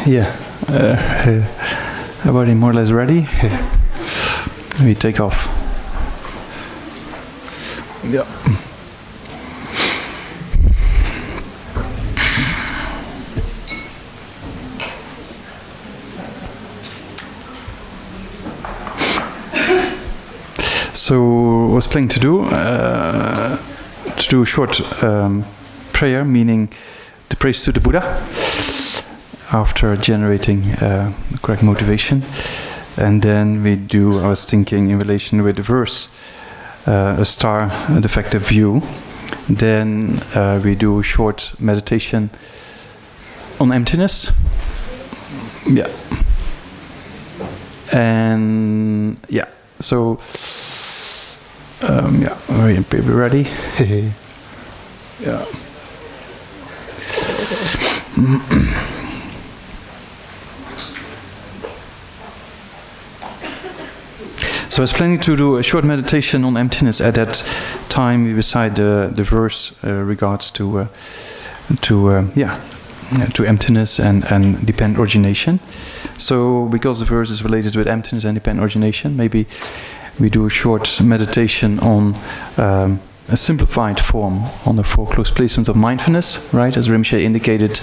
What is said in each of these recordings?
Yeah, everybody more or less ready? We take off. Yeah. So I was planning to do a short prayer, meaning the praise to the Buddha, after generating the correct motivation. And then we do, I was thinking in relation with the verse, a star defective view. Then we do a short meditation on emptiness. Yeah. And yeah, so yeah, are you ready? Yeah. So I was planning to do a short meditation on emptiness. At that time, we recite the verse regards to emptiness and dependent origination. So because the verse is related with emptiness and dependent origination, maybe we do a short meditation on a simplified form on the 4 close placements of mindfulness, right? As Rinpoche indicated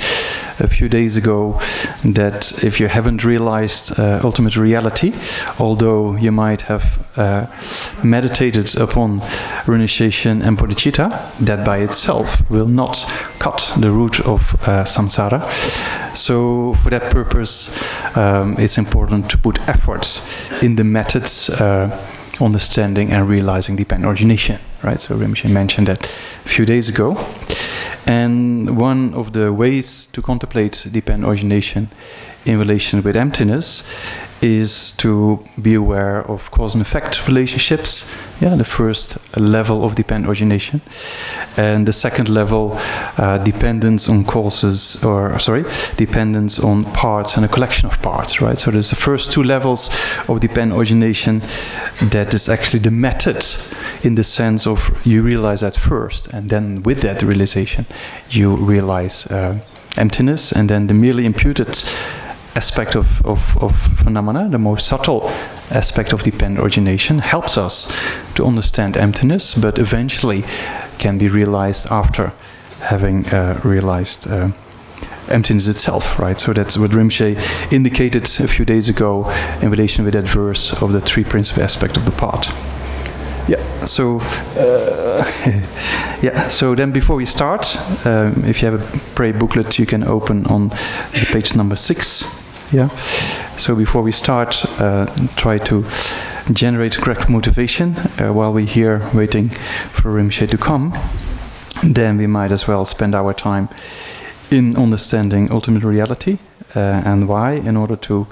a few days ago, that if you haven't realized ultimate reality, although you might have meditated upon renunciation and bodhicitta, that by itself will not cut the root of samsara. So for that purpose, it's important to put effort in the methods understanding and realizing dependent origination, right? So Rinpoche mentioned that a few days ago. And one of the ways to contemplate dependent origination in relation with emptiness is to be aware of cause and effect relationships, the first level of dependent origination. And the second level, dependence on causes, dependence on parts and a collection of parts, right? So there's the first 2 levels of dependent origination that is actually the method, in the sense of you realize that first, and then with that realization, you realize emptiness, and then the merely imputed aspect of phenomena, the most subtle aspect of dependent origination, helps us to understand emptiness, but eventually can be realized after having realized emptiness itself, right? So that's what Rinpoche indicated a few days ago in relation with that verse of the 3 principal aspects of the part. Yeah, so so then before we start, if you have a prayer booklet, you can open on page number 6. Yeah. So before we start, try to generate correct motivation while we're here waiting for Rinpoche to come. Then we might as well spend our time in understanding ultimate reality and why, in order to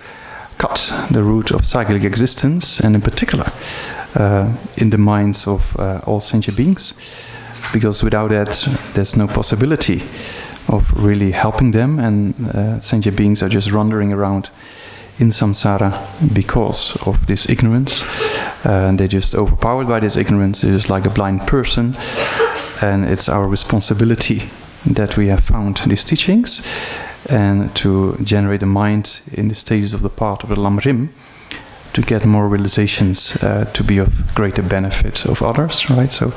cut the root of cyclic existence, and in particular in the minds of all sentient beings, because without that there's no possibility of really helping them, and sentient beings are just wandering around in samsara because of this ignorance, and they're just overpowered by this ignorance. They're just like a blind person, and it's our responsibility that we have found these teachings and to generate a mind in the stages of the path of the Lamrim to get more realizations to be of greater benefit of others, right? So,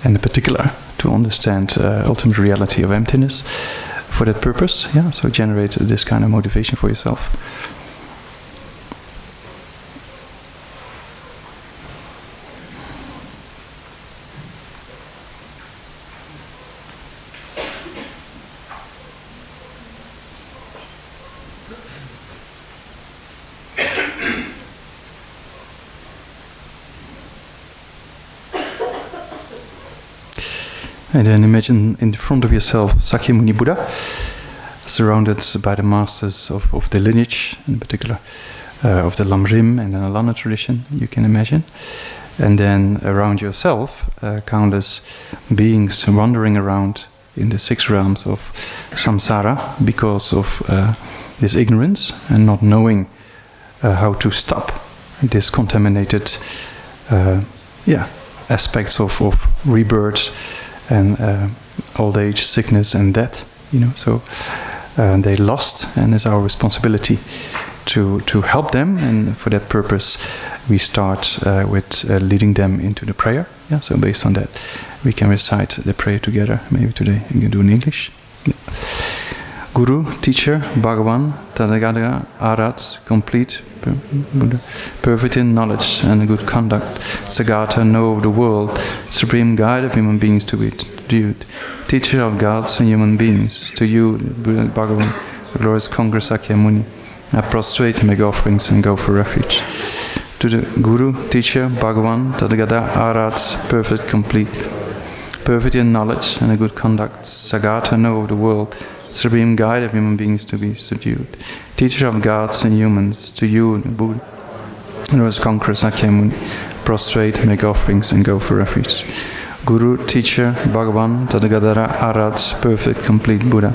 and in particular, to understand ultimate reality of emptiness. For that purpose, so generate this kind of motivation for yourself. And then imagine in front of yourself Sakyamuni Buddha, surrounded by the masters of the lineage, in particular of the Lamrim and the Alana tradition, you can imagine. And then around yourself, countless beings wandering around in the 6 realms of samsara because of this ignorance and not knowing how to stop this contaminated aspects of rebirth and old age, sickness and death, so they lost, and it's our responsibility to help them. And for that purpose, we start with leading them into the prayer. Yeah, so based on that, we can recite the prayer together. Maybe today we can do in English. Yeah. Guru, teacher, Bhagavan, Tathagata, Arat, complete, Buddha, perfect in knowledge and good conduct, Sagata, know of the world, supreme guide of human beings to be viewed, teacher of gods and human beings, to you, Buddha, Bhagavan, the glorious Congress Sakya Muni, I prostrate and make offerings and go for refuge. To the Guru, teacher, Bhagavan, Tathagata, Arat, perfect, complete, perfect in knowledge and a good conduct, Sagata, know of the world, supreme guide of human beings to be subdued, teacher of gods and humans, to you, the Buddha, and was conqueror Sakyamuni, prostrate, make offerings, and go for refuge. Guru, teacher, Bhagavan, Tathagata, Arat, perfect, complete Buddha,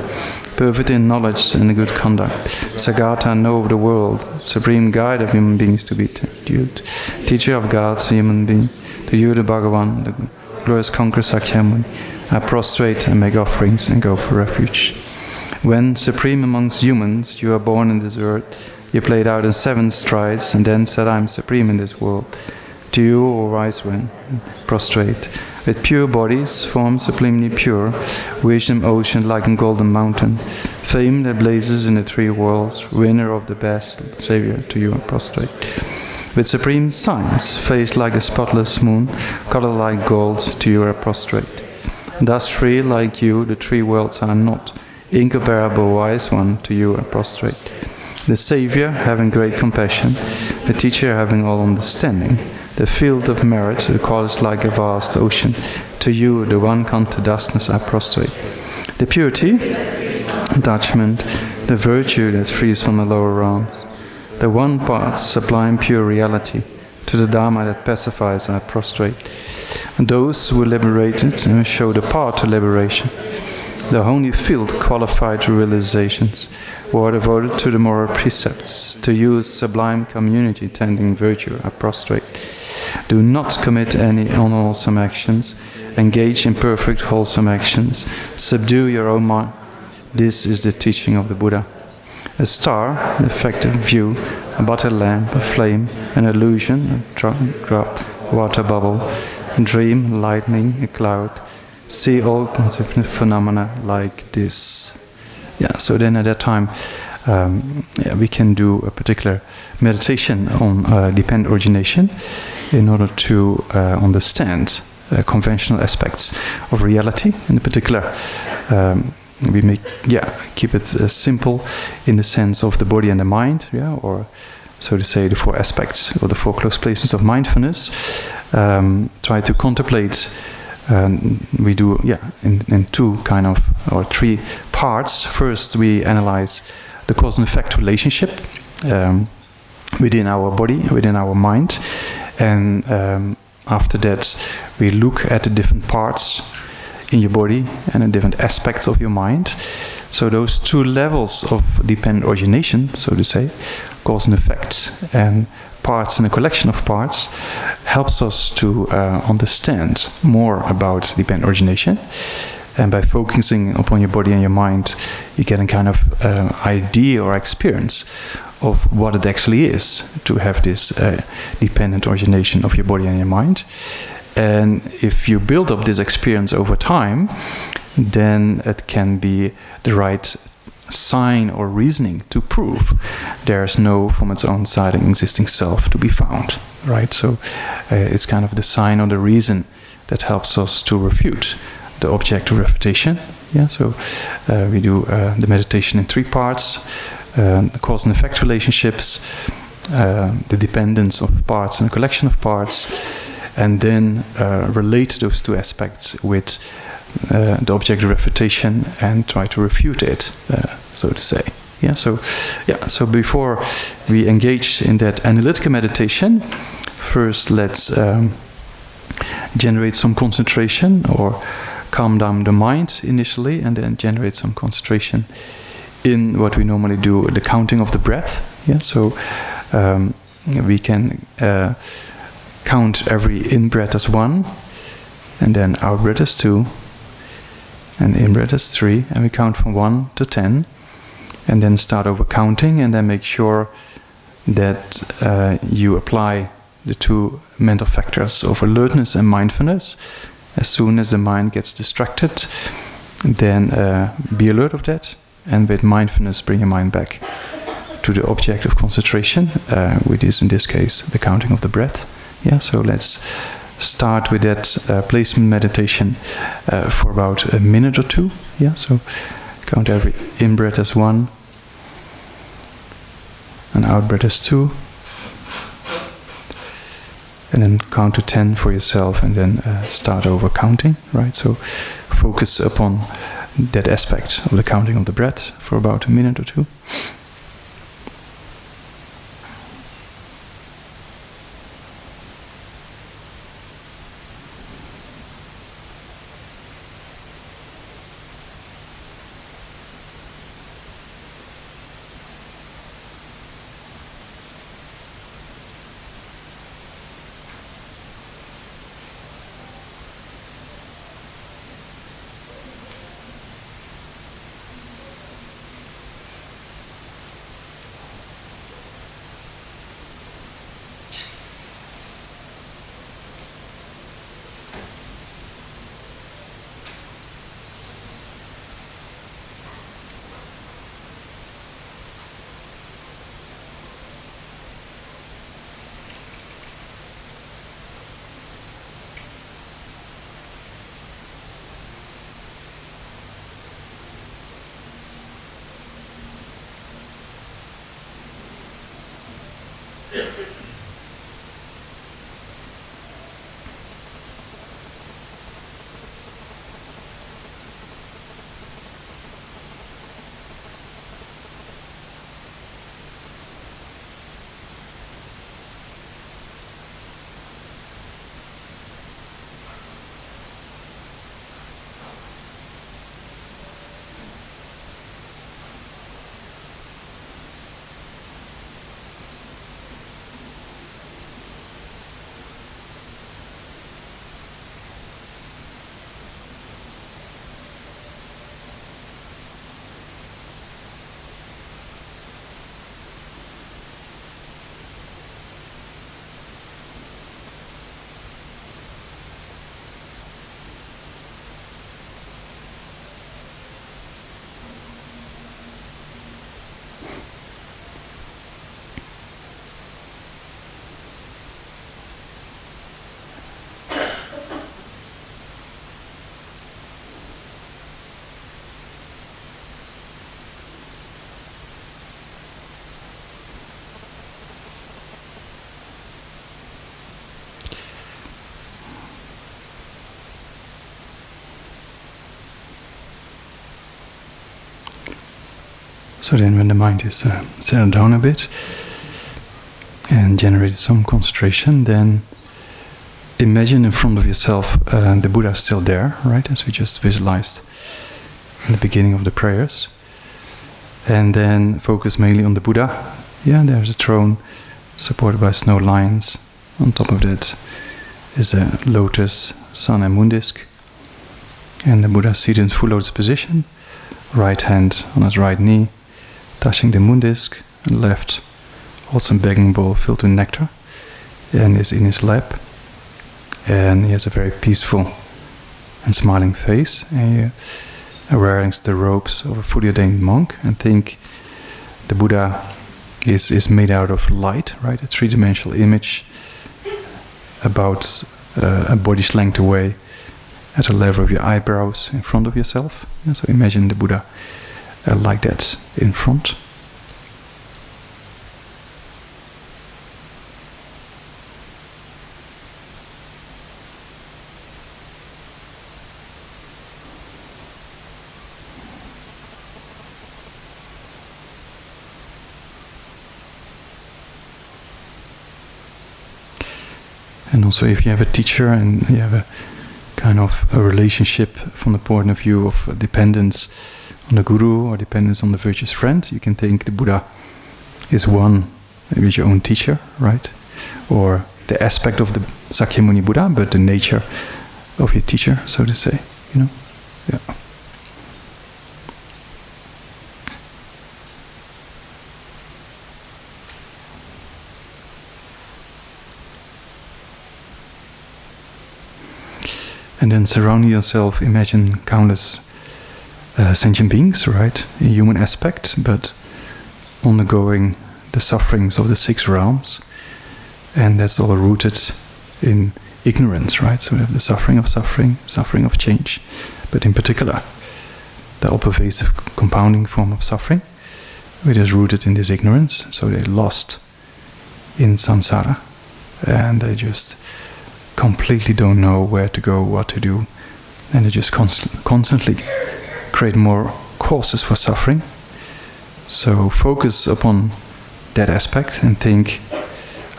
perfect in knowledge and good conduct, Sagata, know of the world, supreme guide of human beings to be subdued, teacher of gods and human beings, to you, the Bhagavan, the glorious conqueror Sakyamuni, I prostrate and make offerings and go for refuge. When, supreme amongst humans, you are born in this earth, you played out in 7 strides, and then said, I am supreme in this world. To you, O wise one, prostrate. With pure bodies, form supremely pure, wisdom ocean like a golden mountain, fame that blazes in the 3 worlds, winner of the best, Savior, to you I prostrate. With supreme science, face like a spotless moon, color like gold, to you I prostrate. Thus free like you, the 3 worlds are not, incomparable wise one, to you I prostrate. The Savior, having great compassion, the Teacher, having all understanding, the field of merit, the cause like a vast ocean, to you, the one contentedness, I prostrate. The purity, attachment, the virtue that frees from the lower realms, the one part, sublime pure reality, to the Dharma that pacifies, I prostrate. And those who are liberated show the path to liberation. The only field qualified to realizations, who are devoted to the moral precepts, to use sublime community tending virtue, I prostrate. Do not commit any unwholesome actions, engage in perfect wholesome actions, subdue your own mind. This is the teaching of the Buddha. A star, an effective view, a butter lamp, a flame, an illusion, a drop, water bubble, a dream, lightning, a cloud. See all consequent phenomena like this. Yeah, so then at that time we can do a particular meditation on dependent origination in order to understand conventional aspects of reality. In particular, we make keep it simple in the sense of the body and the mind, or so to say the 4 aspects or the 4 close places of mindfulness. Try to contemplate. We do in 2 kind of or 3 parts. First, we analyze the cause and effect relationship within our body, within our mind, and after that, we look at the different parts in your body and the different aspects of your mind. So those 2 levels of dependent origination, so to say, cause and effect, and parts and a collection of parts, helps us to understand more about dependent origination. And by focusing upon your body and your mind, you get a kind of idea or experience of what it actually is to have this dependent origination of your body and your mind. And if you build up this experience over time, then it can be the right sign or reasoning to prove there's no from its own side an existing self to be found, right? So it's kind of the sign or the reason that helps us to refute the object of refutation. So we do the meditation in 3 parts: the cause and effect relationships, the dependence of parts and a collection of parts, and then relate those 2 aspects with the object of refutation and try to refute it, so to say. So before we engage in that analytical meditation, first let's generate some concentration or calm down the mind initially, and then generate some concentration in what we normally do, the counting of the breath. So we can count every in-breath as 1, and then out-breath as 2, and in-breath as 3, and we count from 1 to 10. and then start over counting, and then make sure that you apply the two mental factors of alertness and mindfulness. As soon as the mind gets distracted, then be alert of that, and with mindfulness bring your mind back to the object of concentration, which is in this case the counting of the breath. Yeah, so let's start with that placement meditation for about a minute or two. Yeah, so count every in-breath as 1, and out-breath as 2, and then count to 10 for yourself, and then start over counting, right? So focus upon that aspect of the counting of the breath for about a minute or two. So then when the mind is settled down a bit and generated some concentration, then imagine in front of yourself the Buddha is still there, right, as we just visualized in the beginning of the prayers. And then focus mainly on the Buddha. Yeah, there's a throne supported by snow lions. On top of that is a lotus, sun and moon disk. And the Buddha is seated in full lotus position, right hand on his right knee, touching the moon disk, and left holds a begging bowl filled with nectar, and is in his lap. And he has a very peaceful and smiling face, and he wears the robes of a fully ordained monk, and think the Buddha is made out of light, right? A three-dimensional image about a body's length away at the level of your eyebrows in front of yourself. Yeah, so imagine the Buddha like that in front. And also if you have a teacher and you have a kind of a relationship from the point of view of dependence on the guru or dependence on the virtuous friend, you can think the Buddha is one with your own teacher, right? Or the aspect of the Sakyamuni Buddha, but the nature of your teacher, so to say, you know? Yeah. And then surrounding yourself, imagine countless sentient beings, right? A human aspect, but undergoing the sufferings of the 6 realms. And that's all rooted in ignorance, right? So we have the suffering of change, but in particular, the all-pervasive compounding form of suffering, which is rooted in this ignorance. So they're lost in samsara, and they just completely don't know where to go, what to do, and they just constantly create more causes for suffering. So focus upon that aspect and think,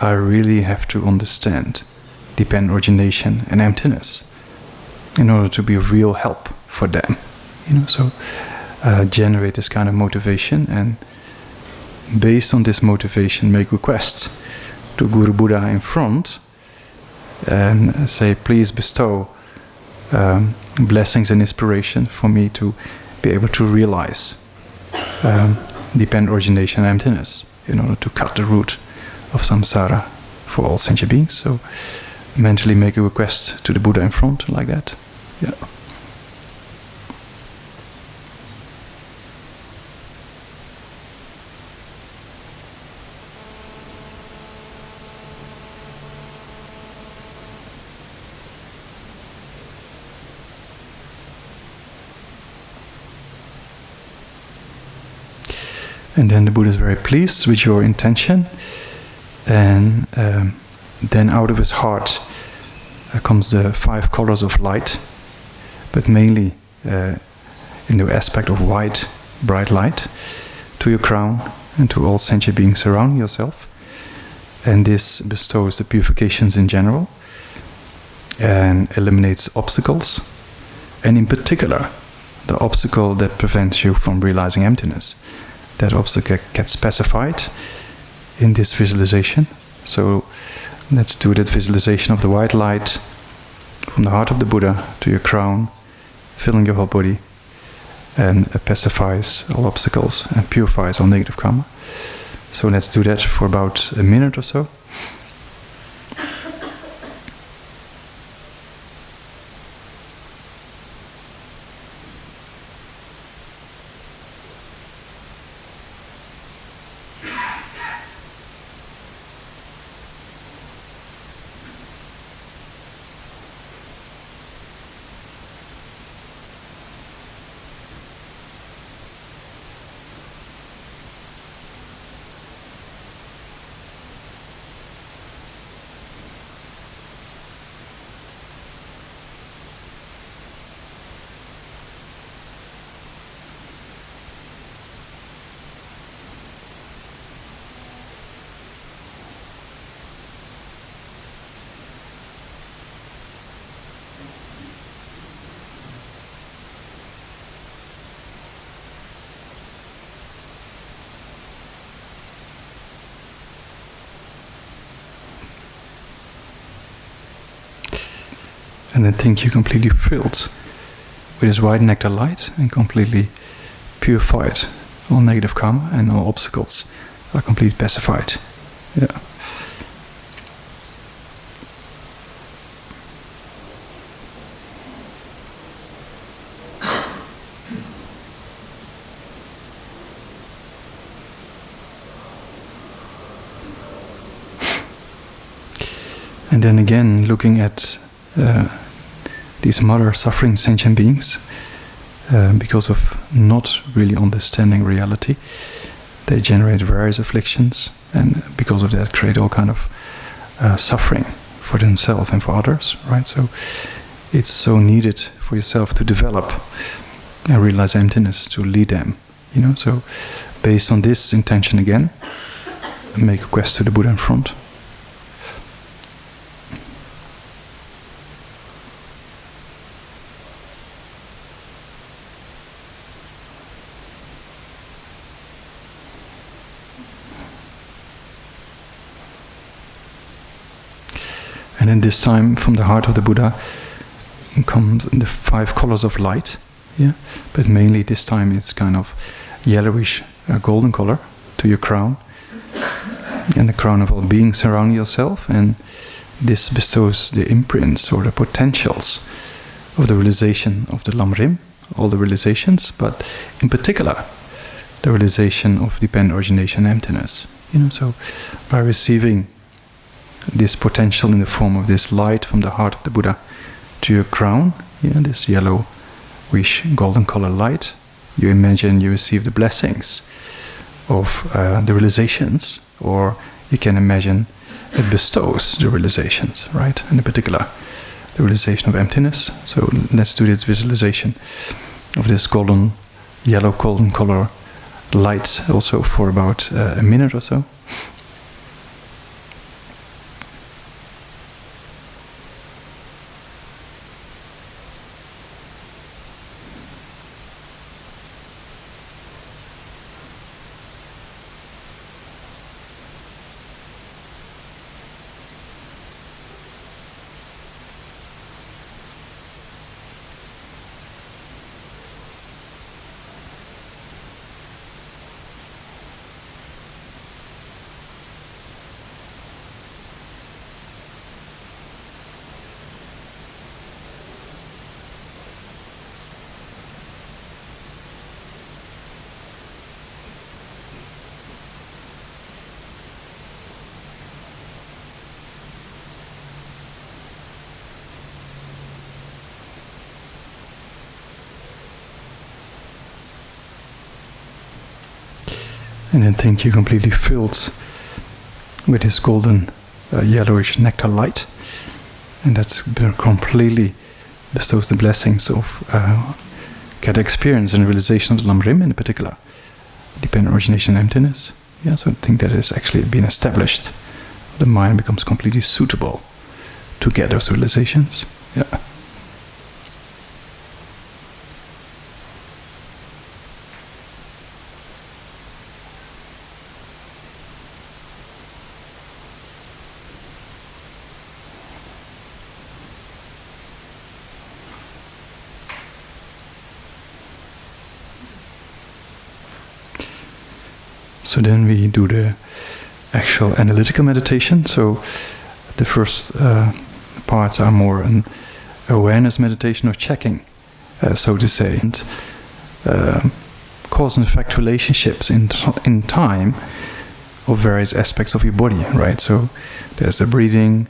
I really have to understand dependent origination and emptiness in order to be of real help for them. So generate this kind of motivation, and based on this motivation make requests to Guru Buddha in front and say, please bestow blessings and inspiration for me to be able to realize dependent origination and emptiness in order to cut the root of samsara for all sentient beings. So mentally make a request to the Buddha in front like that. Yeah. And then the Buddha is very pleased with your intention, and then out of his heart comes the 5 colors of light, but mainly in the aspect of white, bright light, to your crown and to all sentient beings surrounding yourself. And this bestows the purifications in general and eliminates obstacles, and in particular the obstacle that prevents you from realizing emptiness. That obstacle gets specified in this visualization. So let's do that visualization of the white light from the heart of the Buddha to your crown, filling your whole body, and pacifies all obstacles and purifies all negative karma. So let's do that for about a minute or so. And then think you're completely filled with this white nectar light and completely purified. All negative karma and all obstacles are completely pacified. Yeah. And then again, looking at these mother suffering sentient beings, because of not really understanding reality, they generate various afflictions, and because of that create all kind of suffering for themselves and for others, right? So it's so needed for yourself to develop and realize emptiness to lead them, So based on this intention again, make a request to the Buddha in front. And then this time, from the heart of the Buddha comes the 5 colors of light, but mainly this time it's kind of yellowish golden color to your crown, and the crown of all beings surrounding yourself, and this bestows the imprints or the potentials of the realization of the Lamrim, all the realizations, but in particular the realization of dependent origination and emptiness. So by receiving this potential in the form of this light from the heart of the Buddha to your crown, this yellowish golden color light, you imagine you receive the blessings of the realizations, or you can imagine it bestows the realizations, right? And in particular, the realization of emptiness. So let's do this visualization of this yellow golden color light also for about a minute or so. And then think you're completely filled with this golden yellowish nectar light, and that's completely bestows the blessings of get experience and realization of the Lamrim, in particular dependent origination and emptiness. So I think that has actually been established. The mind becomes completely suitable to get those realizations. So then we do the actual analytical meditation. So the first parts are more an awareness meditation or checking, so to say, and cause and effect relationships in time of various aspects of your body, right? So there's the breathing,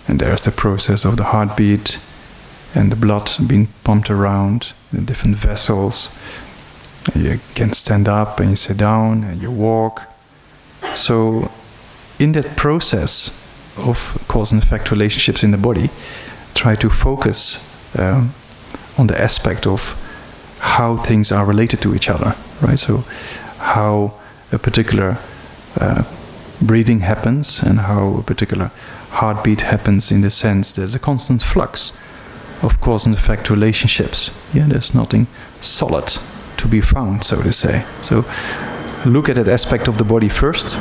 and there's the process of the heartbeat, and the blood being pumped around the different vessels. You can stand up and you sit down and you walk. So in that process of cause and effect relationships in the body, try to focus on the aspect of how things are related to each other, right? So how a particular breathing happens and how a particular heartbeat happens, in the sense there's a constant flux of cause and effect relationships. There's nothing solid to be found, so to say. So look at that aspect of the body first.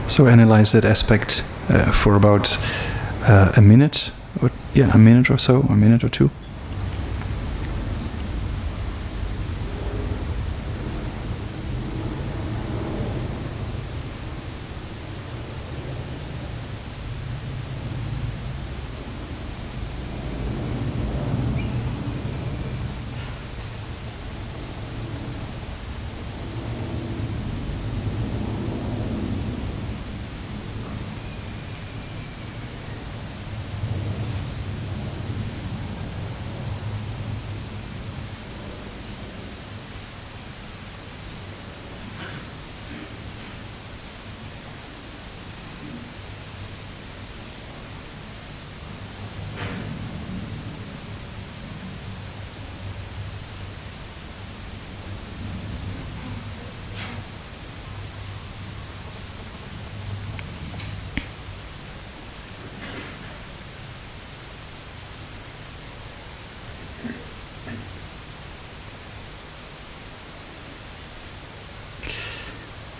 So analyze that aspect for about a minute, a minute or so, a minute or two.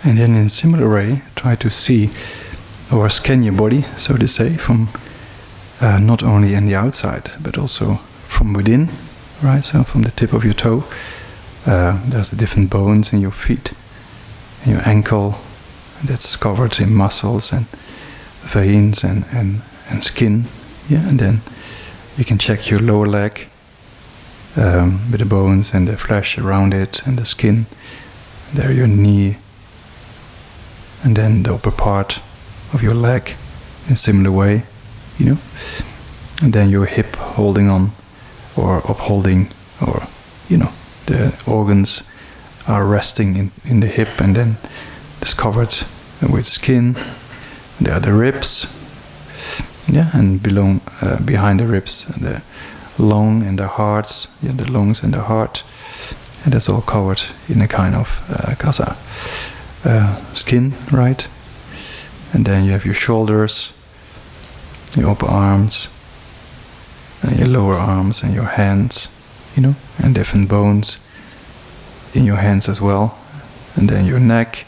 And then in a similar way, try to see or scan your body, so to say, from not only in the outside, but also from within, right? So from the tip of your toe, there's the different bones in your feet, and your ankle, that's covered in muscles and veins and skin. Yeah, and then you can check your lower leg with the bones and the flesh around it and the skin. There your knee, and then the upper part of your leg in a similar way, you know. And then your hip holding on or upholding, or, you know, the organs are resting in the hip, and then it's covered with skin. There are the ribs, yeah, and behind the ribs, the lung and the hearts, yeah, the lungs and the heart, and that's all covered in a kind of kasa skin, right? And then you have your shoulders, your upper arms, and your lower arms, and your hands, you know, and different bones in your hands as well. And then your neck,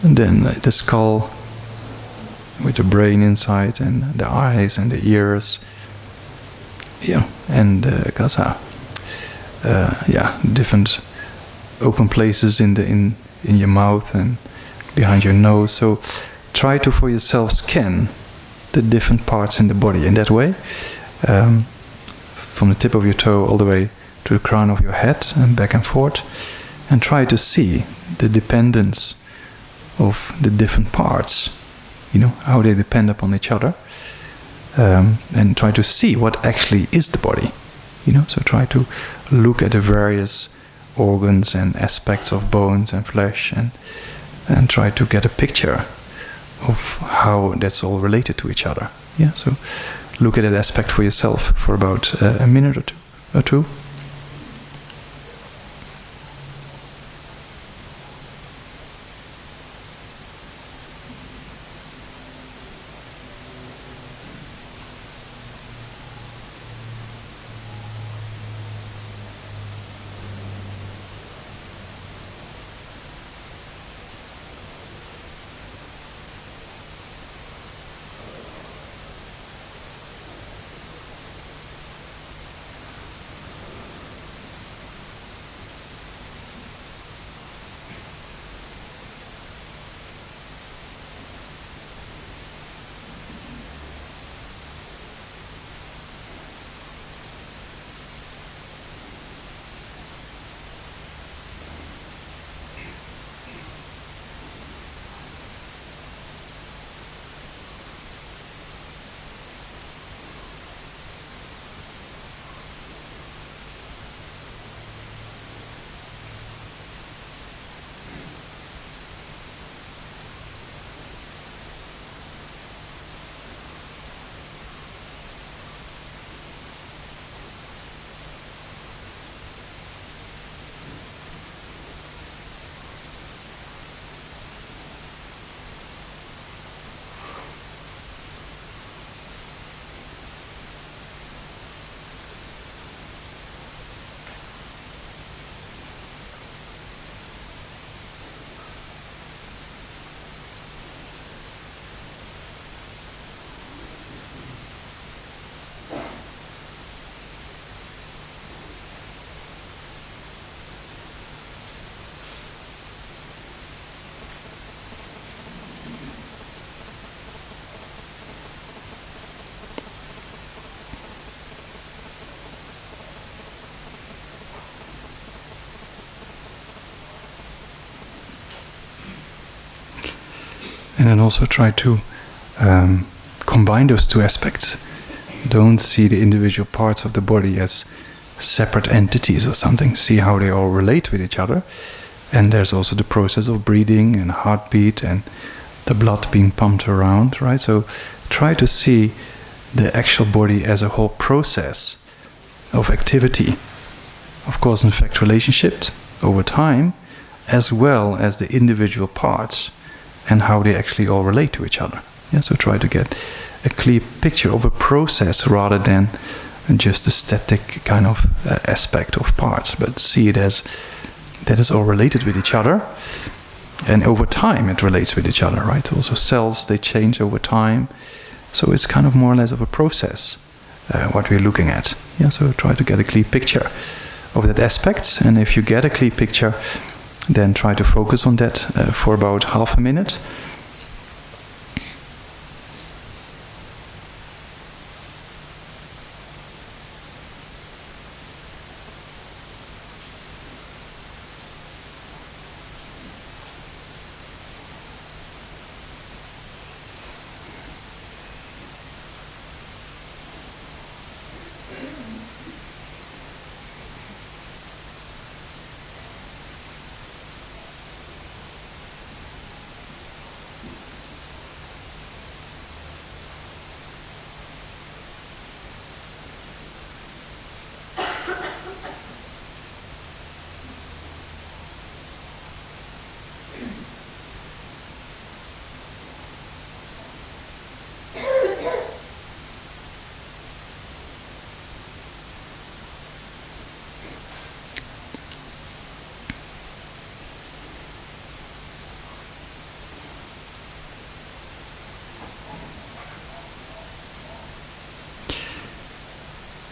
and then the skull with the brain inside, and the eyes and the ears, yeah, and kasa, different open places in your mouth and behind your nose. So try to for yourself scan the different parts in the body in that way, from the tip of your toe all the way to the crown of your head and back and forth, and try to see the dependence of the different parts, you know, how they depend upon each other, and try to see what actually is the body, you know. So try to look at the various organs and aspects of bones and flesh, and try to get a picture of how that's all related to each other. Yeah, so look at that aspect for yourself for about a minute or two. And then also try to combine those two aspects. Don't see the individual parts of the body as separate entities or something. See how they all relate with each other. And there's also the process of breathing and heartbeat and the blood being pumped around, right? So try to see the actual body as a whole process of activity. Of course, in fact, relationships over time, as well as the individual parts and how they actually all relate to each other. Yeah, so try to get a clear picture of a process rather than just a static kind of aspect of parts, but see it as that is all related with each other, and over time it relates with each other, right? Also cells, they change over time, so it's kind of more or less of a process, what we're looking at. Yeah, so try to get a clear picture of that aspect, and if you get a clear picture, then try to focus on that for about half a minute.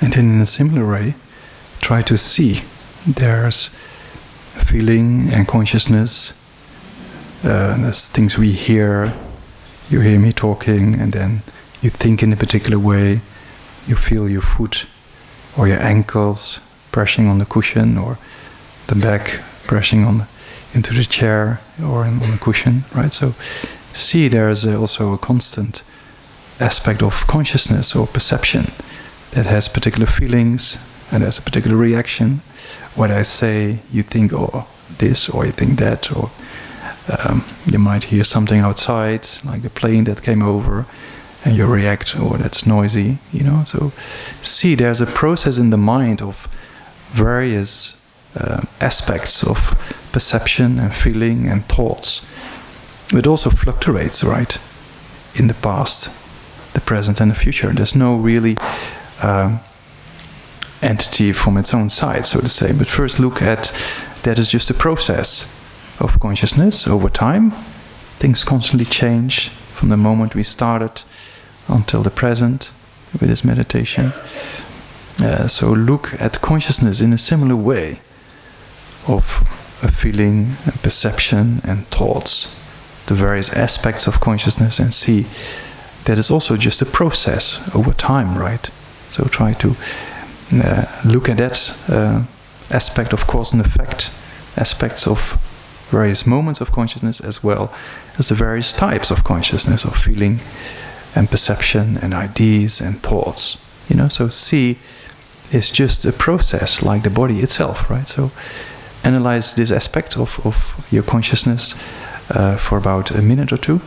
And then in a similar way, try to see there's feeling and consciousness. There's things we hear. You hear me talking, and then you think in a particular way. You feel your foot or your ankles pressing on the cushion, or the back pressing into the chair or on the cushion, right? So see there's also a constant aspect of consciousness or perception that has particular feelings and has a particular reaction. What I say, you think, oh, this, or you think that, or you might hear something outside, like a plane that came over, and you react, oh, that's noisy, So see, there's a process in the mind of various aspects of perception and feeling and thoughts. It also fluctuates, right? In the past, the present, and the future. There's no really entity from its own side, so to say. But first look at that is just a process of consciousness over time. Things constantly change from the moment we started until the present with this meditation. So look at consciousness in a similar way of a feeling and perception and thoughts, the various aspects of consciousness, and see that is also just a process over time, right? So try to look at that aspect of cause and effect, aspects of various moments of consciousness, as well as the various types of consciousness, of feeling and perception and ideas and thoughts. So see is just a process like the body itself, right? So analyze this aspect of your consciousness for about a minute or two.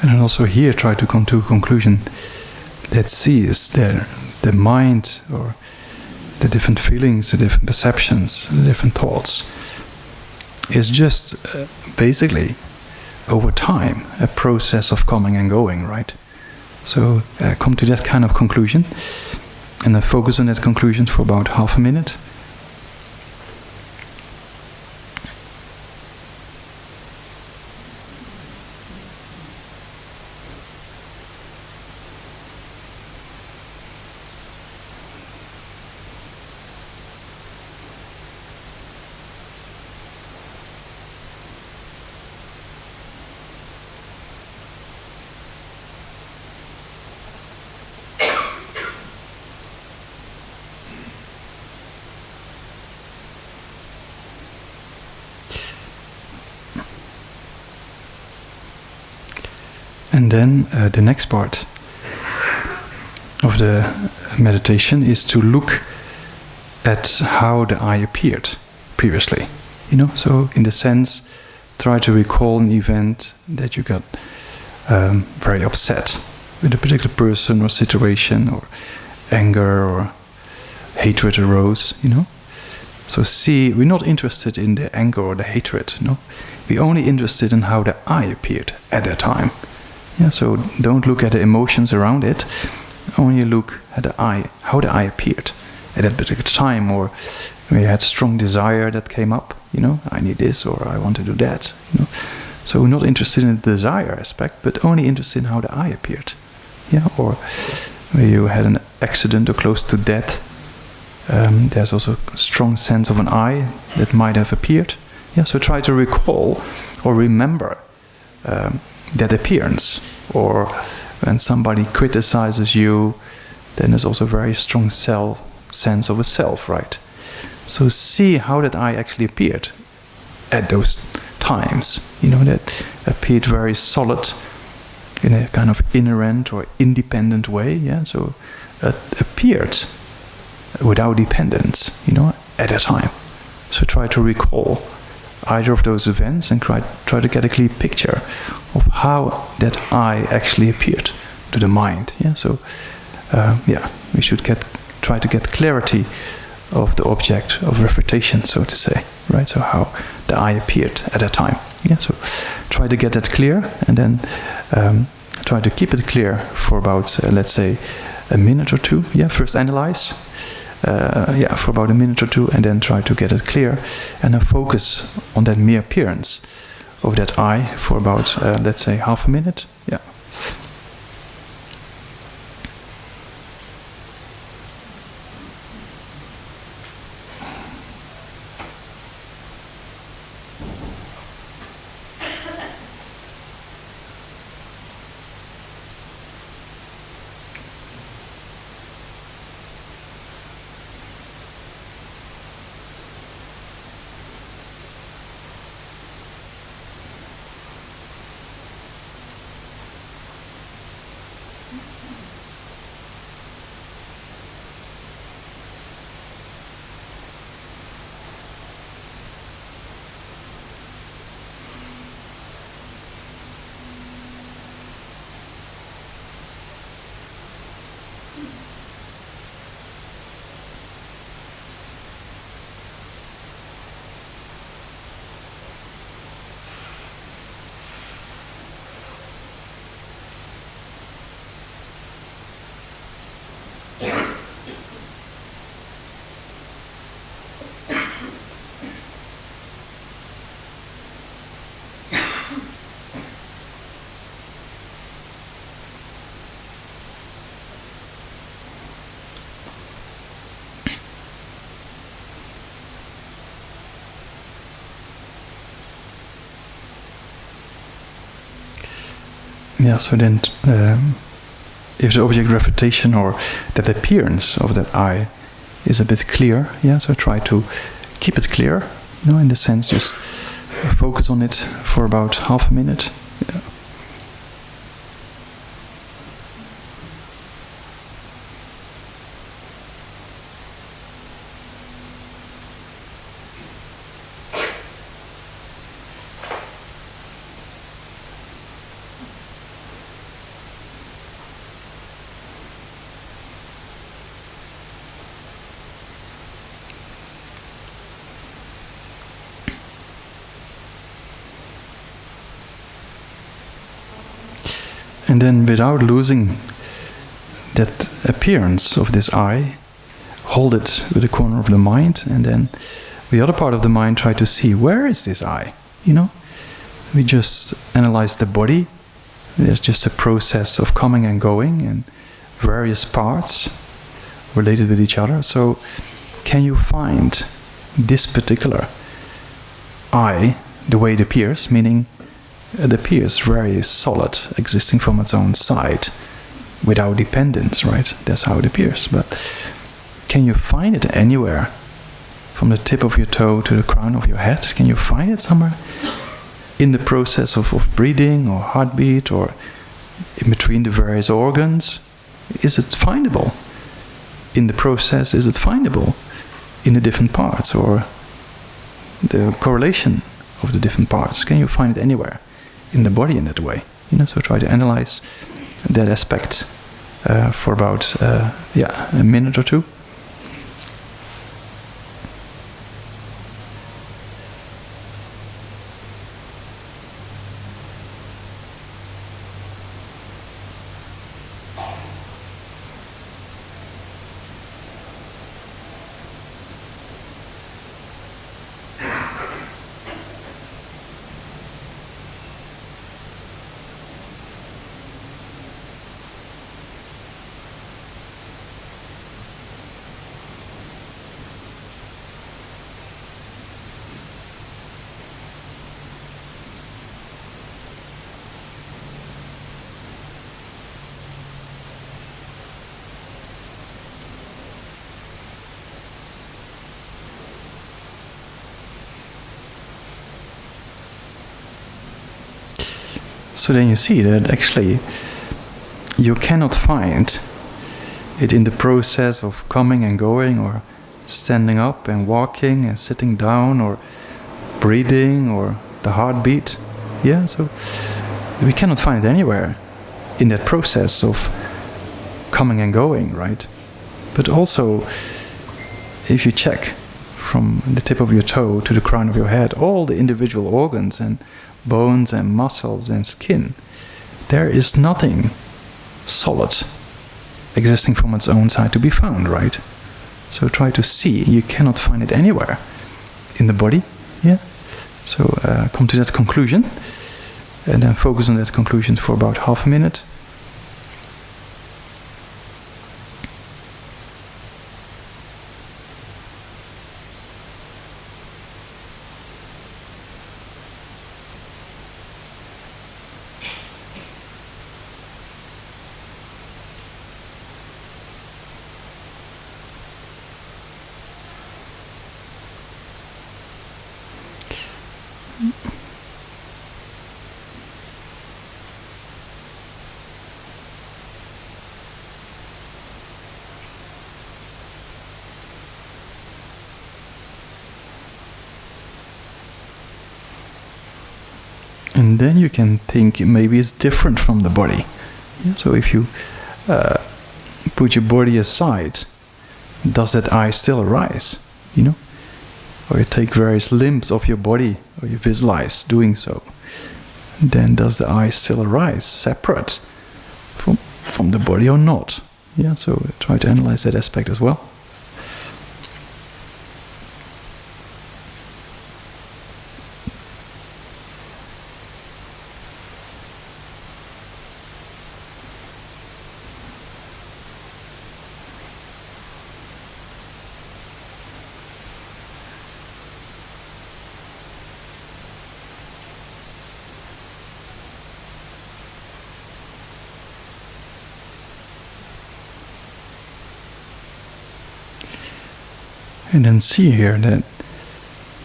And then also here try to come to a conclusion that sees the mind, or the different feelings, the different perceptions, the different thoughts, is just basically over time a process of coming and going, right? So come to that kind of conclusion, And then focus on that conclusion for about half a minute. And then the next part of the meditation is to look at how the I appeared previously. So in the sense, try to recall an event that you got very upset with a particular person or situation, or anger or hatred arose, So see, we're not interested in the anger or the hatred, We're only interested in how the I appeared at that time. So don't look at the emotions around it, only look at the I, how the I appeared at that particular time, or when you had strong desire that came up, I need this or I want to do that, So we're not interested in the desire aspect, but only interested in how the I appeared. Or when you had an accident or close to death, there's also a strong sense of an I that might have appeared. So try to recall or remember that appearance. Or when somebody criticizes you, then there's also a very strong sense of a self, right? So see how that I actually appeared at those times, that appeared very solid in a kind of inherent or independent way, So it appeared without dependence, at that time. So try to recall either of those events and try to get a clear picture of how that I actually appeared to the mind. So we should try to get clarity of the object of refutation, so to say, right? So how the I appeared at that time. So try to get that clear, and then try to keep it clear for about, let's say, a minute or two. First analyze. For about a minute or two, and then try to get it clear, and then focus on that mere appearance of that I for about, let's say, half a minute. So then if the object refutation or that appearance of that I is a bit clear, so try to keep it clear, in the sense just focus on it for about half a minute. And then without losing that appearance of this I, hold it with the corner of the mind, and then the other part of the mind try to see, where is this I? We just analyze the body. There's just a process of coming and going, and various parts related with each other. So can you find this particular I, the way it appears, meaning it appears very solid, existing from its own side, without dependence, right? That's how it appears. But can you find it anywhere? From the tip of your toe to the crown of your head? Can you find it somewhere? In the process of breathing or heartbeat, or in between the various organs? Is it findable? In the process, is it findable? In the different parts, or the correlation of the different parts? Can you find it anywhere in the body in that way? So try to analyze that aspect for about a minute or two. So then you see that actually you cannot find it in the process of coming and going, or standing up and walking and sitting down, or breathing, or the heartbeat. So we cannot find it anywhere in that process of coming and going, right? But also, if you check from the tip of your toe to the crown of your head, all the individual organs and bones and muscles and skin, there is nothing solid existing from its own side to be found, right? So try to see, you cannot find it anywhere in the body. So come to that conclusion, and then focus on that conclusion for about half a minute. And then you can think maybe it's different from the body. So if you put your body aside, does that I still arise? Or you take various limbs of your body, or you visualize doing so, then does the I still arise separate from the body or not? So try to analyze that aspect as well. And then see here that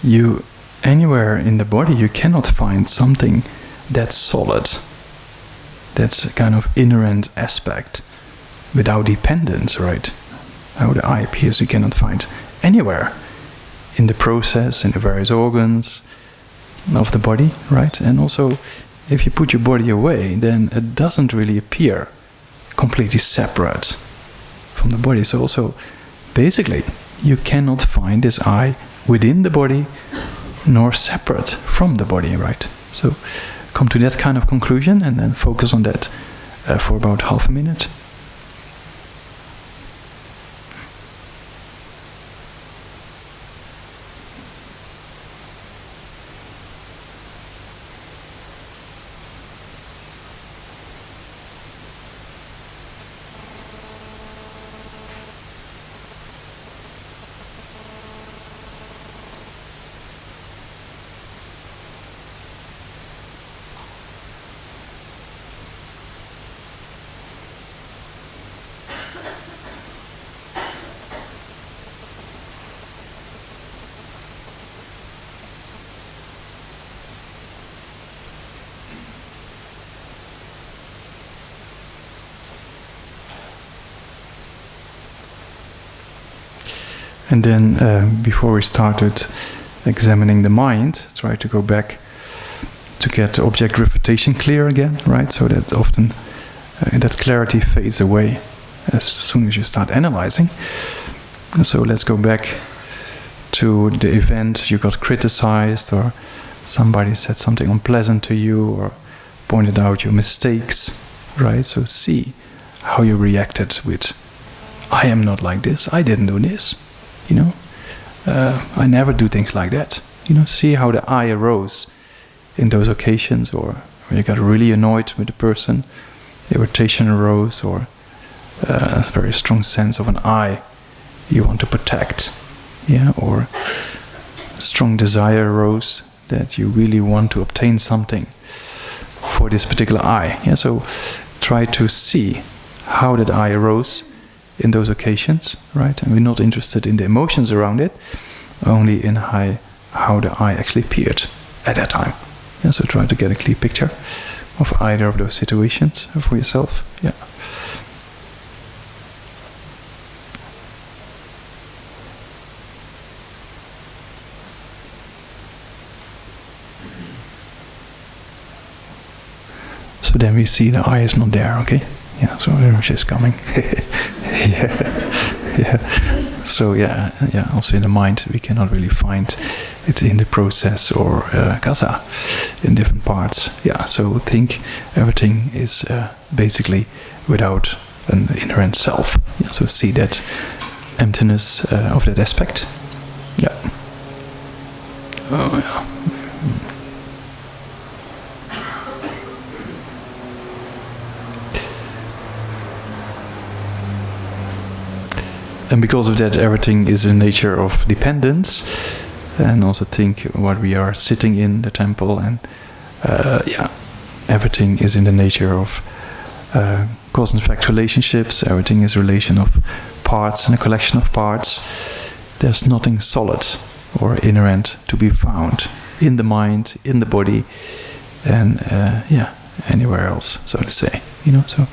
you, anywhere in the body, you cannot find something that's solid, that's a kind of inherent aspect, without dependence, right? How the I appears, you cannot find anywhere in the process, in the various organs of the body, right? And also, if you put your body away, then it doesn't really appear completely separate from the body. So also, basically, you cannot find this I within the body, nor separate from the body, right? So come to that kind of conclusion, and then focus on that for about half a minute. And then before we started examining the mind, try to go back to get object refutation clear again, right? So that often that clarity fades away as soon as you start analyzing. And so let's go back to the event you got criticized, or somebody said something unpleasant to you, or pointed out your mistakes, right? So see how you reacted with, I am not like this, I didn't do this, you know, I never do things like that. You know, see how the I arose in those occasions, or when you got really annoyed with the person, irritation arose, or a very strong sense of an I you want to protect, yeah, or strong desire arose that you really want to obtain something for this particular I. Yeah, so try to see how that I arose in those occasions, right? And we're not interested in the emotions around it, only in how the I actually appeared at that time. Yeah, so try to get a clear picture of either of those situations for yourself. Yeah. So then we see the I is not there, okay? Yeah, so Rinpoche is coming. yeah. So yeah, also in the mind we cannot really find it in the process or kasa in different parts. Yeah, so think everything is basically without an inherent self. Yeah, so see that emptiness of that aspect. Yeah. Oh yeah. And because of that, everything is in nature of dependence. And also think what we are sitting in the temple, and everything is in the nature of cause and effect relationships. Everything is a relation of parts and a collection of parts. There's nothing solid or inherent to be found in the mind, in the body, and anywhere else, so to say. You know, so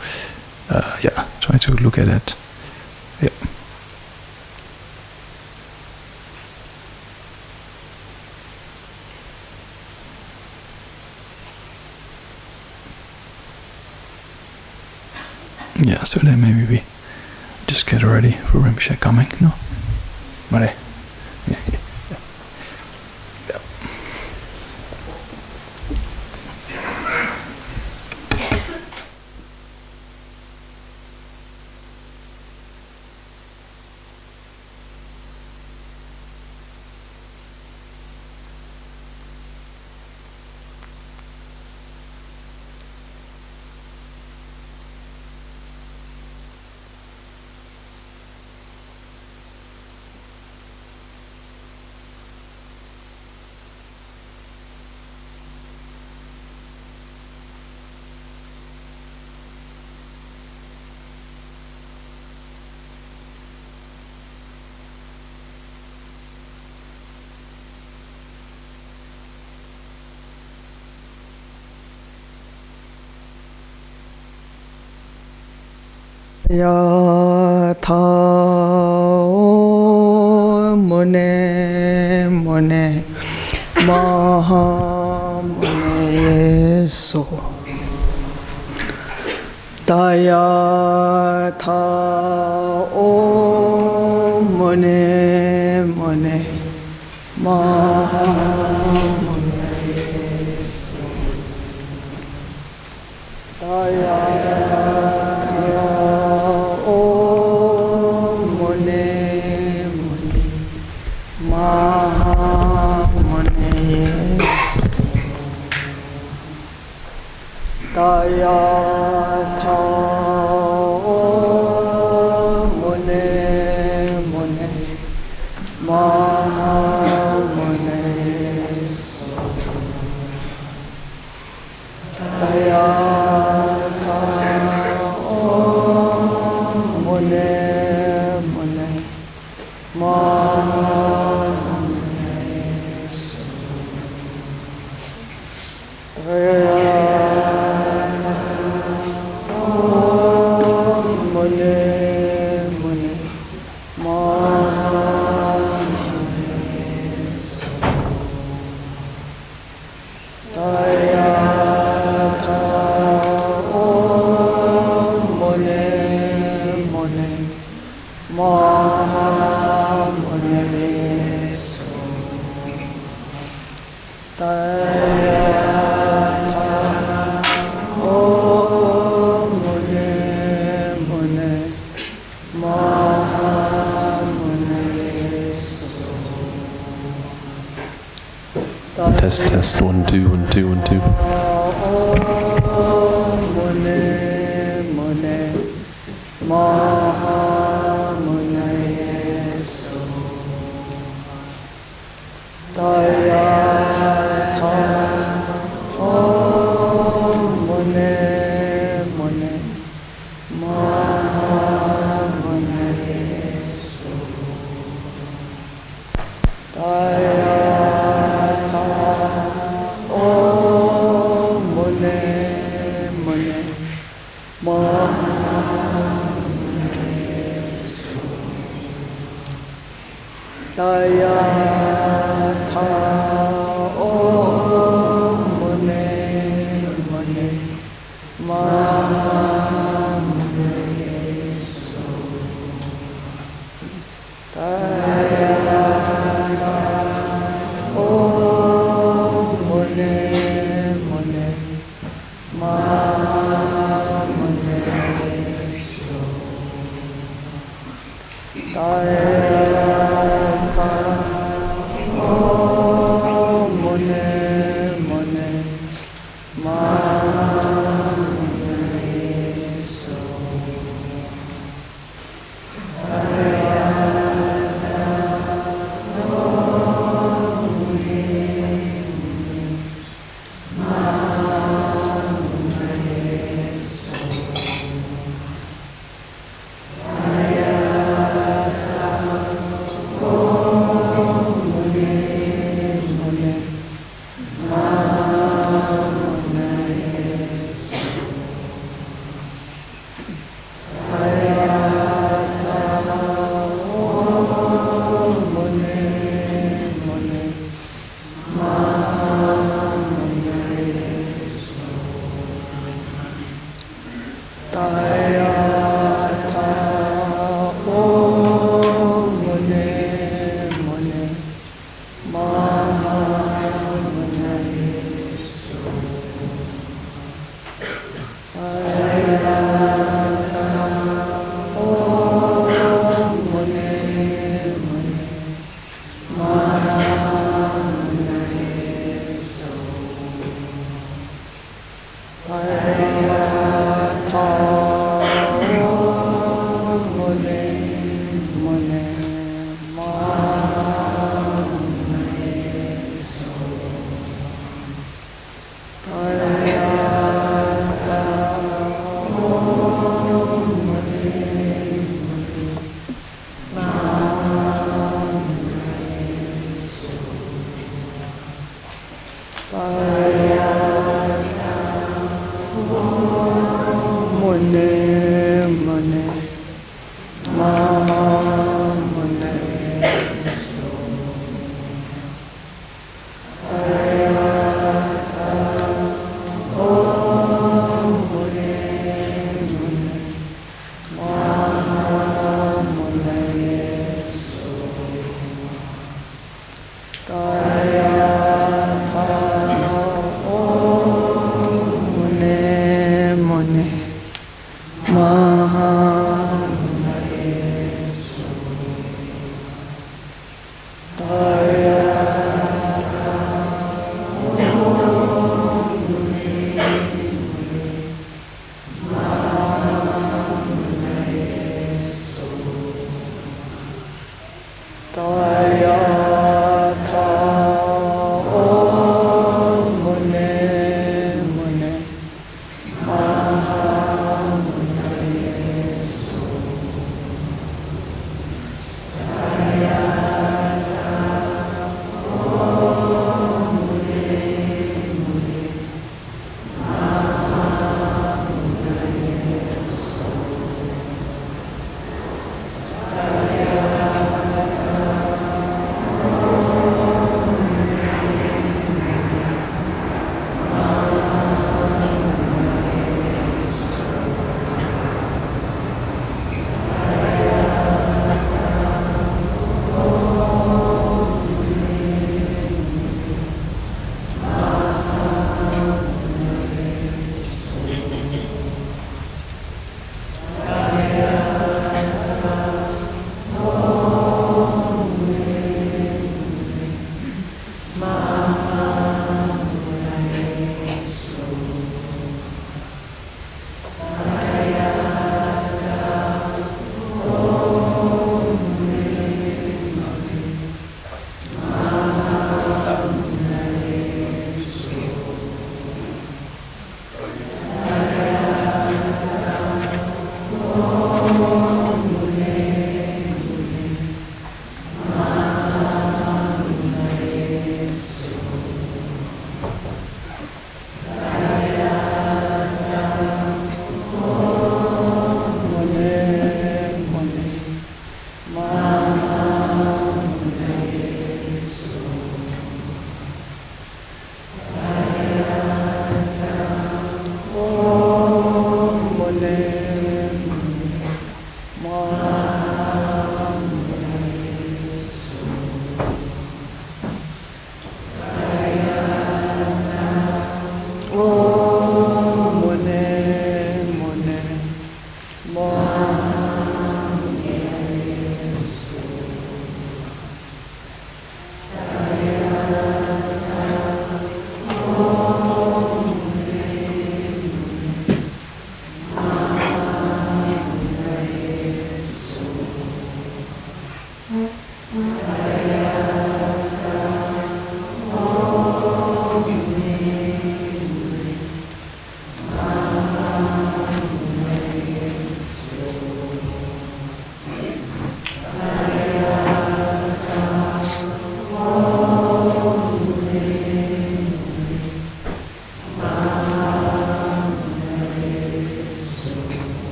try to look at it. Yeah. Yeah, so then maybe we just get ready for Rinpoche coming, no? Mare. Yeah. Yatha mune mune maha mune so Dayatha mune mune maha mune so Dayatha Dayatha mune mune maha mune so Dayatha mune mune maha mune so mune mune maha Tayata Om Mone Mone Maha Mone So Tayata Om Mone Mone Maha Mone So Test, test, 1, 2, 1, 2, 1, 2. Om Mone Mone Maha Mone So Tayata Om Mone Mone Maha Mone So Tayata Om Mone Mone Maha Tayata Om Mone Mone Maha Mone So Tayata Om Mone Mone Maha Mone So Tayata Om Mone Mone Maha Mone So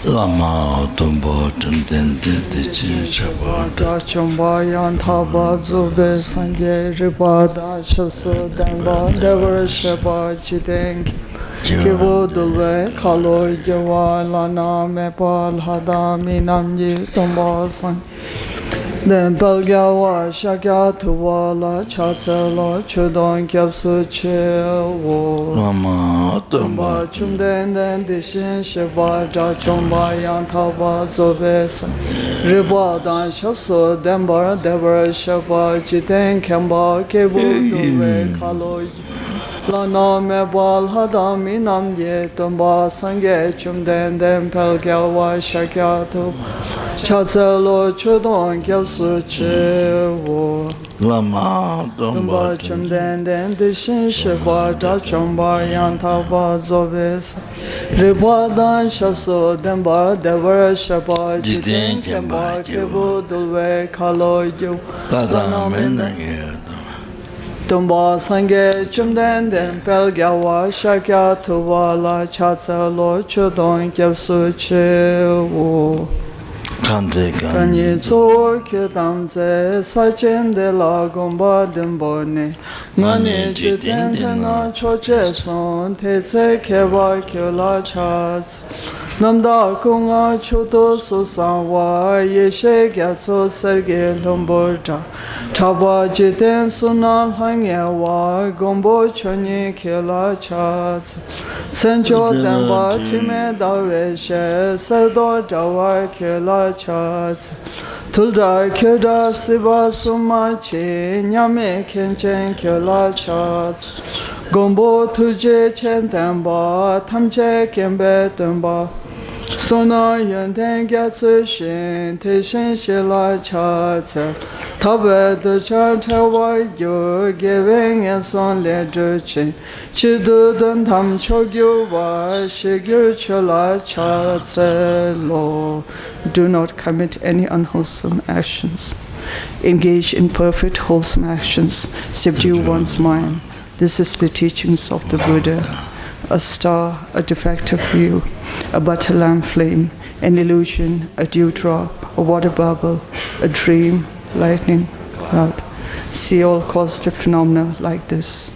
Lama Tumbo Tunten Tichi Chaba Chomba Yantaba Zobe Sanje Ripada Shapso Damba Devar Shaba Chitenki Kivo Dulve Kalo Jawa Lana Mepal Hadami Namji Tumba Sang Den Belgawa Shakya Tuwala Chatselo Chudon Kyapsu Chewo Lama Tumbo Tumba Chumden Den Dishin Shiba Ja Chomba Yantaba Zobe Sang Riba Dan Shapso Dembar Devar Shaba Chiten Kemba Kivo Dulve Kalo Lana Mebal Hadami Namye Tumba Sange Chumden Den Belgawa Shakya Tuwala Chatselo Chudon Kyapsu Chewo Lama Tumba Tumbo Chumden Den Dishin Shiba Ja Chomba Yantaba Zobes Riba Dan Shapso Demba Devar Shaba Jiten Kemba Kebu Dulve Kalo Yu Tata Menage Tumba Sange Chumden Den Pelgyawa Shakya Tuwala Chatselo Chudon Kyapsu Chewo Kante Kanyi tso ke tamze sachen de la gomba dembone Ngani jiten tena choche son te tse keba ke la chas Namda kunga choto susanwa yeshe gyatso serge lomborja Chaba jiten sunal hangyewa gombo chonyi ke la chas Sencho tenpa time daweshe serdo jawa ke la chas Tulda kyeda siva sumachi nyame kenchen ke la chas Gombo tuje chen tenpa tamche kembe tenpa Sona yenten gyatsu shin te shin she la chas Tabe de chan tawa yo geveng en son le druchin Chidu dun tam chogyu wa shigyu chola chas lo Do not commit any unwholesome actions. Engage in perfect wholesome actions. Subdue one's mind. This is the teachings of the Buddha. A star, a defective view, a butter lamp flame, an illusion, a dewdrop, a water bubble, a dream, lightning, cloud. See all causative phenomena like this.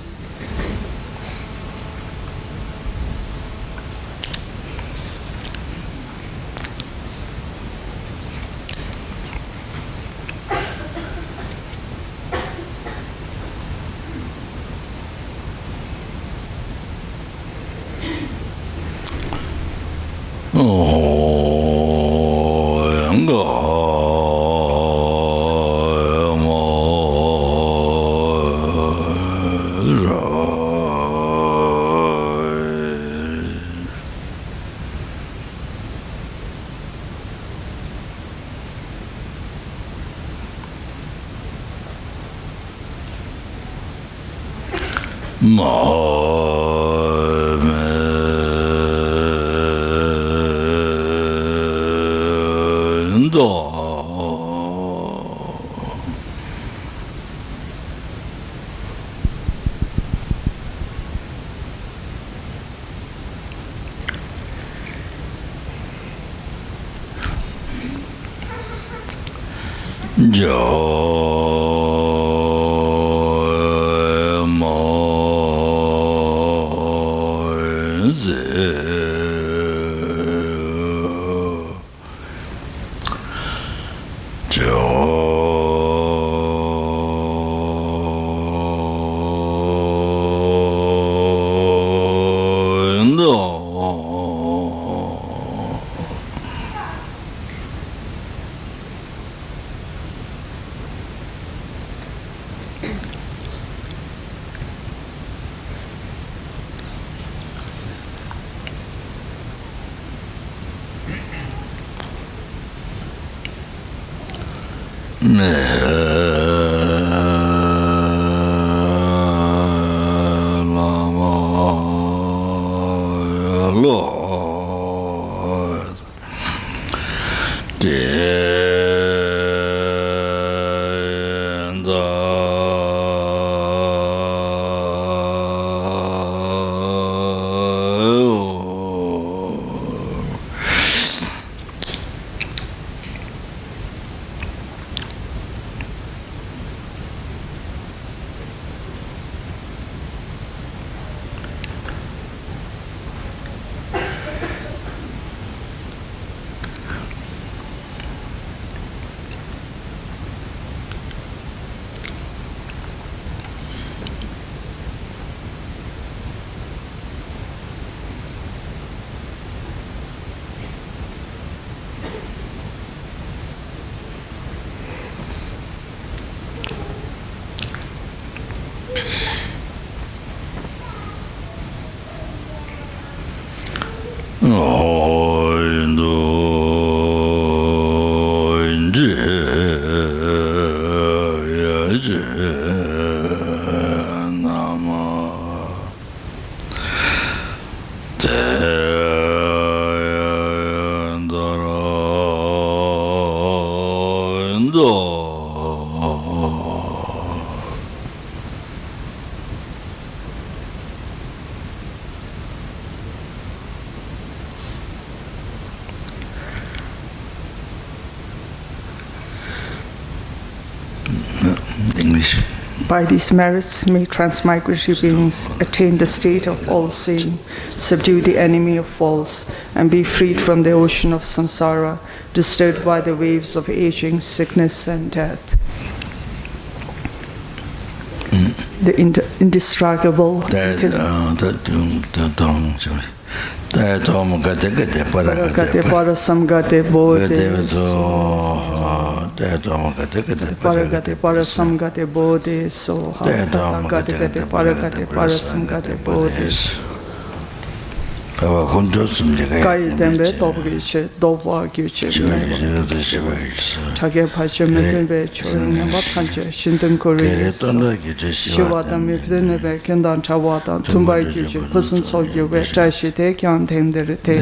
English. By these merits, may transmigratory beings attain the state of all-seeing, subdue the enemy of false, and be freed from the ocean of samsara, disturbed by the waves of aging, sickness, and death. The indestructible. Paragate parasamgate bodhe. Paragate parasamgate bodhe soha. Gate paragate parasamgate bodhe. Kai tembe topgiche dova gyuche Tage pache mebe churne batanje shindem kore Shivadam yekdene kendan chawadan tumbai gyuche pusun sogyu ve tashi te kyan tendere te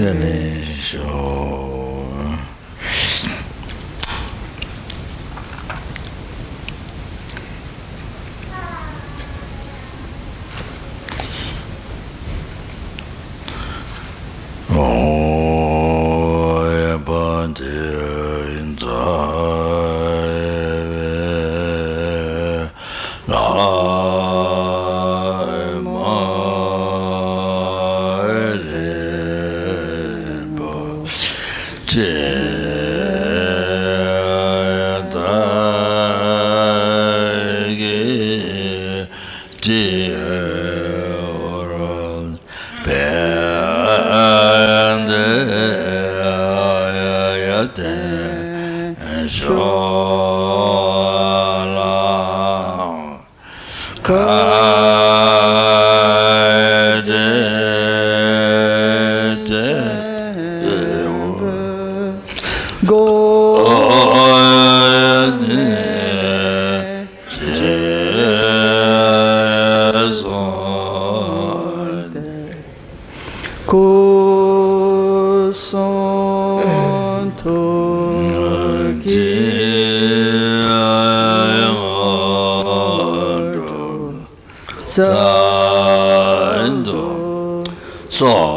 So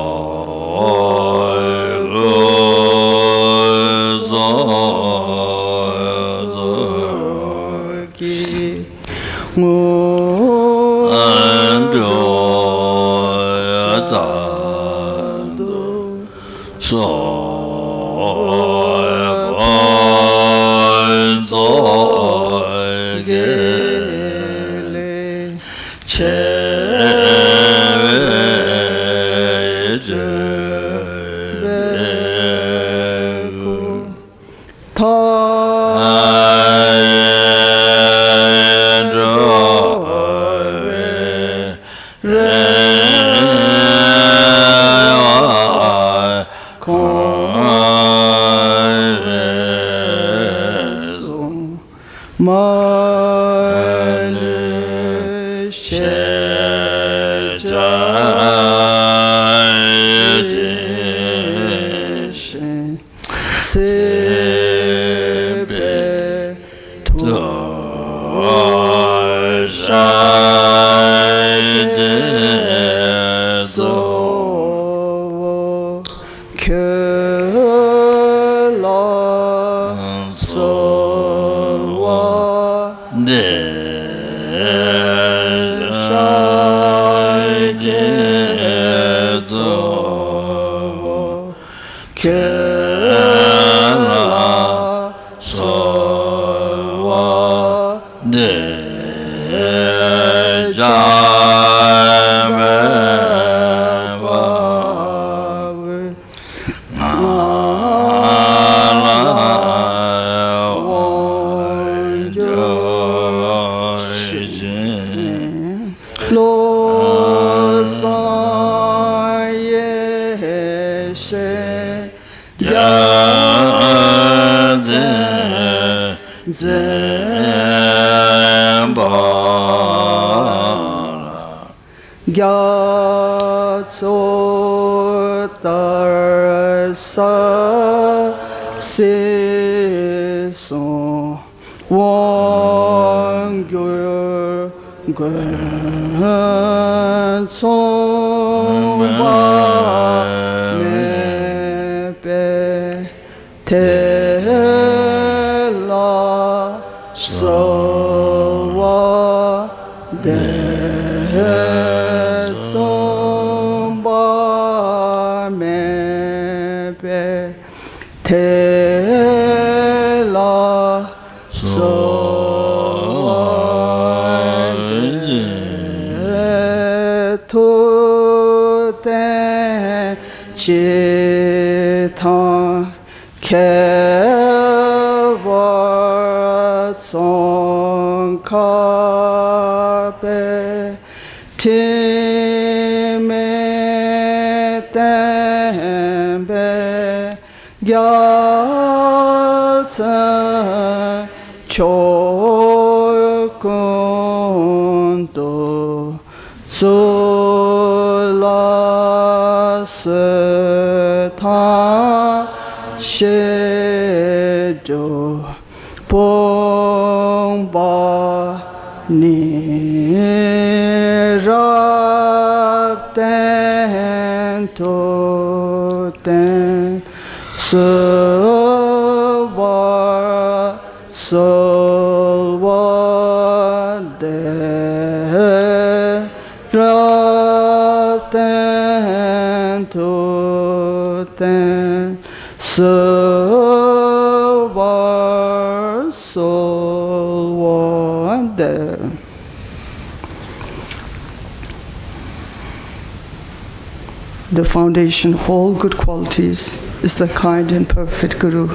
The foundation of all good qualities is the kind and perfect Guru.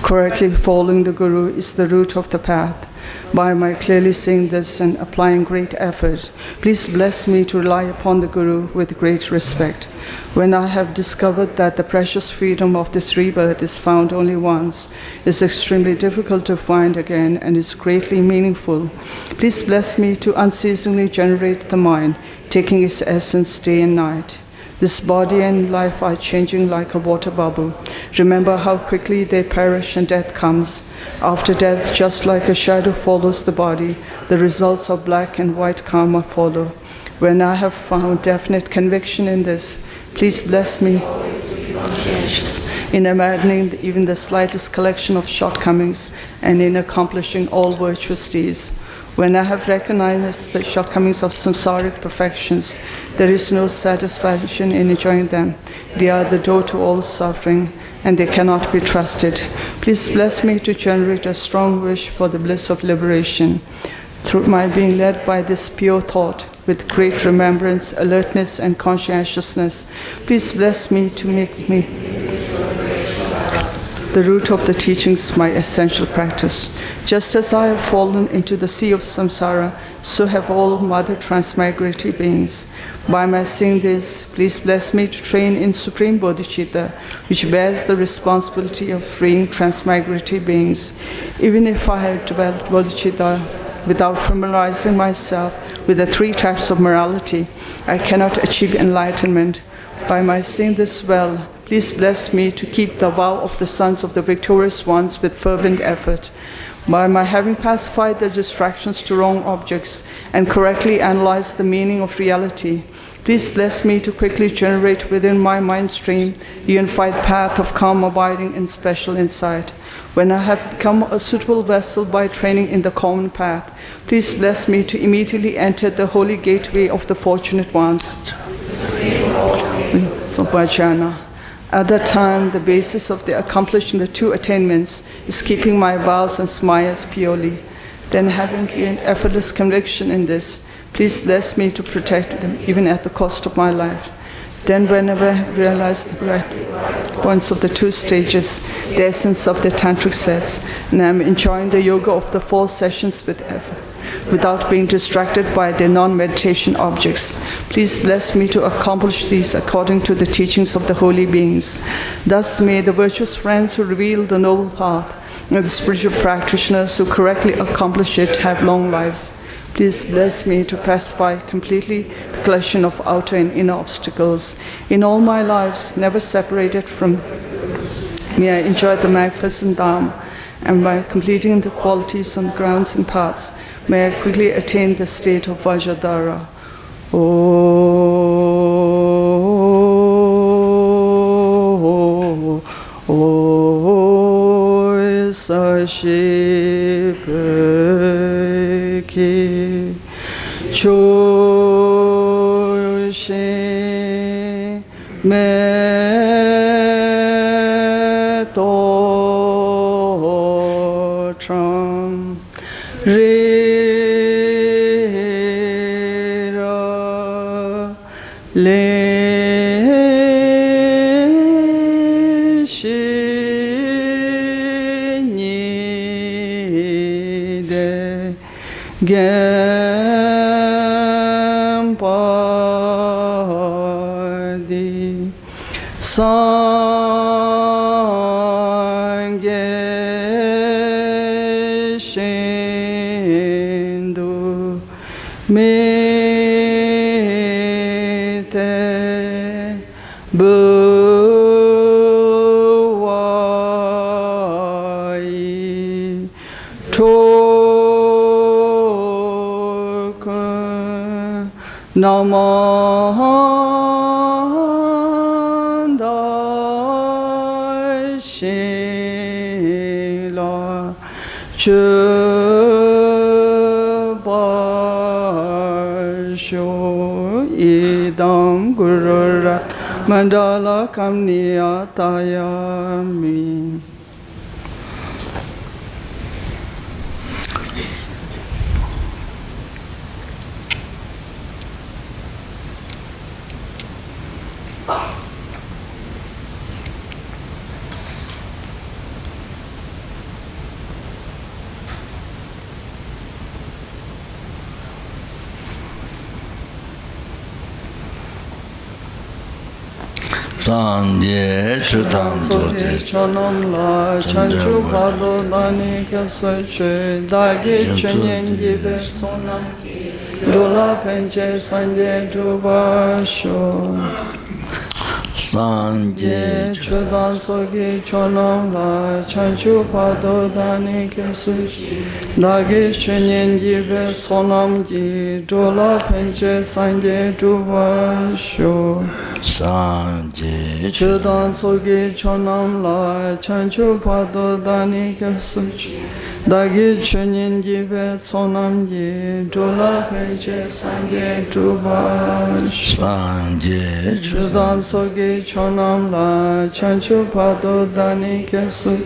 Correctly following the Guru is the root of the path. By my clearly saying this and applying great effort, please bless me to rely upon the Guru with great respect. When I have discovered that the precious freedom of this rebirth is found only once, is extremely difficult to find again, and is greatly meaningful, please bless me to unceasingly generate the mind, taking its essence day and night. This body and life are changing like a water bubble. Remember how quickly they perish and death comes. After death, just like a shadow follows the body, the results of black and white karma follow. When I have found definite conviction in this, please bless me in abandoning even the slightest collection of shortcomings and in accomplishing all virtuous deeds. When I have recognized the shortcomings of samsaric perfections, there is no satisfaction in enjoying them. They are the door to all suffering, and they cannot be trusted. Please bless me to generate a strong wish for the bliss of liberation through my being led by this pure thought with great remembrance, alertness, and conscientiousness. Please bless me to make me the root of the teachings my essential practice. Just as I have fallen into the sea of samsara, so have all mother transmigratory beings. By my seeing this, please bless me to train in supreme bodhicitta, which bears the responsibility of freeing transmigratory beings. Even if I have developed bodhicitta without familiarizing myself with the three types of morality, I cannot achieve enlightenment. By my seeing this well, please bless me to keep the vow of the sons of the victorious ones with fervent effort. By my having pacified the distractions to wrong objects and correctly analyzed the meaning of reality, please bless me to quickly generate within my mind stream the unified path of calm abiding in special insight. When I have become a suitable vessel by training in the common path, please bless me to immediately enter the holy gateway of the fortunate ones. Zopa. At that time, the basis of the accomplishing the two attainments is keeping my vows and smayas purely. Then, having gained effortless conviction in this, please bless me to protect them even at the cost of my life. Then, whenever I realize the right points of the two stages, the essence of the tantric sets, and I am enjoying the yoga of the 4 sessions with effort, without being distracted by the non-meditation objects. Please bless me to accomplish these according to the teachings of the holy beings. Thus may the virtuous friends who reveal the noble path and the spiritual practitioners who correctly accomplish it have long lives. Please bless me to pacify completely the collection of outer and inner obstacles. In all my lives, never separated from me, I enjoy the magnificent Dharma, and by completing the qualities on grounds and paths, may I quickly attain the state of Vajradhara. Sashipeki Choshe Metotram Rera Le Gampadi Sangye Shindu Mete Buwai Namanda Shila Chubasho Idam Gururat Mandala Kamniyatayami. Sanje Chudam Zote Chanam La Chanchu Pado Dani Kapsache Dagi Chanyen Gibe Sonam Dola Penche Sanje Jubasho Sanje Chudam Sogi Chanam La Chanchu Pado Dani Kapsache Dagi Chanyen Gibe Sonam Gi Dola Penche Sanje Jubasho Sanje Chudan Sogi Chonam La Chanchu Pado Dani Kapsuch Dagi Chunin Gibe Sonam Gi Dula Peche Sanje Drubash Sanje Chudan Sogi chonam la chanchu pado dani kesu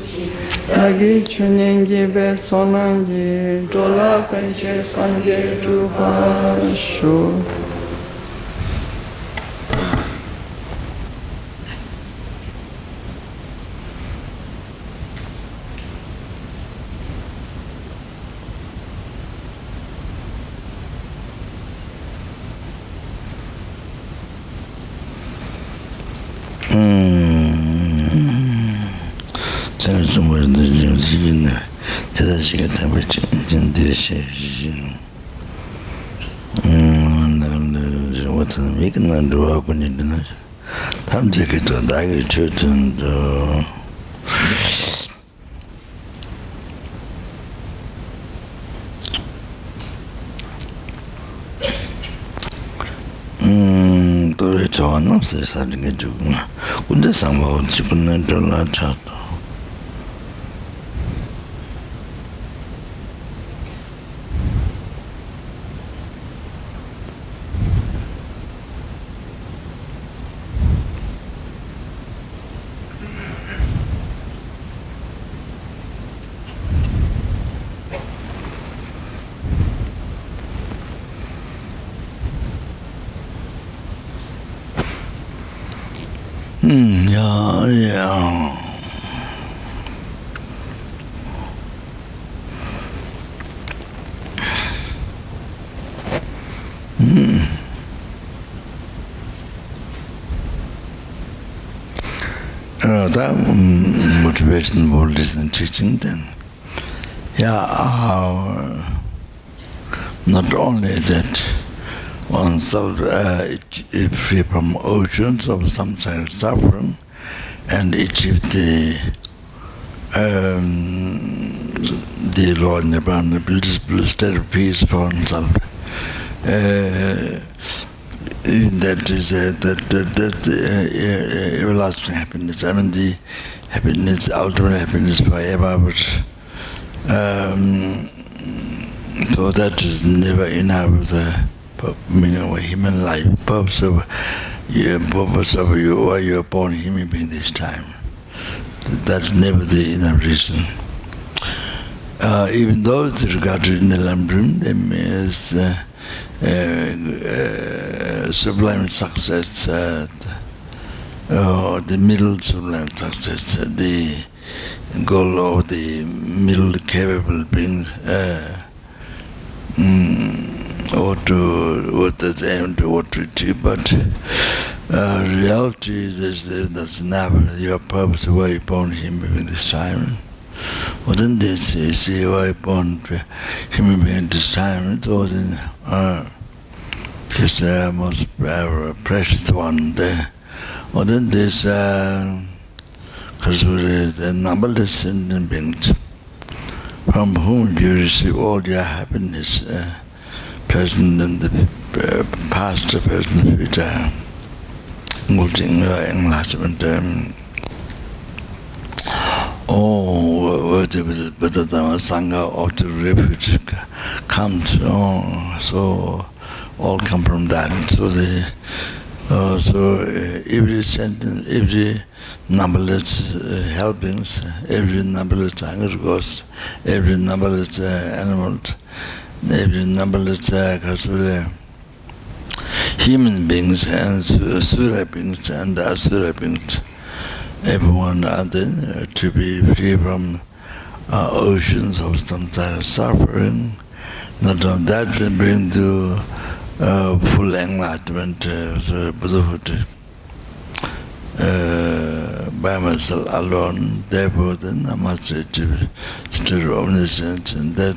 lagi chunengi be sonangi dola penche sanje rupa shu. That motivation for listening teaching then. Not only that oneself free from oceans of some kind of suffering and achieve the Lord Nirvana, the bliss state of peace for oneself. That is everlasting happiness. I mean, the happiness, ultimate happiness forever. But so that is never enough. The meaning of human life, purpose of you, why you are born human being this time. That's never the enough reason. Even those regarded in the Lamdrim, them is sublime success, the middle sublime success, the goal of the middle capable beings, or to aim to achieve, but reality is that's never your purpose. Why you born human being this time? Well, then they say why you born human being this time? It was in this most precious one there. Well, then this because the numberless sentient beings from whom you receive all your happiness, present and the past, the present, the future, including your enlightenment. But the Dharma Sangha of the refuge comes. So all come from that. So every sentence, every numberless helpings, every numberless anger ghost, every numberless animal, every numberless human beings and Sura beings and Asura beings, everyone are then to be free from oceans of samsara suffering. Not only that, they bring to full enlightenment, Buddhahood, by myself alone. Therefore, then I must achieve state of omniscience, and that.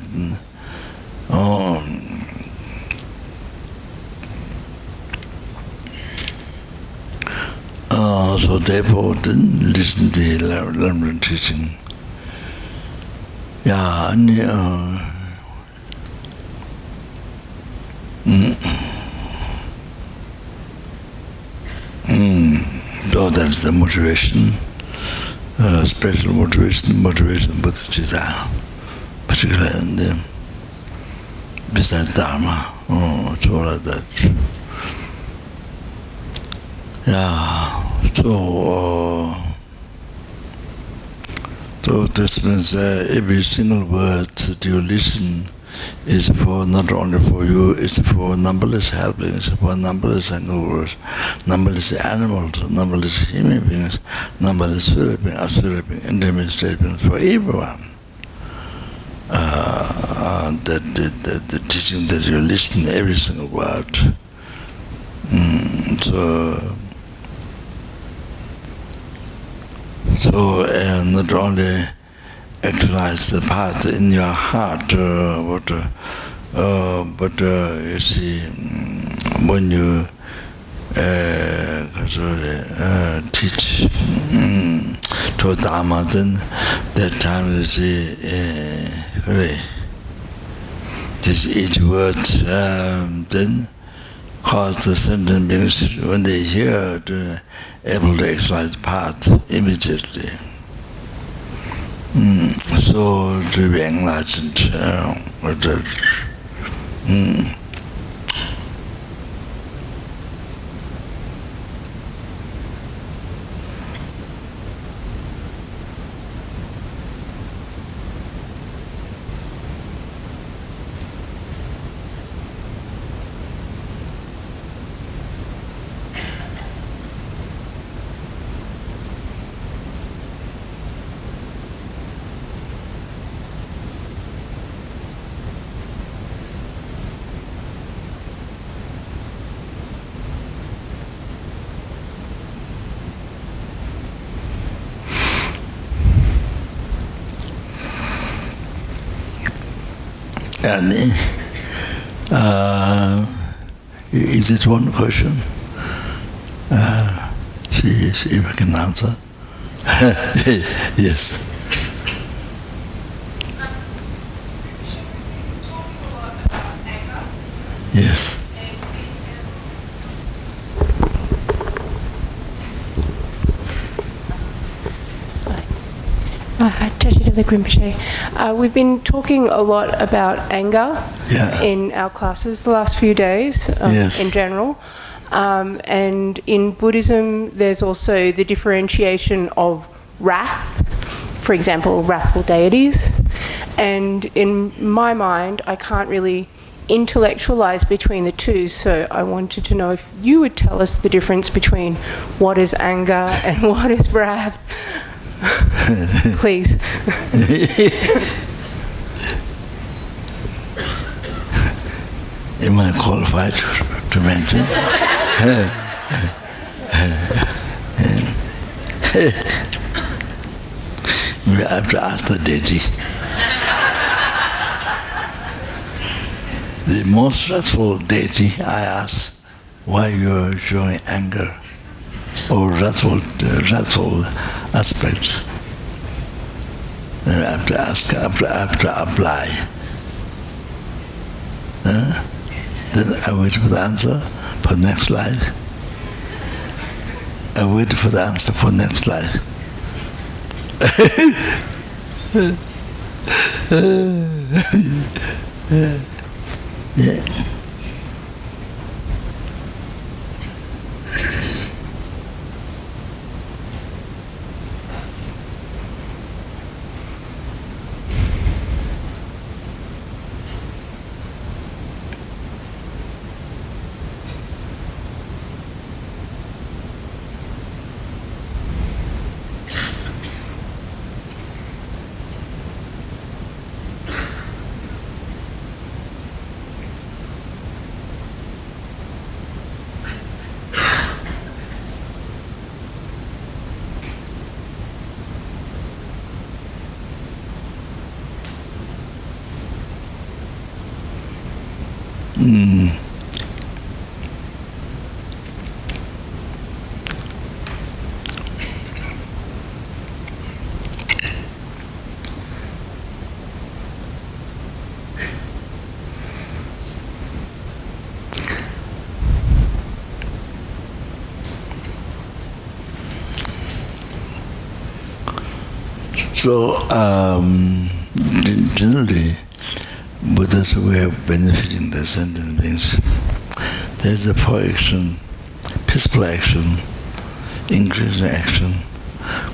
So therefore, then listen to the Lama teaching. So that's the motivation, special motivation Bodhicitta, particularly in the besides Dharma. It's all like that. So this means every single word that you listen is for not only for you, it's for numberless helplings, for numberless angles, numberless animals, numberless human beings, numberless spirit beings, absolute beings, intermediate beings, for everyone. The teaching that you listen, every single word. So not only actualize the path in your heart, but you see, when you teach to Dharma, then that time you see, this each word then cause the sentient beings, when they hear, able to exercise the path immediately. So to be enlightened with that. And is it one question? See if I can answer. Yes. Yes. Rinpoche. We've been talking a lot about anger in our classes the last few days, in general. And in Buddhism, there's also the differentiation of wrath, for example, wrathful deities. And in my mind, I can't really intellectualize between the two, so I wanted to know if you would tell us the difference between what is anger and what is wrath. Please. Am I qualified to mention? We have to ask the deity. The most wrathful deity, I ask, why you're showing anger or wrathful aspects. I have to ask, I have to apply. Then I wait for the answer for next life. I wait for the answer for next life. Yeah. So, generally, Buddha's way of benefiting the sentient beings, there's a for action, peaceful action, increasing action,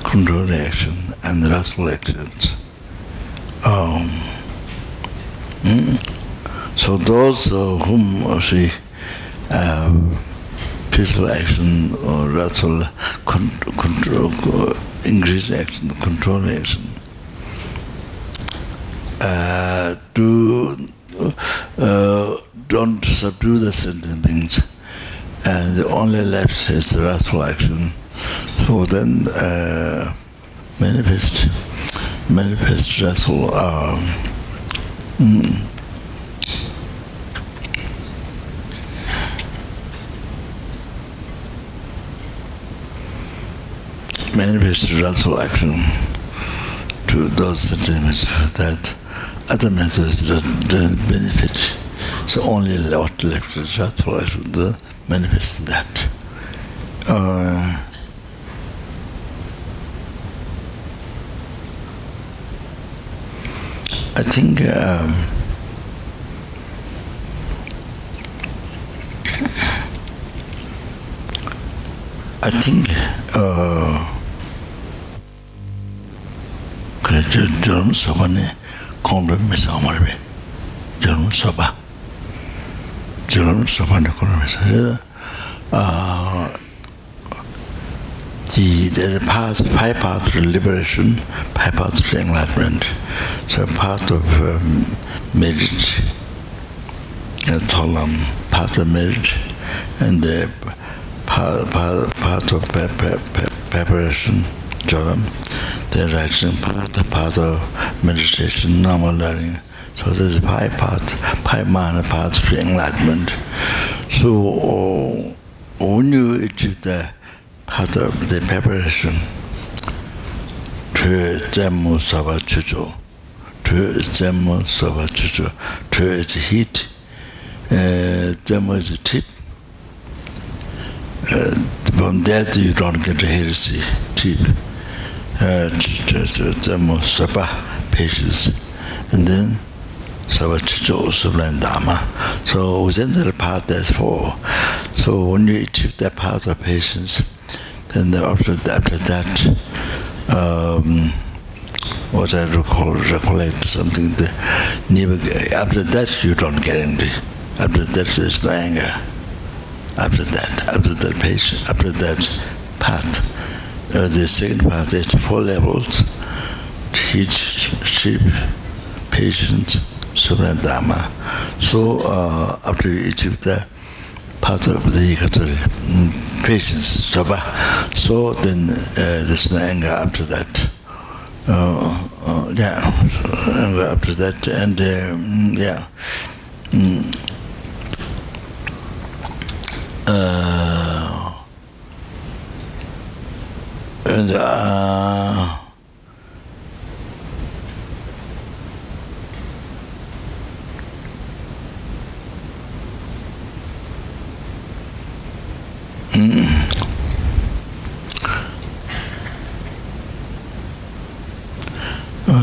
controlling action, and wrathful actions. So those whom see peaceful action or wrathful control, increasing action, controlling action, don't subdue the sentient beings, and the only left is the wrathful action. So then manifest wrathful manifest wrathful action to those sentiments that other methods don't benefit. So only what left is wrathful action to manifest that. I think Dharma Zopa ne compromise amarbe. Dharma Zopa ne compromise. There's a path, 5 paths to liberation, 5 paths to enlightenment. So part of merit, Tholam, part of merit, and the part of preparation, Joram, the writing part of meditation, normal learning. So there's 5 paths, 5 minor paths to enlightenment. So when you achieve the part of the preparation, to Dhamma Zopa Chucho, to Dhamma Zopa Chucho, to is heat, Dhamma is a tip. From that you don't get a heresy tip. Dhamma Zopa, patience, and then Zopa Chucho, sublime Dharma. So within that part there's 4. So when you achieve that part of patience, then after that, what I recollect something. After that, you don't get angry. After that, there's no anger. After that patience, after that part, the second part is 4 levels: teach, sheep, patience, sublime Dharma. So after you achieve that part of the patience, Zopa, so then there's no anger after that. Anger after that, and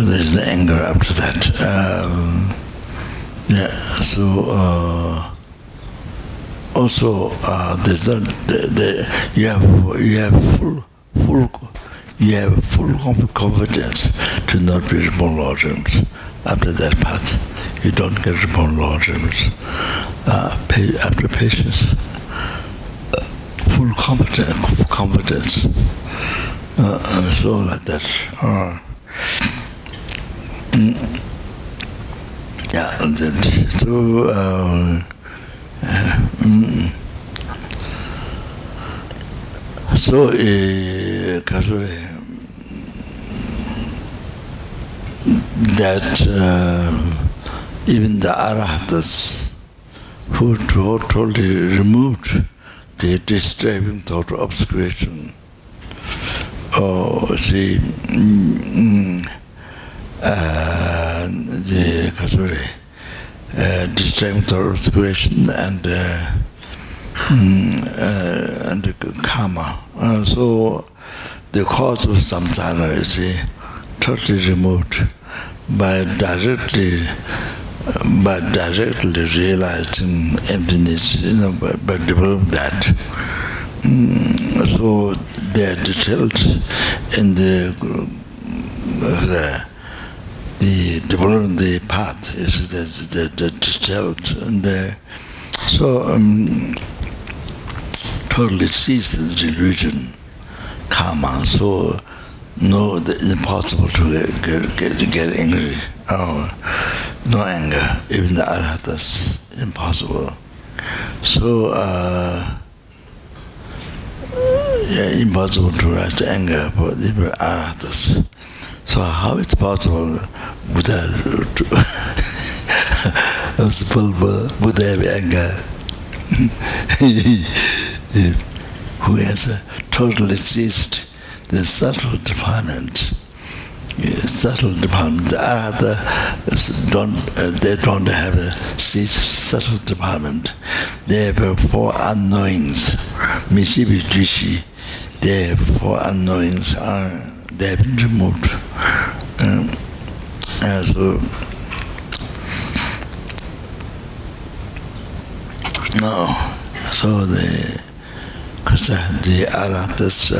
there's the anger after that. Also there's you have full confidence to not be reborn Lords. After that path, you don't get reborn Lords. After patience, full confidence. So like that. So that even the Arahats who totally removed the disturbing thought obscuration, the disturbing thought obscuration and karma. So the cause of samsara is totally removed by directly realizing emptiness, by developing that. So they are detailed in the development the path is the detailed and so totally cease the delusion karma, so no, it's impossible to get angry. Oh, no anger, even the arhatas, impossible. So, impossible to rise to anger for the arhatas. So how it's possible Buddha Buddha have anger? Who has totally ceased the subtle department. The Arhata they don't have a subtle department. They have 4 unknowings. Mishibi Jishi, they have 4 unknowings. They have been removed. So no, so the Arhatas,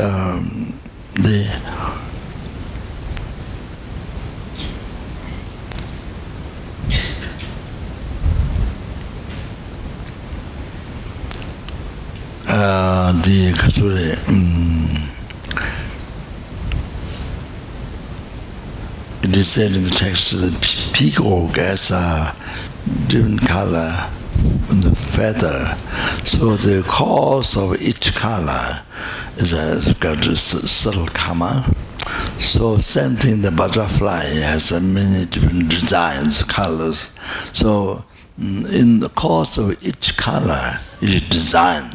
the Katsure, it is said in the text that the peacock has a different color in the feather, so the cause of each color is got a subtle karma. So same thing, the butterfly has many different designs, colors. So in the cause of each color is design.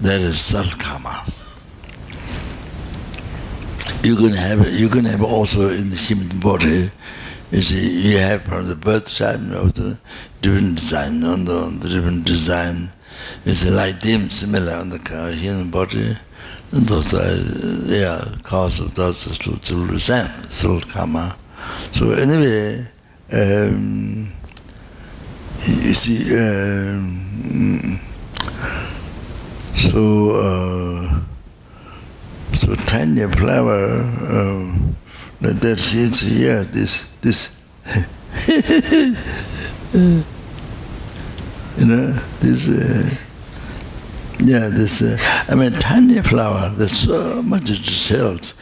That is subtle karma. You can have also in the human body. You see, you have from the birth time of the different design. On the different design, it's like them similar on the human body. And those are cause of those subtle design, subtle karma. So anyway, you see. So tiny flower like that seeds here, this you know, this I mean tiny flower, there's so much details,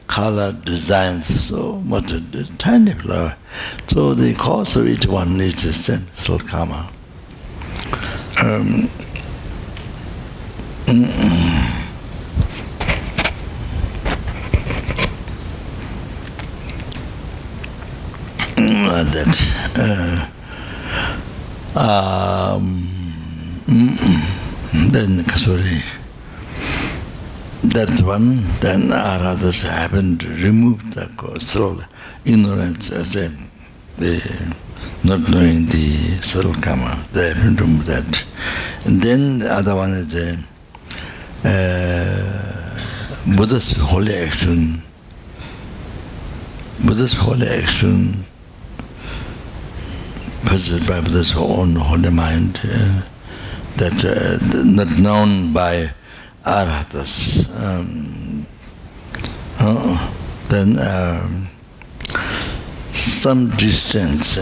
color, designs, so much tiny flower. So the cause of each one is the same, subtle karma. Then sorry, that one, then Arhatas happened to remove the subtle ignorance as they not knowing the subtle karma. They happened to remove that. And then the other one is Buddha's holy action. Buddha's holy action possessed by Buddha's own holy mind, that not known by Arhatas. Then some distance.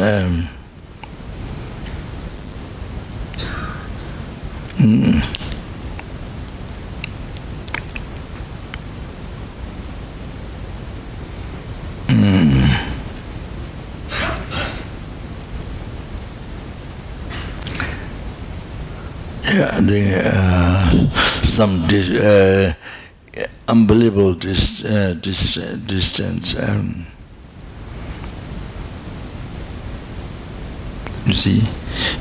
Some unbelievable distance. You see,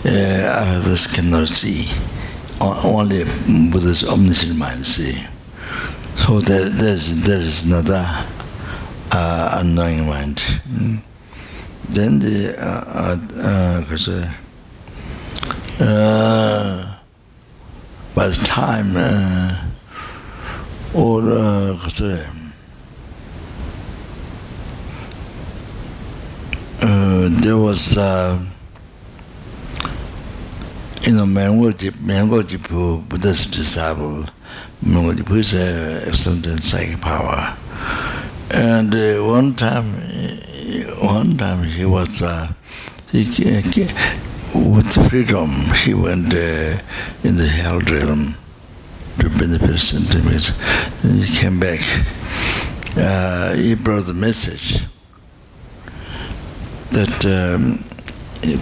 others cannot see. Only Buddha's omniscient mind see. So there is not a unknowing mind. Then the by the time there was Mangojipu, Buddha's disciple, Mangojipu is excellent in psychic power. And one time he was with freedom. He went in the hell realm to benefit sentiments. And he came back. He brought the message that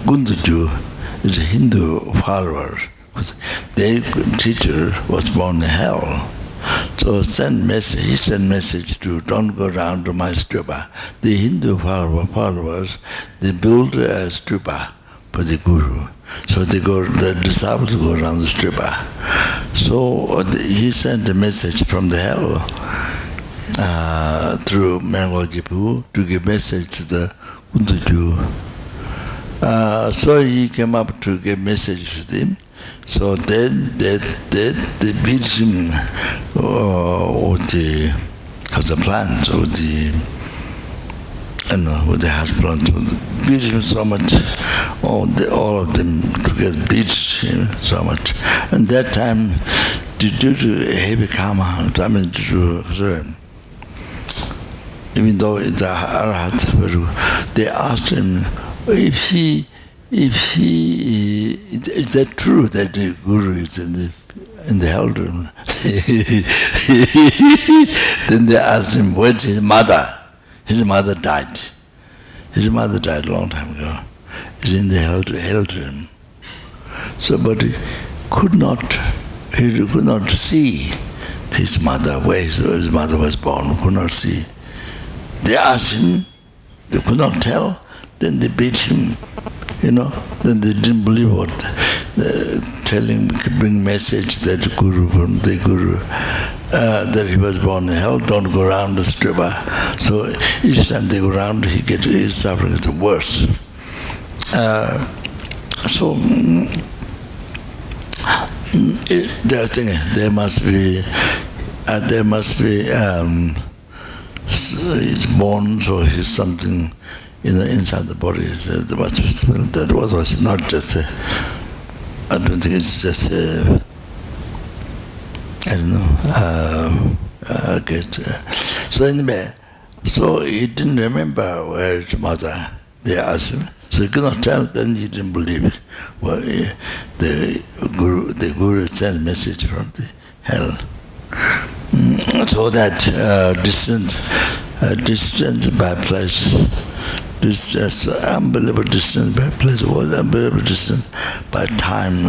Gunduju is a Hindu follower. Their teacher was born in hell. So he sent message to don't go around to my stupa. The Hindu followers, they build a stupa for the Guru. So the disciples go around the stupa. So he sent a message from the hell through Mangojipu to give message to the Gunduju. So he came up to give message to them. So then they beat him with the plant, with the house plant. Beat him so much. All of them together beat him so much. And that time, due to heavy karma, even though it's a Arhat, they asked him if is that true that the Guru is in the hell room? Then they asked him, where's his mother? His mother died. His mother died a long time ago. He's in the hell room. So, but he could not see his mother, where his mother was born, could not see. They asked him, they could not tell, then they beat him. Then they didn't believe what bring message that the Guru that he was born in hell, don't go around the stupa. So each time they go around, his suffering is worse. So there must be it's born, so he's something inside the body. That was not just I don't think it's just I don't know. So anyway, so he didn't remember where his mother. They asked him, so he could not tell. Then he didn't believe it. Well, the Guru sent a message from the hell. So that distance by place. This just unbelievable distance by place, was unbelievable distance by time.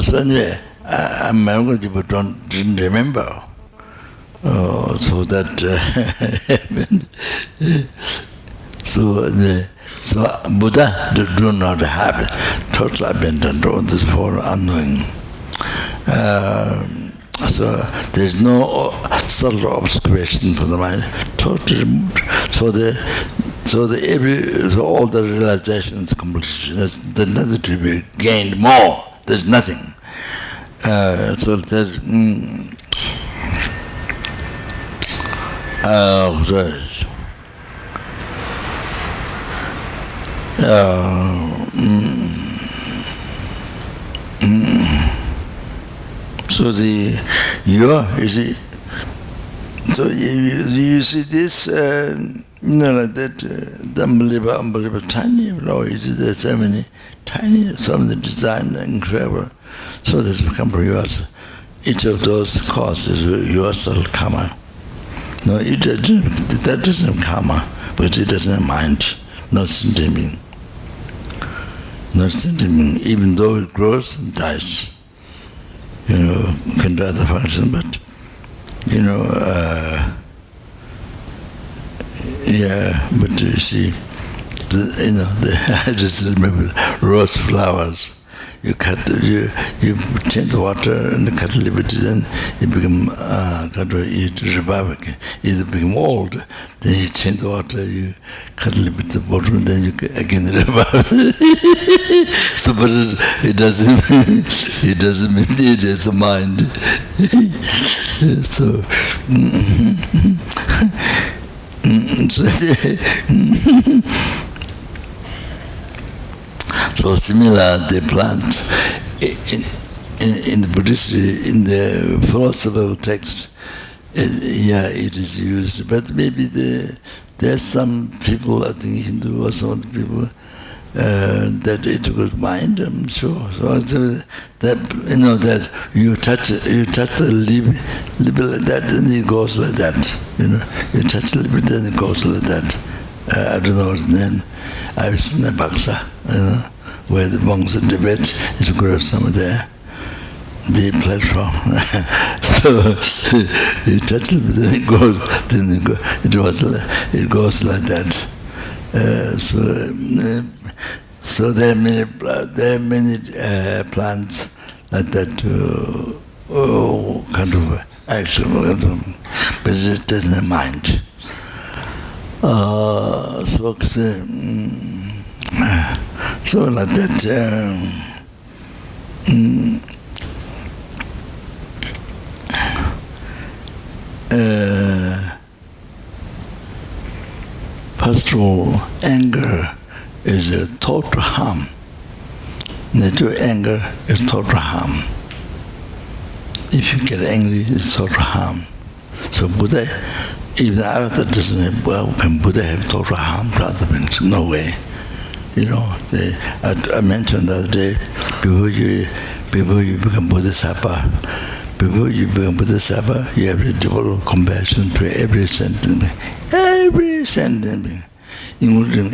So anyway, Mangojipu didn't remember. So that happened. So Buddha do not have total abandon on this whole unknowing. So there is no subtle obscuration for the mind, totally removed. So all the realization is complete. There's nothing to be gained more. There's nothing. So there's so you see, so you see this, like that, the unbelievable tiny flower, you see there's so many tiny, some of the design incredible. So this become yours. Each of those causes yourself karma. No, that doesn't karma, but it doesn't mind, not sentiment. Not sentiment, even though it grows and dies. Can do other function, but but you see, I just remember rose flowers. You change the water and cut a little bit, then it become either become old. Then you change the water, you cut a little bit the bottom, and then you again revive. So, but it doesn't mean it's a mind. So similar, the plant, in the Buddhist, in the philosophical text, it is used. But maybe there's some people, I think Hindu or some other people, that it will mind. I'm sure. So that that you touch the lip like that, and it goes like that. You touch the lip, then it goes like that. I don't know his name. I've seen the Baksa, where the monks debate. It's got some there. The platform. So you touch it, then it goes. It goes like that. So there are many plants like that kind of action, but it doesn't mind. So like that. First of all, anger is a total harm. Natural anger is total harm. If you get angry, it's total harm. So Buddha, even Arahata doesn't have, well, can Buddha have total harm to other beings? No way. I mentioned the other day, before you become Bodhisattva, you have to develop compassion to every sentient being, including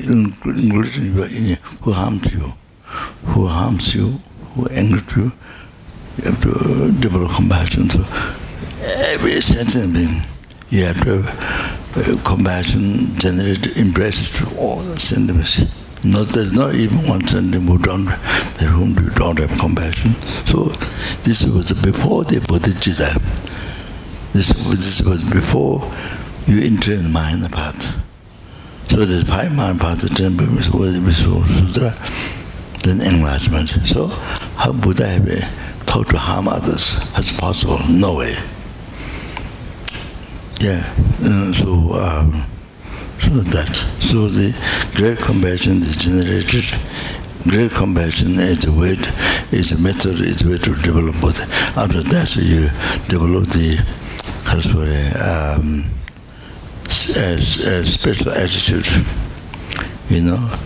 who harms you, who angers you. You have to develop compassion. So every sentient being, you have to have compassion generated, embraced to all the sentient beings. There's not even one sentient whom you don't have compassion. So this was before the bodhicitta. This was before you enter in the mind path. So there's 5 mind paths, the 10 Sutra, then enlightenment. So how Buddha have thought to harm others as possible? No way. Yeah. So the great compassion is generated. Great compassion is a way, is a method, is a way to develop both. After that, you develop the special attitude,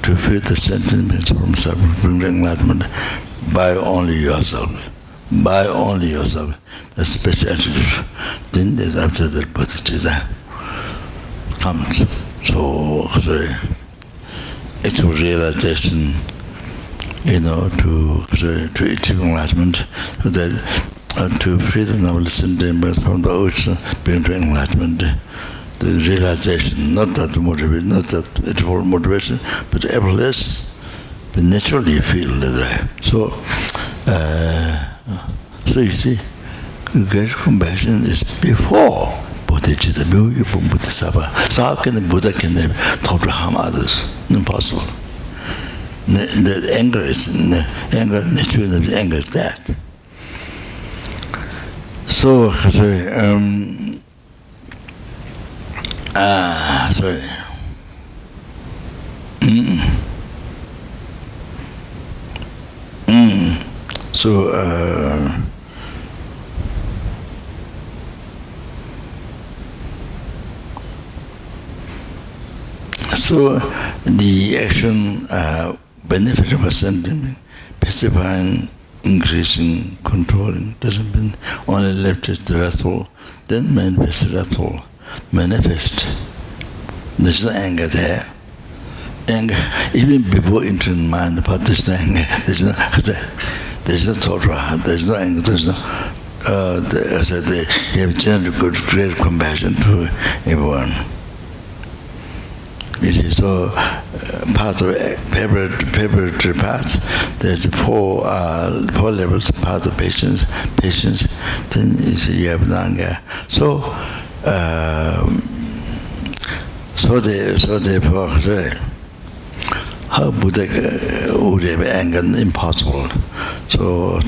to feel the sentiments from suffering, bring enlightenment by only yourself. By only yourself. The special attitude. Then there's after that bodhicitta comes. So actual realization, to achieve enlightenment, so that to free the noble sentiment from the ocean, bring to enlightenment, the realization, not that motivation, not that actual motivation, but effortless, but naturally you feel that way. So you see, great compassion is before bodhicitta, before bodhisattva. So how can a Buddha have thought to harm others? Impossible. The anger is nature of the anger is that. So So the action benefit of a sentiment, pacifying, increasing, controlling, doesn't mean only left it wrathful, then manifest wrathful, manifest. There's no anger there. Anger, even before entering mind, but there's no anger. There's no thought, there's no anger, there's no. As I said, you have general great compassion to everyone. It is so part of preparatory parts. There's 4 levels, part of patience. Then you have anger. So therefore, how Buddha would have anger? Impossible. So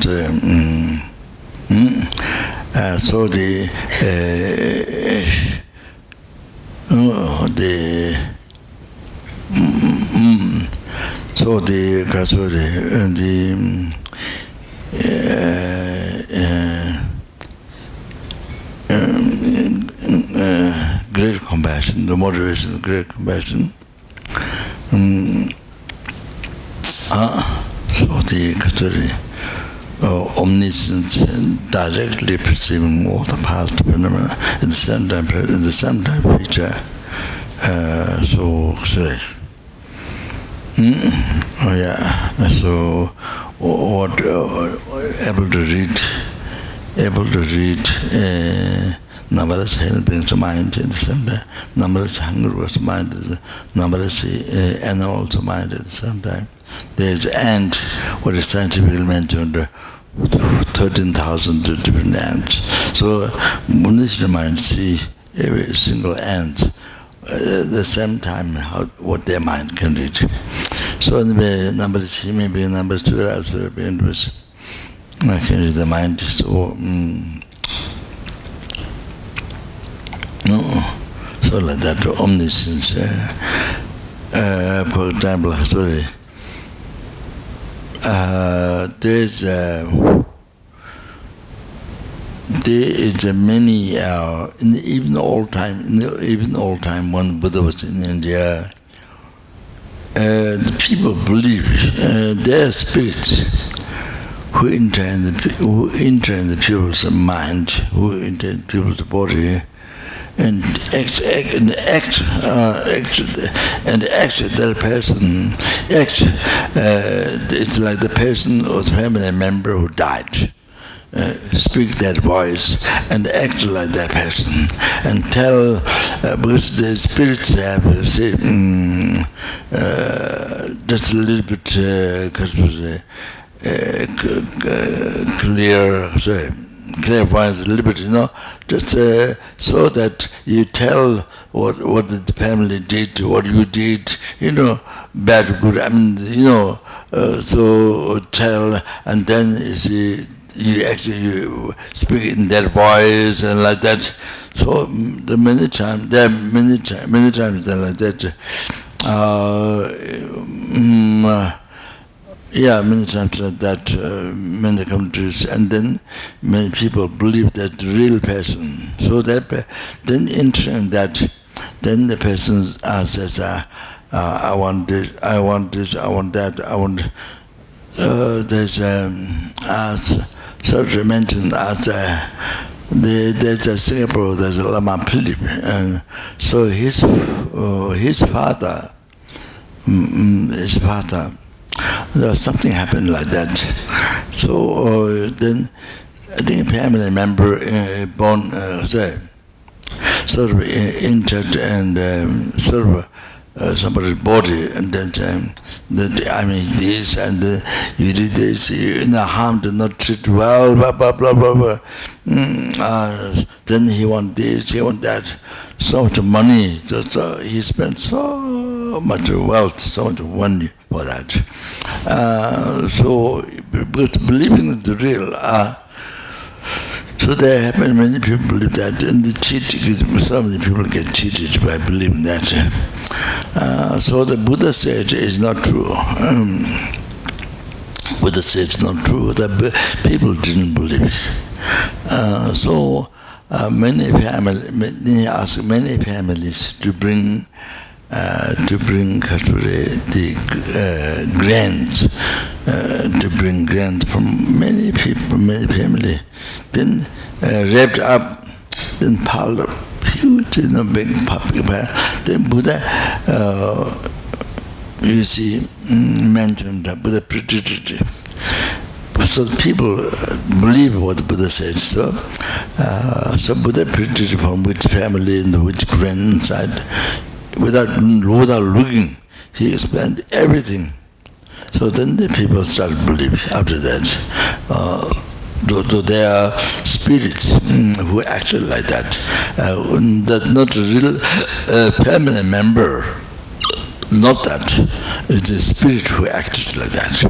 great compassion, the motivation of great compassion. So the Katuri omniscience directly perceiving all the past phenomena at the same time future. So what able to read numberless helping to mind at the same time, numberless hunger was mind, numberless animals to mind at the same time. There's ant, what is scientifically mentioned, 13,000 different ants. So monistic mind see every single ant at the same time what their mind can read. So anyway, number 3, maybe number 2, I can read the mind. So so like that, omniscience. For example, sorry. There is many even old time when Buddha was in India, the people believe there are spirits who enter in the people's mind, who enter in people's body, and act that person. It's like the person or the family member who died. Speak that voice and act like that person, and tell because the spirits have say just a little bit clear voice, a little bit, just so that you tell what the family did, what you did, bad, good. So tell, and then you see. You actually speak in that voice and like that. So many times they're like that. Many times like that. Many countries, and then many people believe that the real person. So that then entering that, then the person says, I want this, I want this, I want that, I want. There's such mentioned as there's a Singapore, there's a Lama Philip, and so his father, something happened like that. So then I think a family member born sort of entered and sort of somebody's body, and then this and you did this, harm did not treat well, blah blah blah blah blah. Then he want this, he want that, so much money. So he spent so much wealth, so much money for that. So because believing in the real. So there happen, many people believe that, and the so many people get cheated by believing that. So the Buddha said it's not true. Buddha said it's not true. The people didn't believe. So many families to bring the grants, to bring grants from many people, many family. Then wrapped up, then piled up, huge, big public. Then Buddha, you see, mentioned Buddha predicted. So people believe what the Buddha said. So Buddha predicted from which family and which grandside, without looking, he explained everything. So then the people start believing after that. So there are spirits who acted like that. That not a real family member, not that. It's a spirit who acted like that.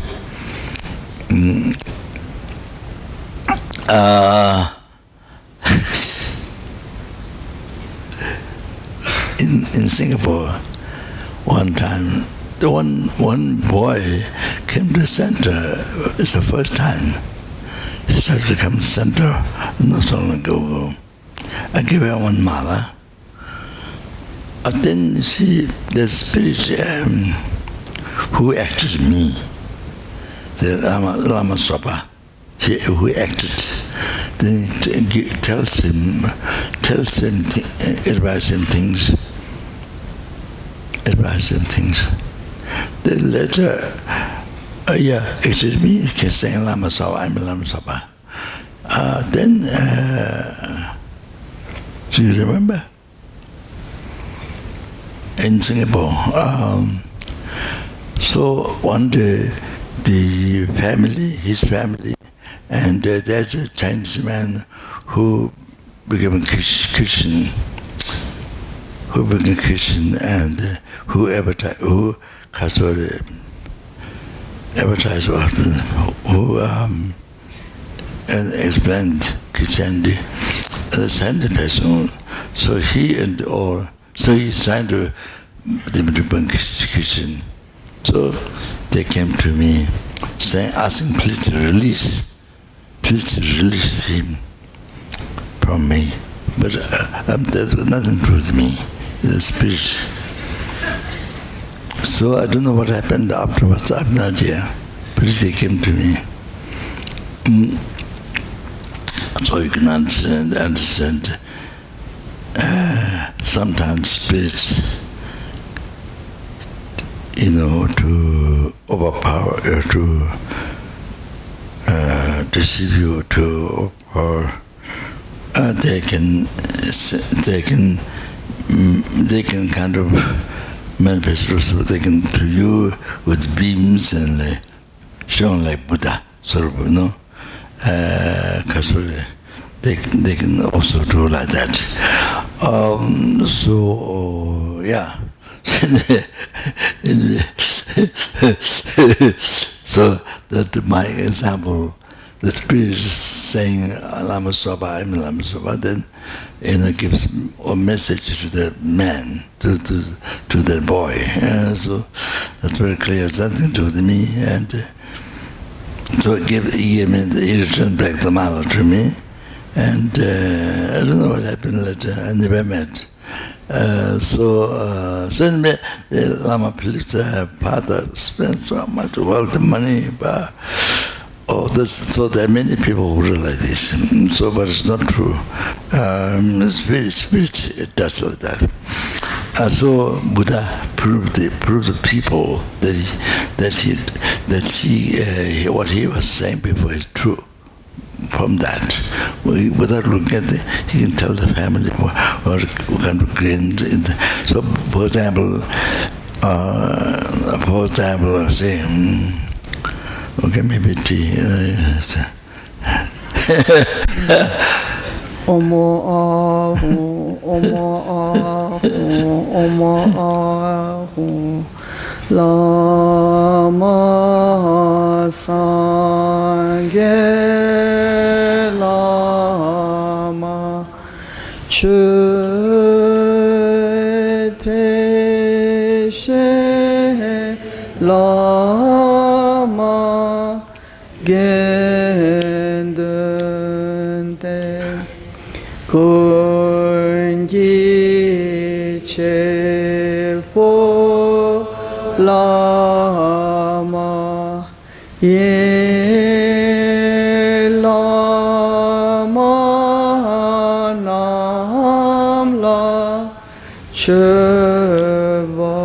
In Singapore, one time, one boy came to the center. It's the first time. started to come center not so long ago. I gave her one mala. And then you see the spirit who acted me, the Lama Zopa, who acted. Then he tells him, advise him things. Then later, actually me, he's saying Lama Zopa, I'm a Lama Zopa. Then, do you remember? In Singapore, so one day, his family, and there's a Chinese man who became a Christian, and who advertised and explained Christianity. The Chinese person, so he signed to them to become Christian. So they came to me saying, asking please to release him from me. But there's nothing to do with me, the spirit. So I don't know what happened afterwards, I have no idea. But they came to me. So you can understand sometimes spirits, to overpower, to deceive you, to overpower. They can kind of manifest also. They can to you with beams and shown like Buddha, sort of, because they can also do like that. So yeah. So that my example, the spirit is saying Lama Zopa, I'm Lama Zopa, then gives a message to the man, to the boy. So that's very clear. It's nothing to do with me, and so he gave me, he returned back the mala to me, and I don't know what happened later. I never met. So the Lama Philip's father spent so much wealth and money, but so there are many people who realize this. So, but it's not true. Spirit it does like that. So Buddha proved the people that what he was saying before is true. From that, without looking at it, he can tell the family what kind of grain. So, for example, say, okay, maybe tea. Omo ahu, Lama Sangye Lama Chö Te She Lama Gendun Te Kunji Che Po Lama Ye Lama Nam La Che Baba.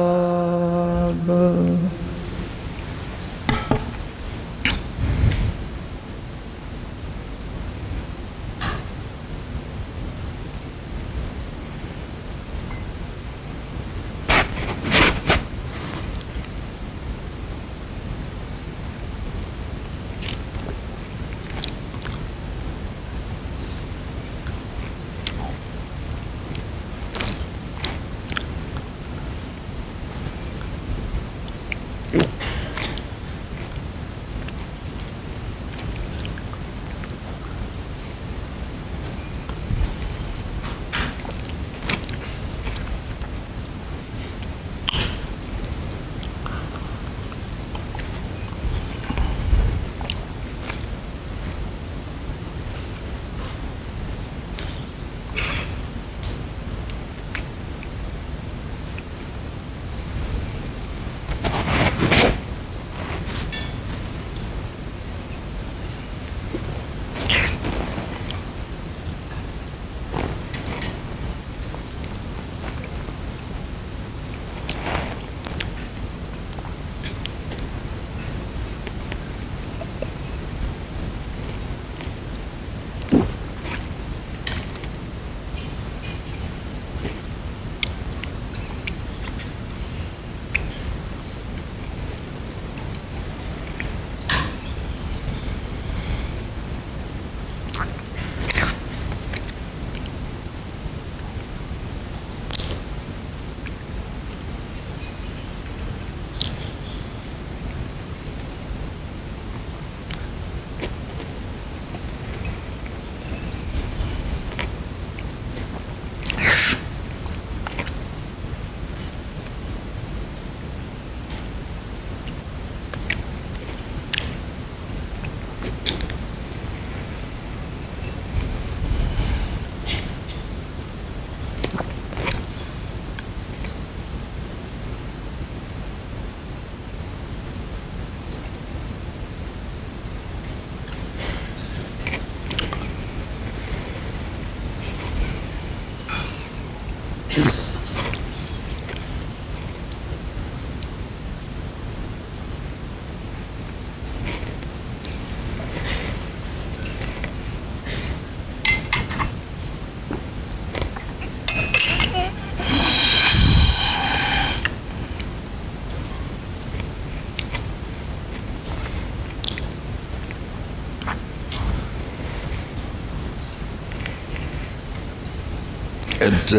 But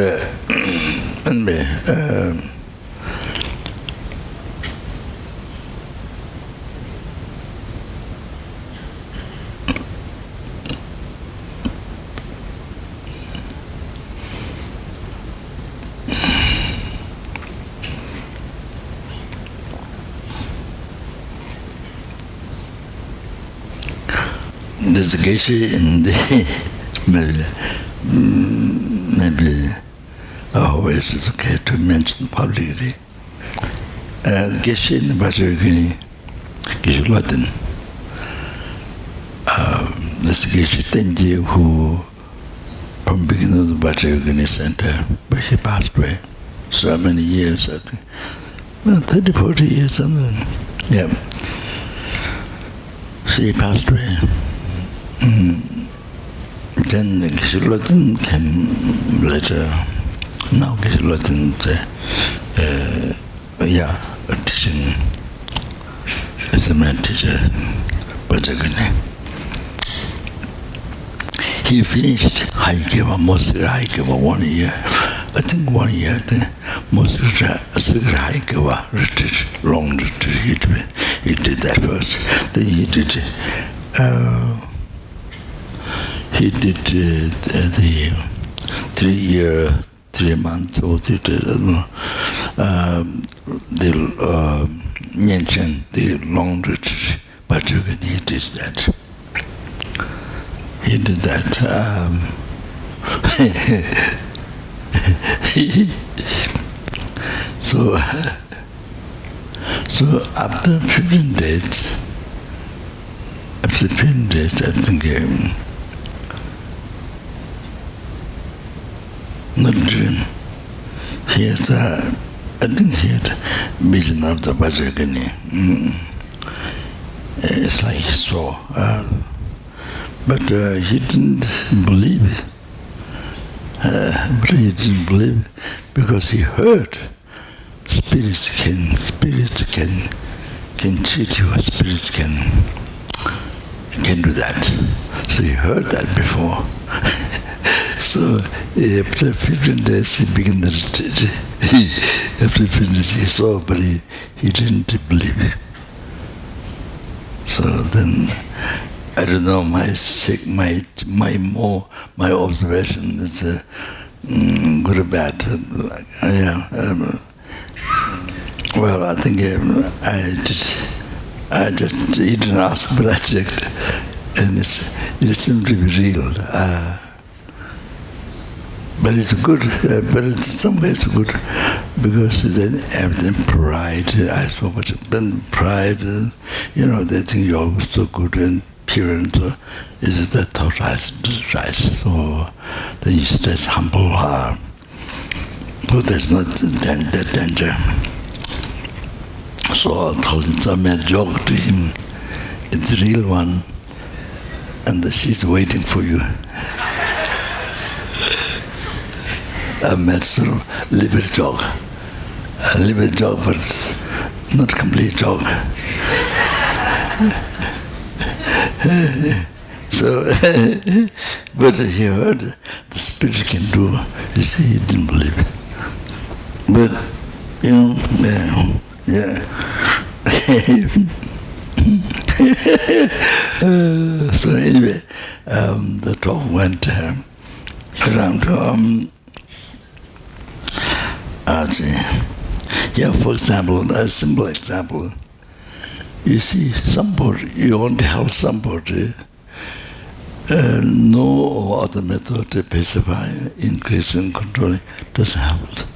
anyway, there's a geshe in the maybe I hope it's okay to mention publicly. The geshe in the Bajragini, Geshe Latin. This Geshe Tenji, who from beginning of the Bajragini Center, but he passed away so many years, I think, 30, 40 years, something. Yeah. So he passed away. Then Geshe Latin came later. Now Geshe Latin, teaching as a man teacher, Bajragini. He finished Haikeva, Mosira Haikeva 1 year. I think 1 year, Mosira Haikeva retreat, long retreat. He did that first. Then he did the 3 year, 3 months or 3 days, I don't know, the Nyenchen, the long retreat, but he did that. He did that. So after 15 days, I think, not dream. He has I think he had vision of the Bajragini. It's like he saw. But he didn't believe. Because he heard spirits can cheat you, spirits can do that. So he heard that before. So after 15 days he began the retreat. After 15 days he saw, but he didn't believe. So then, I don't know, my observation is good or bad. Well, I think he didn't ask, but I checked, and it seemed to be real. But it's good, but in some ways it's good, because then everything pride, I so much pride, they think you're so good and pure, and so is that thought rise. So then you stay humble, so there's not that danger. So I told him, I made a joke to him, it's a real one, and she's waiting for you. I made sort of little joke, but it's not a complete joke. So, but he heard the spirit can do. You see, he didn't believe it. But so anyway, the talk went around. For example, a simple example. You see, somebody, you want to help somebody, no other method to pacify, increase and control doesn't help.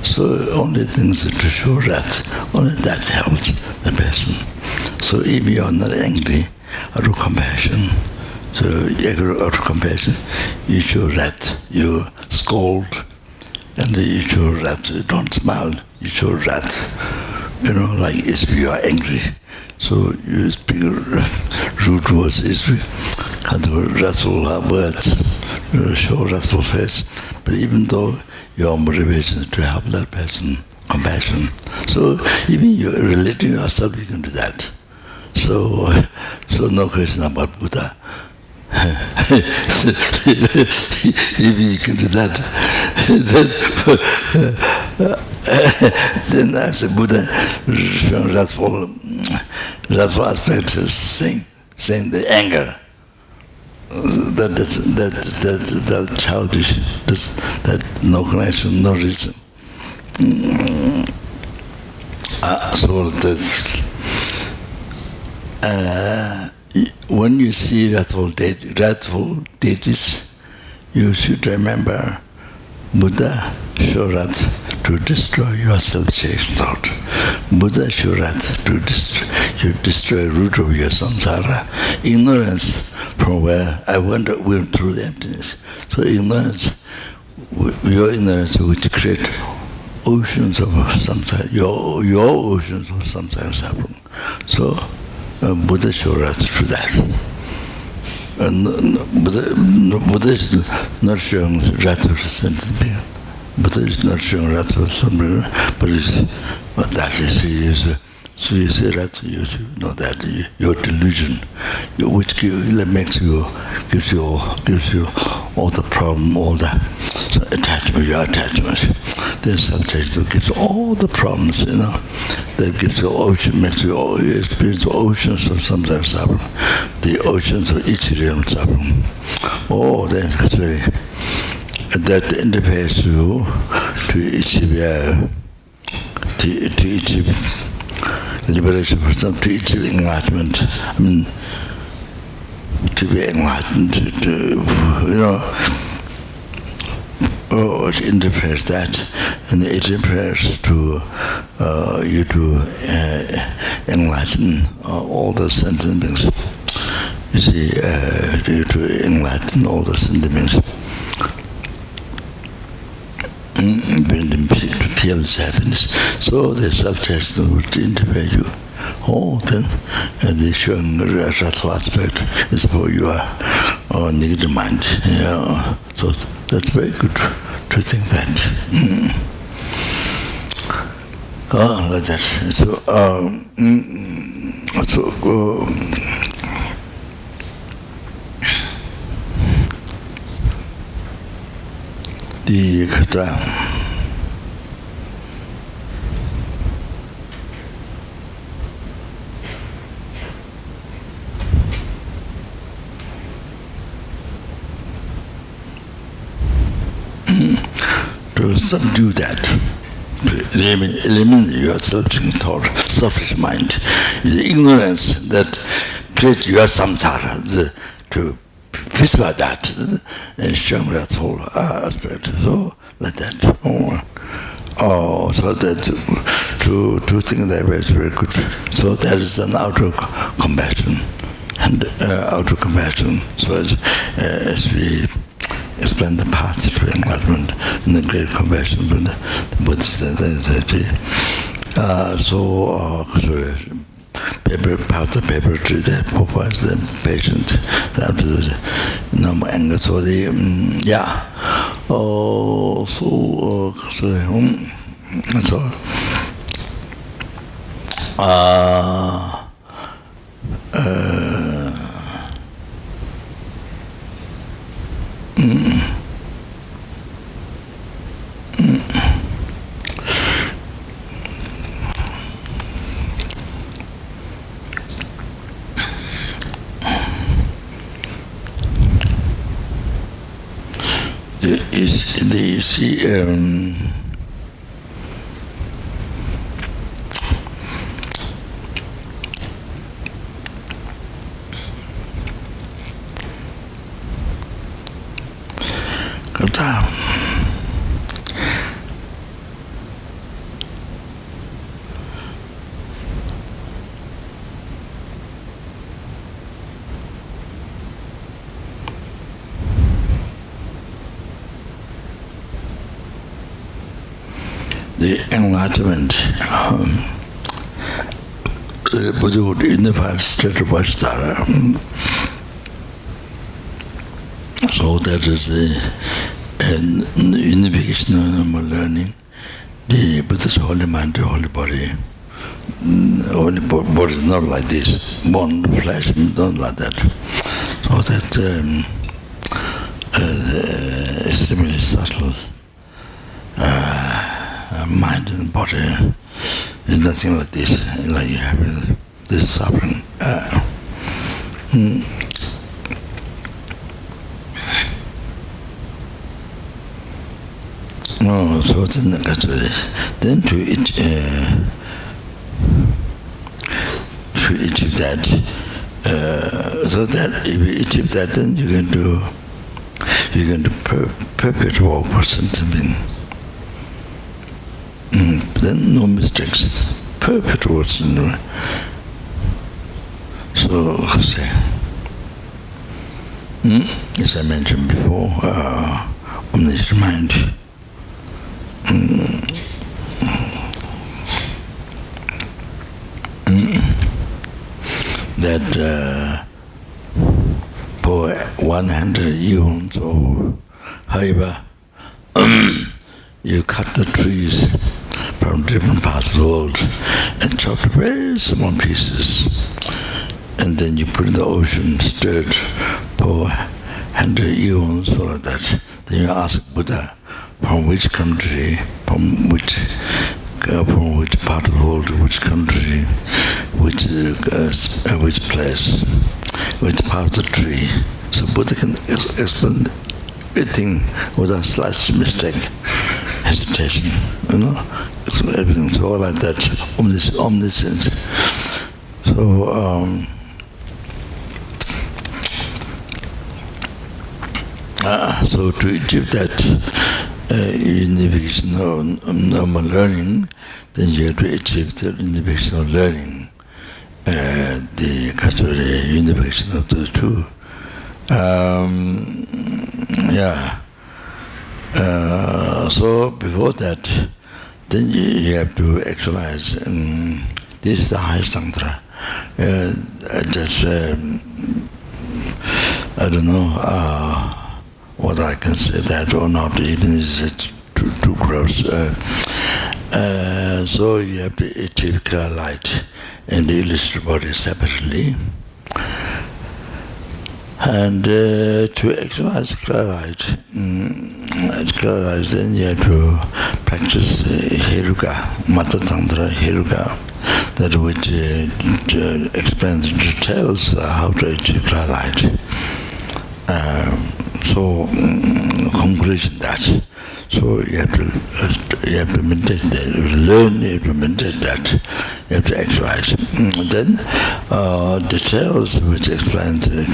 So only things to show wrath, only that helps the person. So if you are not angry, out of compassion, out of compassion, you show wrath, you scold, and you show wrath, you don't smile, you show wrath. Like if you are angry, so you speak rude words, kind of wrathful words, show wrathful face. But even though your motivation is to help that person, compassion, so even you relating yourself, you can do that. So no question about Buddha. If you can do that, then as a Buddha showing wrathful aspect is saying the anger. That childish, that no connection, no reason. So that when you see wrathful deities, you should remember Buddha showed wrath to destroy your self-chasing thought. Buddha showed wrath to destroy root of your samsara. Ignorance from where I went through the emptiness. So ignorance, your ignorance which create oceans of samsara, your oceans of samsara suffering. So Buddha showed wrath to that. Buddha is not showing wrath for sentient being. Buddha is not showing wrath for somebody, but that is so you say wrath, you know that your delusion, which gives you all the problem, all the attachment, your attachment. The self-attachment gives all the problems, That gives you ocean, makes you experience oceans of samsara suffering, the oceans of each realm suffering. Oh, that's very. That interface to achieve liberation for some, to achieve enlightenment. I mean, to be enlightened, it interferes that, and it interferes to you to enlighten all the sentient beings. You see, to enlighten all the sentient beings. Bring them to fearless happiness. So the self-attachment would interfere you. Oh, then the showing wrathful aspect is for your negative mind. So that's very good to think that. Like that. The kata to subdue that, to eliminate your selfish thought, selfish mind, the ignorance that creates your samsara, to whisper that and show wrathful aspect. So like that. So that to think that way is very good. So that is an outer compassion, and outer compassion. So as we explain the path to enlightenment in the great compassion from the Buddhist, part of paper to the purpose, the patient, after the no more anger. So the you see, the enlightenment, the Buddha would unify state of Vajradhara. So that is the unification of learning. The Buddha's holy mind, the holy body. Holy body is not like this, bone, flesh, not like that. So that extremely subtle mind and body is nothing like this. Like you have this suffering. No, so then to achieve that, so that if you achieve that, then you're going to perpetual for something. Then no mistakes, perpetual. So say, as I mentioned before, omniscient mind. That for 100 eons or however you cut the trees from different parts of the world and chop the very small pieces, and then you put in the ocean, stirred for 100 eons or like that. Then you ask Buddha, from which country, from which part of the world, which country, which place, which part of the tree. So Buddha can explain everything without slight mistake, hesitation, everything. So all like that, omniscience. So to achieve that unification of normal learning, then you have to achieve the unification of learning, the unification of those two. So before that, then you have to actualize. This is the highest tantra. I don't know what I can say that or not, even is it too gross. So you have to achieve clear light and the illusory body separately. And to actualize clear light, then you have to practice Heruka, Mata Tantra Heruka, that which explains the details how to achieve clear light. So conclusion that. So you have to meditate that. You have to learn. You have to meditate that. You have to actualize. Then details which explain the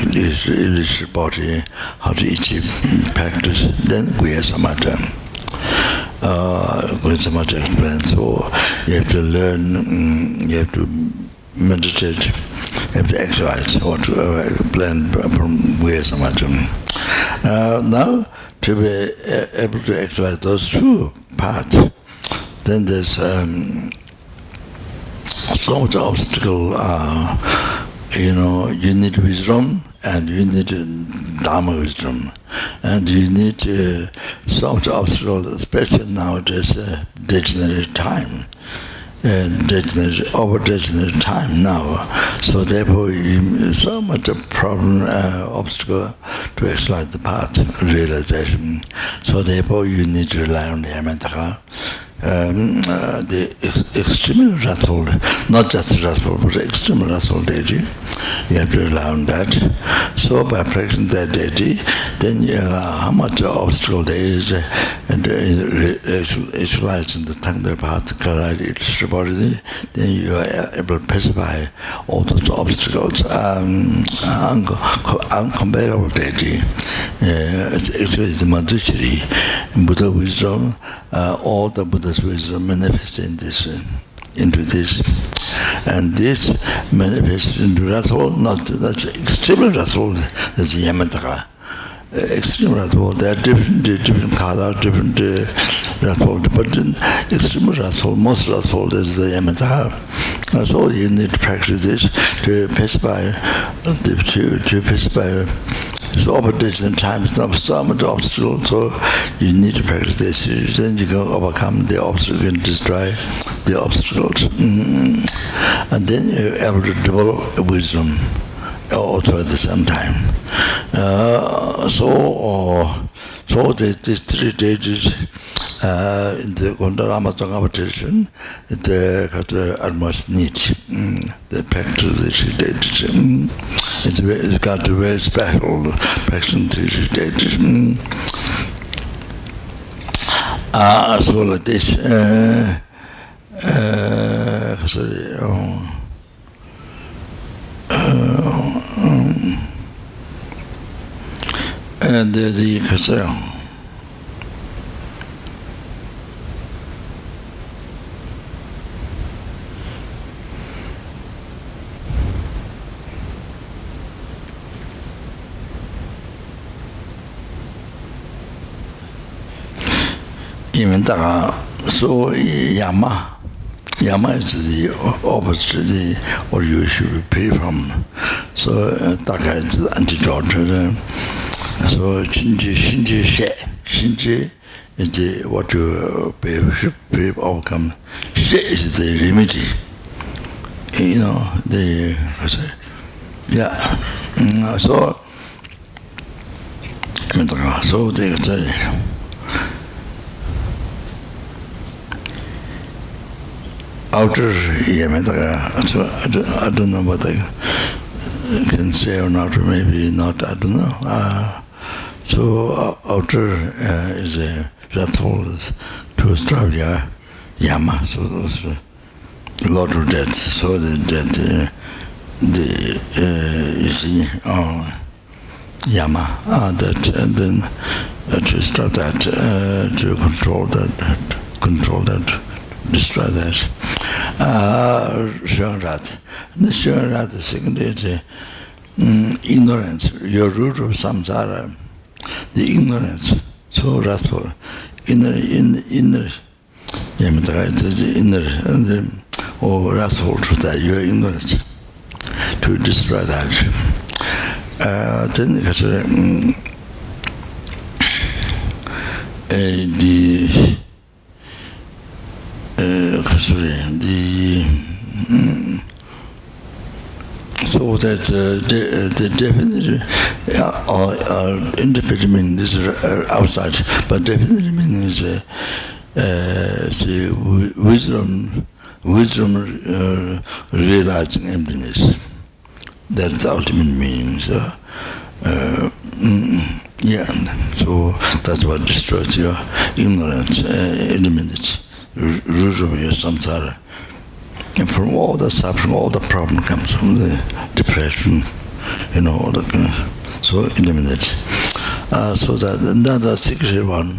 illusory body, how to achieve practice. Then Guya Samatha. Guya Samatha explains. So you have to learn. You have to meditate. You have to exercise or to plan from Guya Samatha. Now, to be able to exercise those two parts, then there's so much obstacle. You need wisdom, and you need Dharma wisdom, and you need so much obstacle, especially nowadays, degenerate time. Over-degenerate time now. So therefore, so much a problem, obstacle to exercise the path, realization. So therefore, you need to rely on the Yamataka. The extremely wrathful, not just wrathful, but extremely wrathful deity. You have to rely on that. So by practicing that deity, then how much obstacle there is, and actualizing the Tantra path, its body, then you are able to pacify all those obstacles. Uncomparable deity. It's actually the Madhushri, Buddha wisdom, all the Buddha's wisdom manifested into this. And this manifests into wrathful, that's extremely wrathful, that's Yamataka. Extreme wrathful, there are different color, different wrathful, but extreme wrathful, most wrathful is the Yamataka. So you need to practice this to pacify, it's over-degenerate in time, it's not so much obstacle, so you need to practice this. Then you can overcome the obstacle and destroy the obstacles. And then you're able to develop wisdom. also at the same time. So the 3 stages in the Lama tradition, they are most neat. The practice of the 3 stages. It's got a very special practice in 3 stages. So like this. And the Kasel. Even so Yama is the opposite or you should pay from. So Taka is the antidote. So Shinji is the what you should pay overcome. She is the remedy. You know, so they say. Outer I don't know what I can say or not, or maybe not, I don't know. So outer is a wrathful to Australia, Yama, so those a lot of death. So that you see, Yama, that then to stop that, to control that, destroy that. Shangrat. The Shangrat, the second is ignorance, your root of samsara, the ignorance, so wrathful, inner, or wrathful to that, your ignorance, to destroy that. Then so that the definite independent meaning is outside, but definite meaning is wisdom realizing emptiness. That's the ultimate meaning. So, so that's what destroys your ignorance, eliminates root of your samsara. And from all the suffering, all the problem comes from the depression, all the so eliminates. So that another secret one,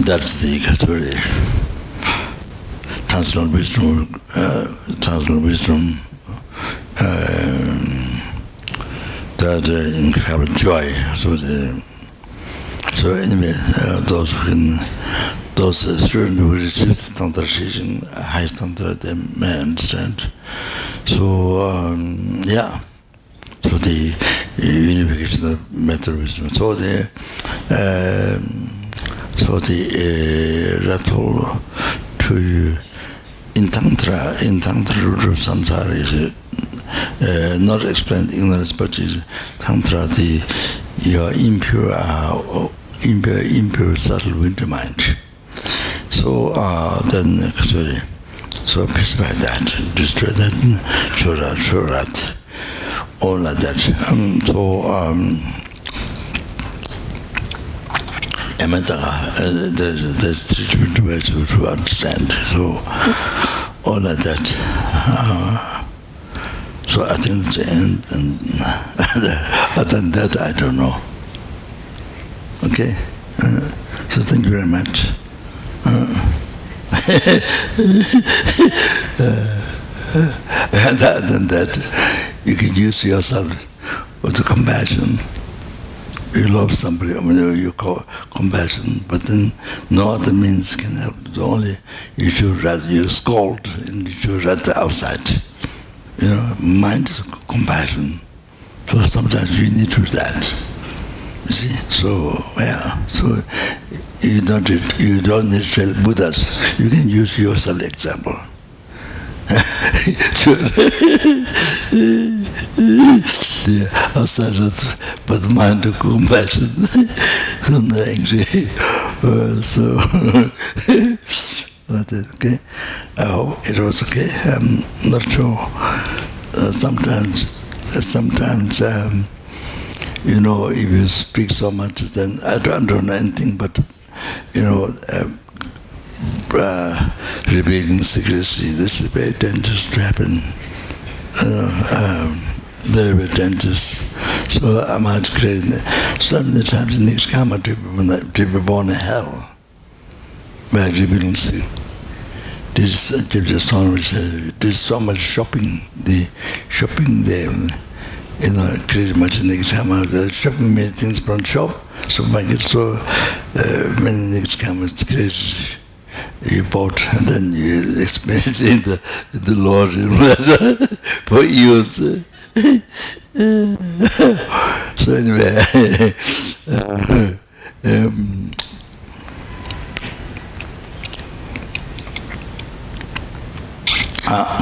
that's the category. Transcendental wisdom, that incredible joy. So anyway, those students who receive the tantra teaching, high tantra, they may understand. So so the unification of method wisdom. So the wrathful to in tantra root of samsara is not explained ignorance, but is tantra your impure subtle winter mind. So then so pacify that, destroy that, show that, all like that. There's 3 different ways to understand. So all like that. So I think it's the end, and other than that, I don't know. Okay? So thank you very much. And other than that, you can use yourself with the compassion. You love somebody, you call compassion, but then no other means can help. Only you should rather you scold, and you should rather outside. Mind is compassion. So sometimes you need to do that. You see? So, so you don't need to tell Buddhas. You can use yourself example. Outside of but mind of compassion, so not angry. So that's it. Okay. I hope it was okay. I'm not sure. Sometimes. You know, if you speak so much, then I don't know anything, but, you know, revealing secrecy, this is very dangerous to happen. Very, very dangerous. So I might create, so many times in next karma to be born in hell by revealing secrecy. This is so much shopping, the shopping there. You know, create much nigga the shopping many things from shop, supermarket, so many niggas come and create you bought and then you experience in the Lord for years. So anyway,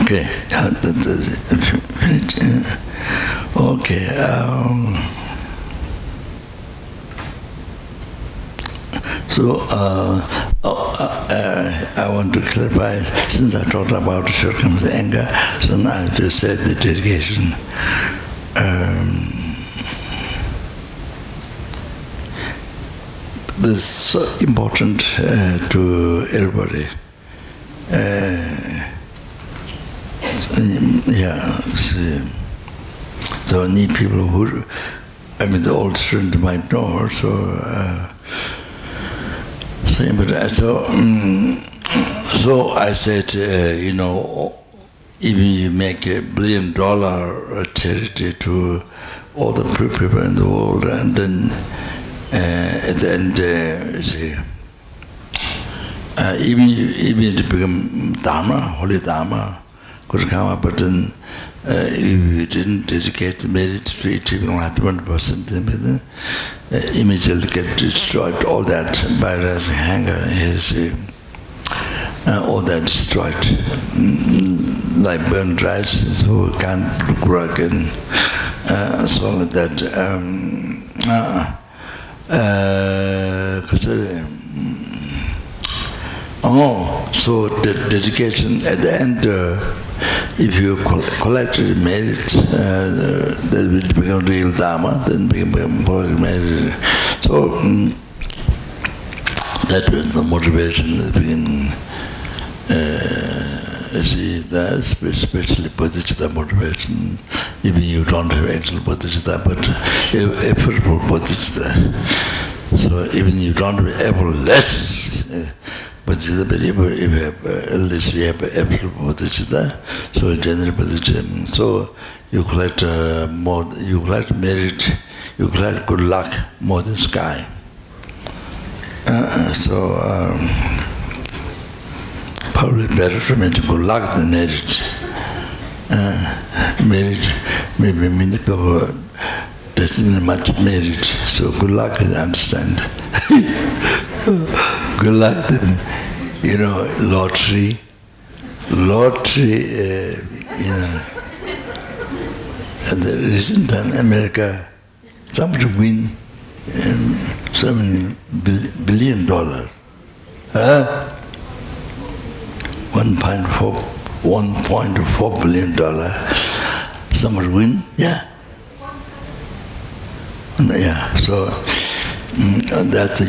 okay, okay. So I want to clarify, since I talked about shortcomings, anger, so now I have to say the dedication. This is so important to everybody. Yeah, so need people who, I mean, the old student might know, so I said, you know, even you make $1 billion charity to all the poor people in the world, and then at the end, even to become Dharma, holy Dharma, could come up, but then if you didn't dedicate the merit to achieving 100%, then immediately get destroyed. All that by rising anger, all that destroyed, like burned rice, so can't grow again. So like that. So the dedication at the end. If you collected merit, that will become real Dharma, then become merit. So that was the motivation that begin. See, that's especially bodhicitta motivation. Even you don't have actual bodhicitta, but effortful bodhicitta. So even you don't have effortless. But if you have at least you have absolute bodhicitta, so general bodhicitta. So you collect more, you collect merit, you collect good luck more than sky. Probably better to mention good luck than merit. Merit, maybe many people doesn't mean much merit. So good luck, I understand. Good luck then, you know, lottery, you know, and the recent time America, somebody win so many $1 billion, $1.4 billion, somebody win, yeah. Yeah, so that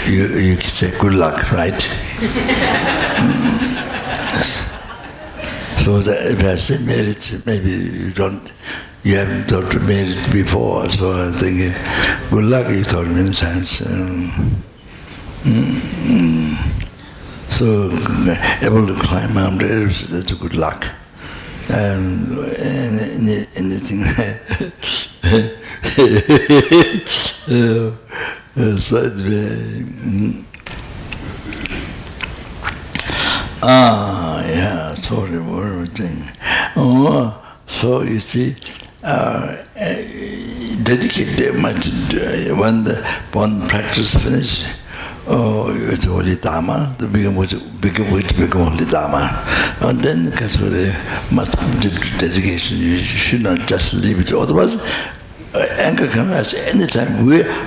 you can say good luck, right? Yes. So that if I say merit, maybe you haven't thought of merit before. So I think good luck you thought many times. So able to climb mountains, that's a good luck. Anything. So yeah, sorry, one thing. So you see, dedicate much when practice finished. it's only Dharma, to become only Dharma. And then because much dedication, you should not just leave it. Otherwise, anger can arise anytime.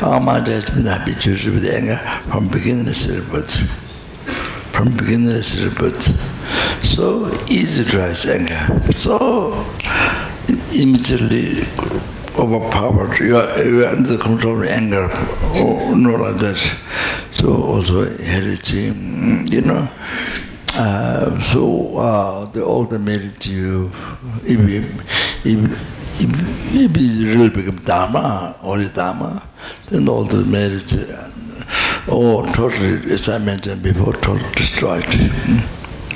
Our mind has been habituated with anger from beginningless rebirth. From beginningless rebirth. So easy to rise anger. So immediately overpowered. You are under the control of anger, or not like that. So also heredity, all the merit you, if you really become Dharma, only Dharma, then all the merit, totally, as I mentioned before, totally destroyed.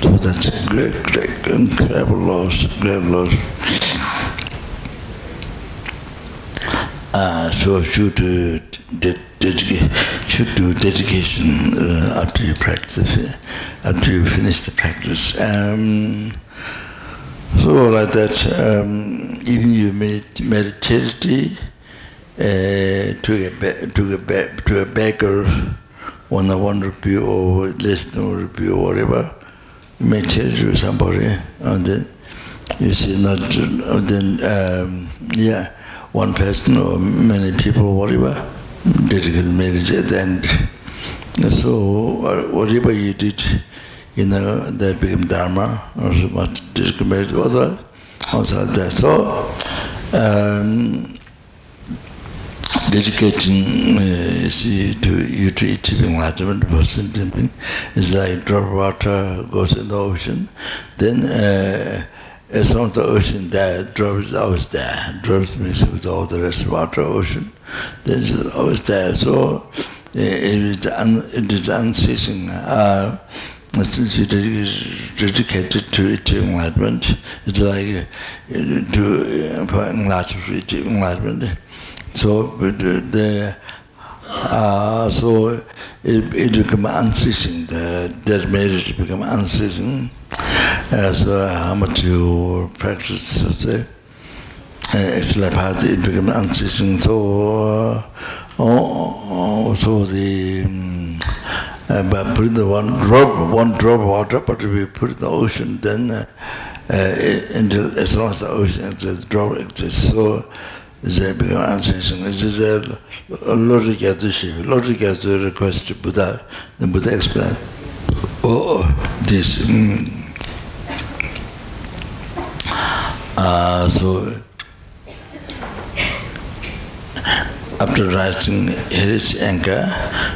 So that's great, incredible loss, great loss. So should do dedication after you practice, after you finish the practice. So like that, even you made charity to a beggar, 1 rupee or less than 1 rupee or whatever, you made charity to somebody, and then you see one person or many people, whatever, dedicated marriage at the end. So whatever you did, that became Dharma, or so much dedicated marriage, also that. So dedicating to achieving enlightenment for something is like drop of water goes in the ocean, then as long as the ocean there, drop is always there. Drops mixed with all the rest of water, ocean, then it's always there. So it is unceasing. Since you dedicated to achieving enlightenment, it's like for enlightenment. So it becomes unceasing. That marriage becomes unceasing. So how much you practice, actually it becomes unceasing. So by putting the one drop of water, but if we put it in the ocean, then as long as the ocean exists, drop exists. So they become unceasing. This is a logic at the ship. Logic has to request to Buddha. Then Buddha explained, this. So after rising its anger,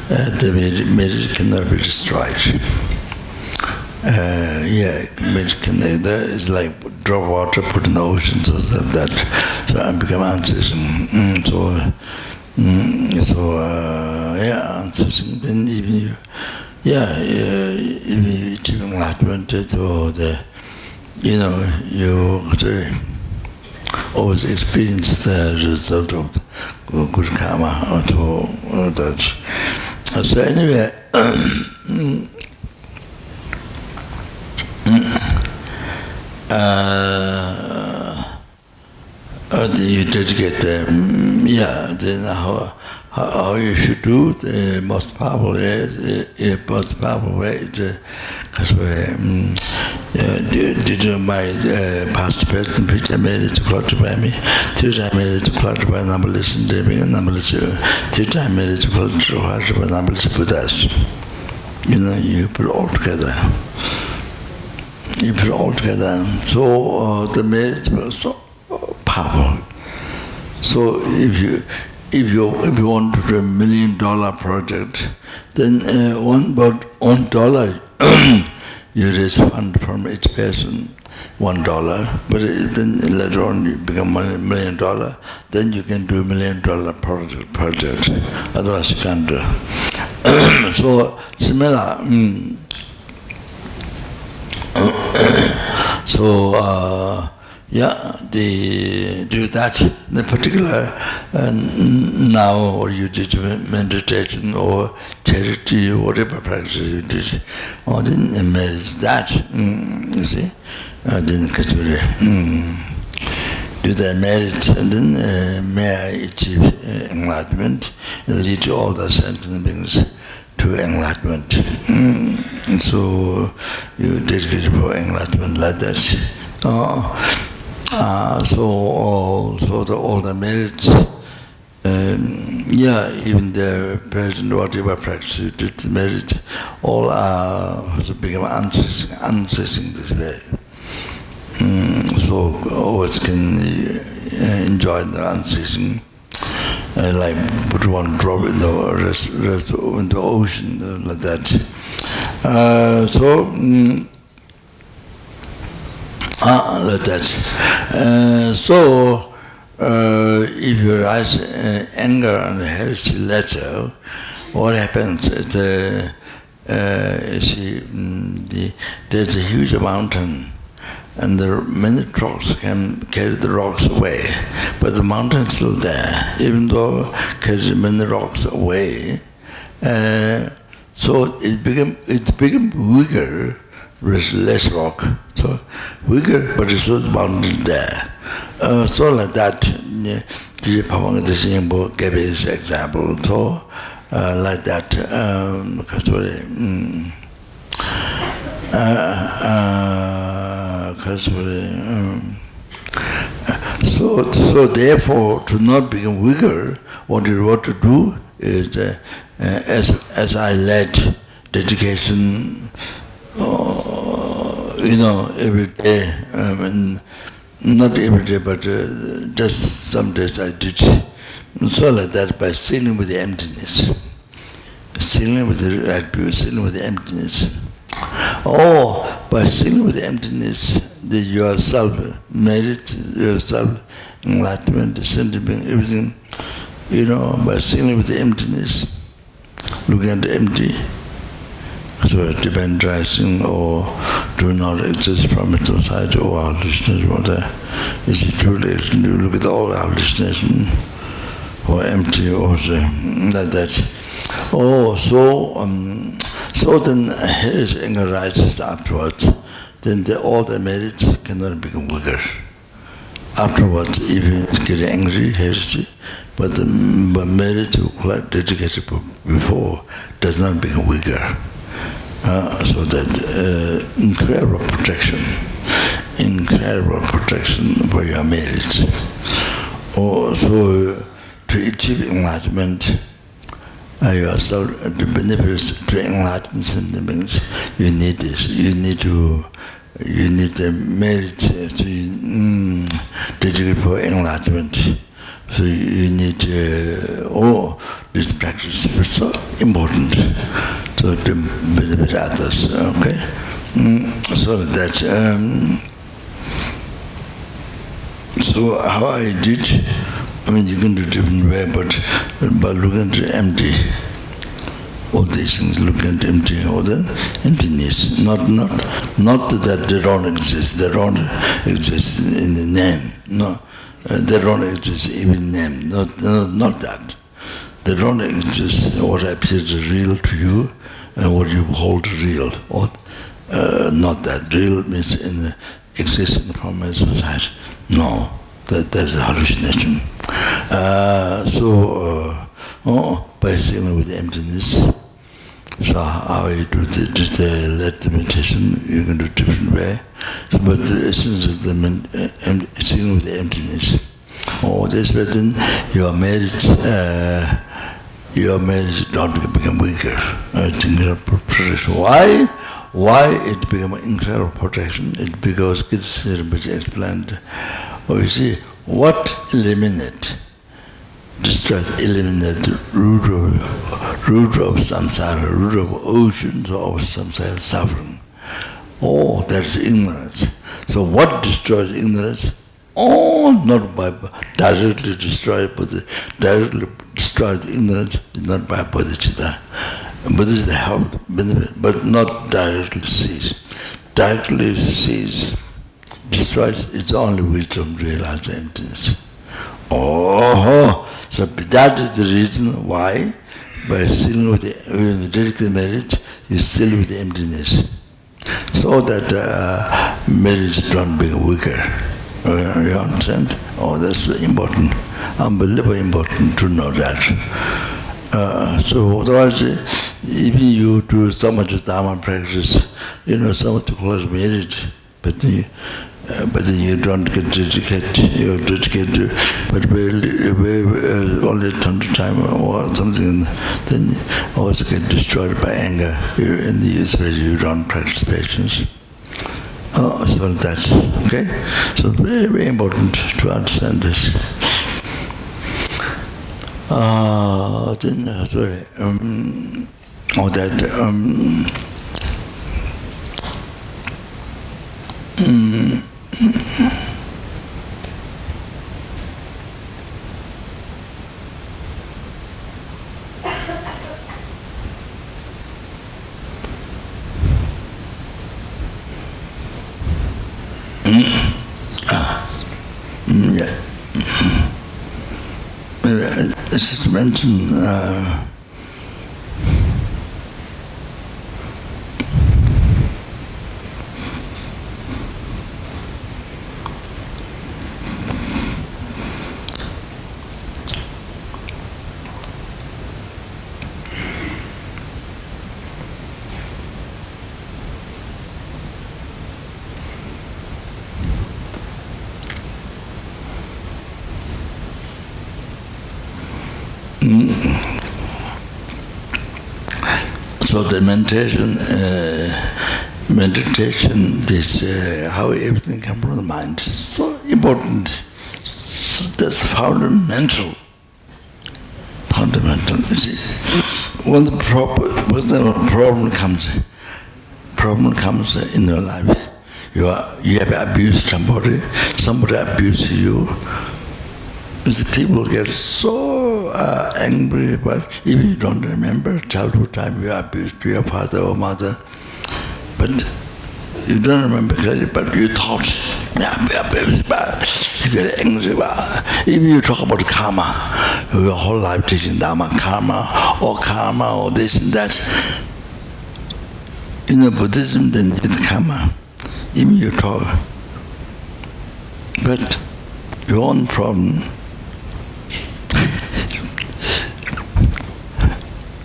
the merit cannot be destroyed. Merit cannot. That is like drop water put in the ocean, so that so I become unceasing. Unceasing. Then even you achieve enlightenment, so you always experience the result of good karma or that. So anyway, you dedicate them, then how you should do the most powerful way is because did my past person preacher made it to clutter by me, 3 times made it to clutter by numberless and living and numberless, 3 times made it to clutter by numberless Buddhas. You put it all together. So the merit was so powerful. So if you want to do $1 million project, then $1 you raise fund from each person, $1. But then later on you become $1 million, then you can do $1 million project. Otherwise you can't do. So similar. They do that. The particular now, or you did meditation or charity or whatever practice you did, or then manage that. You see, then do that merit, and then may I achieve enlightenment and lead to all the sentient beings to enlightenment. So you dedicate for enlightenment like that. So all the merits, even the present, whatever practice you did, the merit, all has become unceasing this way. So always can enjoy the unceasing, like put one drop in the rest in the ocean, like that. Like that. If you rise anger and heresy later, what happens? There's a huge mountain, and many trucks can carry the rocks away, but the mountain is still there, even though carries many rocks away. So it became weaker with less rock. So weaker, but it's still the mountain there. So like that, Pavanga gave this example. So like that, so therefore, to not become weaker, what you want to do is, as I led dedication, every day, not every day, but just some days I did. So like that, by sitting with the emptiness, sitting with the right view, sitting with the emptiness. Or by sitting with the emptiness, that yourself merit, yourself enlightenment, sentiment, everything, by sitting with the emptiness, looking at the empty, so depend rising or do not exist from its society or our listeners, whatever. Is it truly? You look at all our listeners or empty or like that. So then his anger rises afterwards. Then all the merits cannot become weaker. Afterwards, if you get angry, heresy, but the merit you quite dedicated before does not become weaker. So that incredible protection for your merits. So to achieve enlightenment, yourself, the benefits to enlighten sentiments, you need this. You need the merit to dedicate for enlightenment. So you need this practice is so important. So to benefit others, okay? So that, so how I did, you can do different way, but by looking at empty, all these things, looking at empty, all the emptiness, not that they don't exist, they don't exist in the name, no, they don't exist even in name, not that. They don't exist, what appears real to you, and what you hold real, or not that. Real means in the existing from a society. No, that is a hallucination. By sitting with emptiness, so how you do just let meditation, you can do it different way. But the essence is sitting with the emptiness. This way then your marriage don't become weaker. It's incredible protection. Why it become incredible protection? It's because it's explained. You see, what eliminate the root of samsara, root of oceans of samsara suffering. That's ignorance. So what destroys ignorance? Not by directly destroyed, but directly destroyed ignorance is not by bodhicitta. Bodhicitta help, benefit, but not directly sees. Directly sees, destroys, it's only wisdom to realize the emptiness. So that is the reason why, by sitting with the dedicated merit, you still with the emptiness. So that marriage don't become weaker. You understand? That's important. Unbelievably important to know that. So otherwise, even you do so much Dharma practice, so much close merit, but then you don't get dedicated, but only time to time or something, then you also get destroyed by anger, especially you don't practice patience. So that's, okay? So very, very important to understand this. Sorry, yeah. Maybe I just mention so the meditation, this how everything comes from the mind, so important. So that's fundamental. You see, when the problem comes in your life, you have abused somebody abused you. The people get so angry, but if you don't remember childhood time you abused your father or mother, but you don't remember clearly, but you thought, you get angry. If you talk about karma, your whole life teaching Dharma, karma or this and that, Buddhism, then it's karma. Even you talk, but your own problem.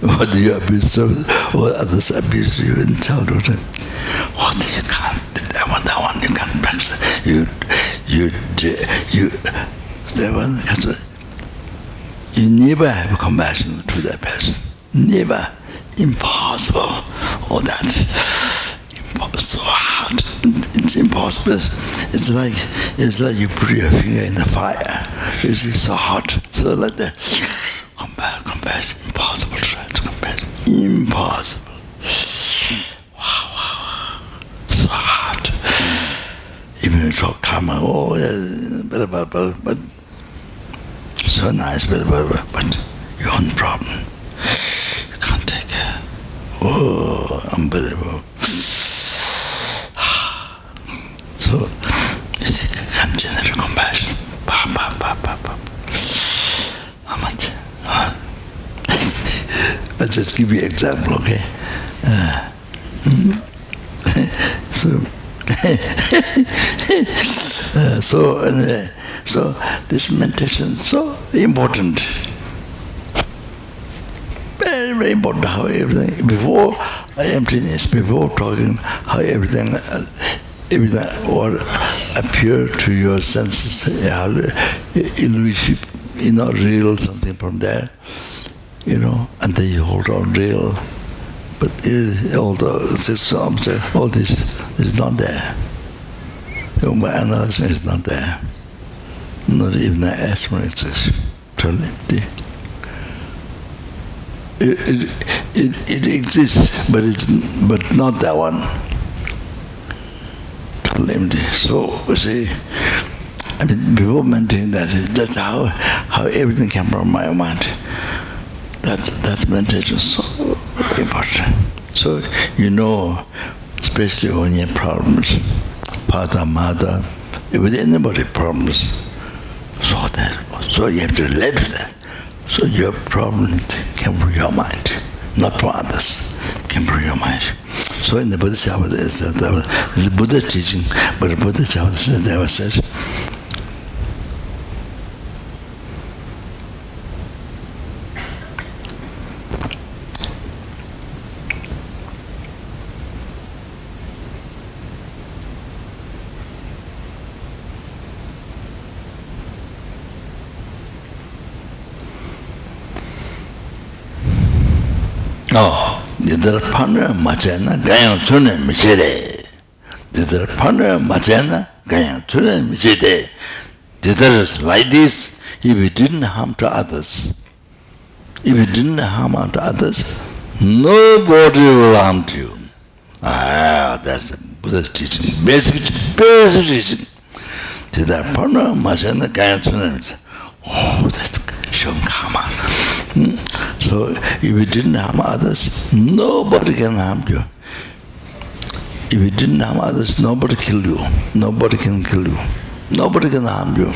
What do you abuse or others abuse you in childhood? What you can't, that one you can't practice. You never have compassion to that person. Never. Impossible. All that. So hard. It's impossible. It's like you put your finger in the fire. It's so hot. So like that. Compassion. Impossible to try to compassion. Impossible. Wow. So hard. Even you talk karma, but so nice, but your own problem. You can't take care. Oh, unbelievable. So, it's a continued compassion. How much? I'll just give you an example, okay? So this meditation is so important. Very, very important how everything, before emptiness, before talking, how everything what appear to your senses, illusion, real something from there, and then you hold on real. But all this is not there. My analysis is not there. Not even the asthma exists. Totally empty. It exists, but not that one. Totally empty. So see, before maintaining that, that's how everything came from my mind. That meditation is so important. So especially when you have problems, father, mother, with anybody problems, so you have to relate to that. So your problem came from your mind, not from others. Came from your mind. So in the Buddha Shabbat, there's a Buddha teaching, but the Buddha Shabbat never says, No, the partner Machana, Gayan Tuna Michede. The partner Machana, Gayan Tuna Michede. Is like this, if we didn't harm to others. If you didn't harm to others, nobody will harm to you. That's the Buddha's teaching. Basic teaching. The partner Machana, Gayan Tuna. That's showing karma. So if you didn't harm others, nobody can harm you. If you didn't harm others, nobody kill you. Nobody can kill you. Nobody can harm you.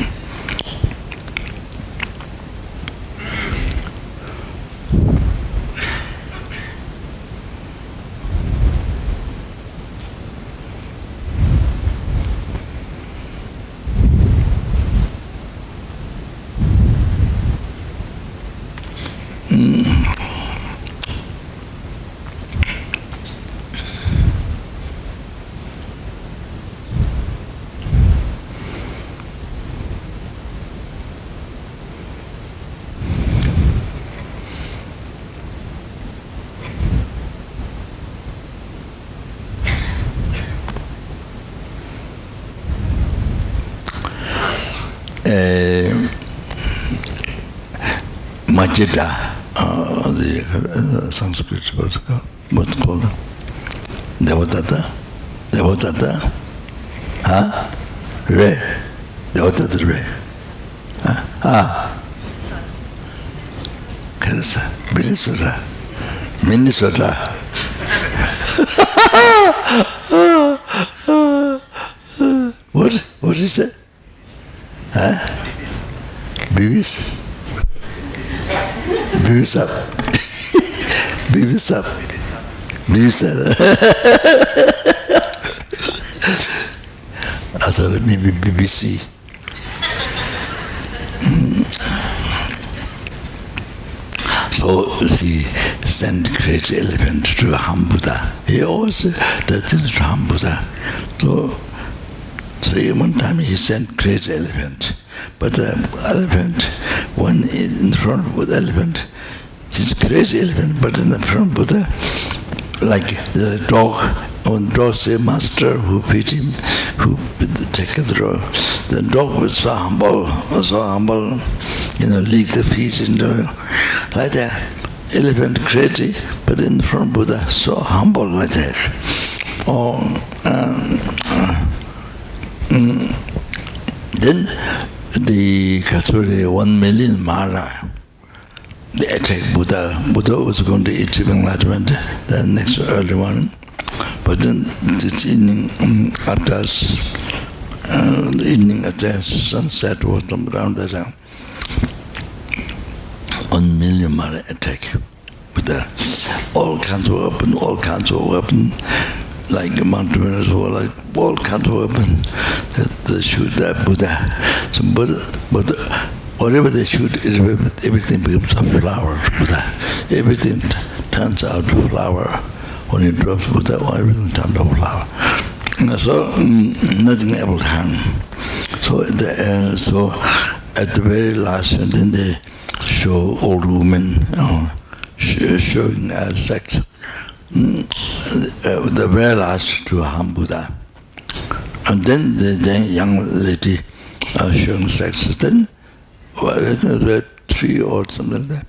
Majida, the Sanskrit was called, what's called? Devotata? Devotata? Huh? Re? Devotata Re? Karasa, Bilisura, Minnesota. What is it? Huh? Bibis? Bibis up. Bibis up. Bibis up. I thought maybe BBC. So he sent crazy elephant to harm Buddha. He always does things to harm Buddha. So one time he sent crazy elephant. But the elephant, when in front of the elephant, it's crazy elephant, but in the front of Buddha, like the dog, when the dog say master who feed him, who take the dog, the dog was so humble, lick the feet into like that. Elephant crazy, but in front of Buddha, so humble like that. Then the Katsuri 1 million Mara, they attacked Buddha. Buddha was going to eat enlightenment the next early morning. But then this evening, after the evening at the sunset was around the time, 1 million Mara attack Buddha. All kinds of weapons, like mountaineers were like all kinds of weapons that they shoot that Buddha. So Buddha, whatever they shoot, everything becomes a flower. Buddha, everything turns out to flower. When it drops Buddha, everything turns out flower. So nothing able to harm. So at the very last, and then they show old women showing sex. The very last to harm Buddha. And then the young lady showing sex. Then the tree or something like that.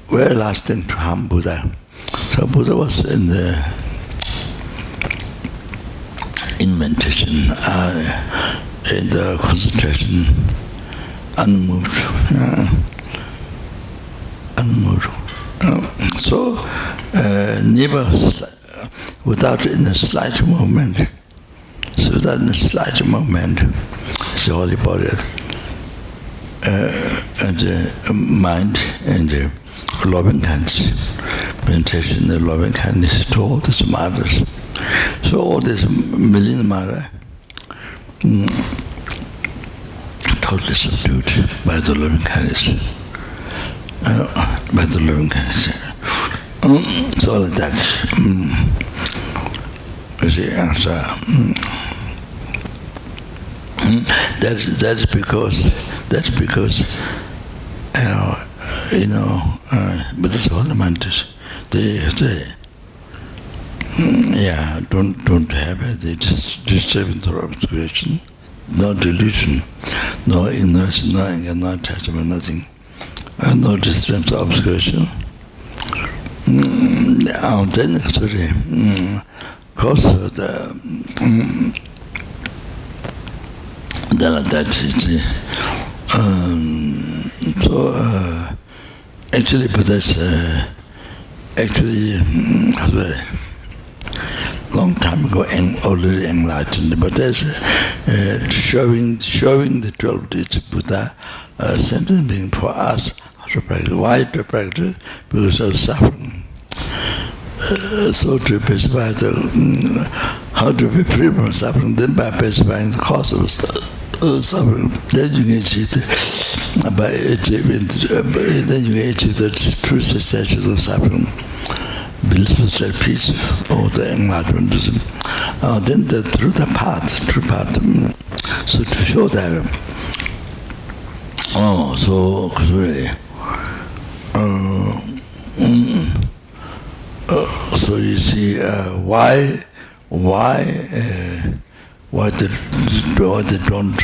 Very last thing to harm Buddha. So Buddha was in meditation, in the concentration, unmoved. So never without in a slight movement. So without in a slight movement, the holy body and the mind and the loving kindness, meditation, the loving kindness to all these matters. So all this million mara totally subdued by the loving kindness. By the loving kindness. So like that. You see, that's because Buddha's ornaments, don't have the disturbance or obscuration, no delusion, no ignorance, no anger, no attachment, nothing, no disturbance or obscuration. Then actually, cause actually, but that's actually long time ago already enlightened, but that's showing the 12 days Buddha sentence being for us how to practice. Why to practice? Because of suffering. So to specify how to be free from suffering, then by specifying the cause of suffering, then you can achieve the true cessation of suffering, blissful peace, or the enlightenment. Then through the true path. So to show that, so you see why they don't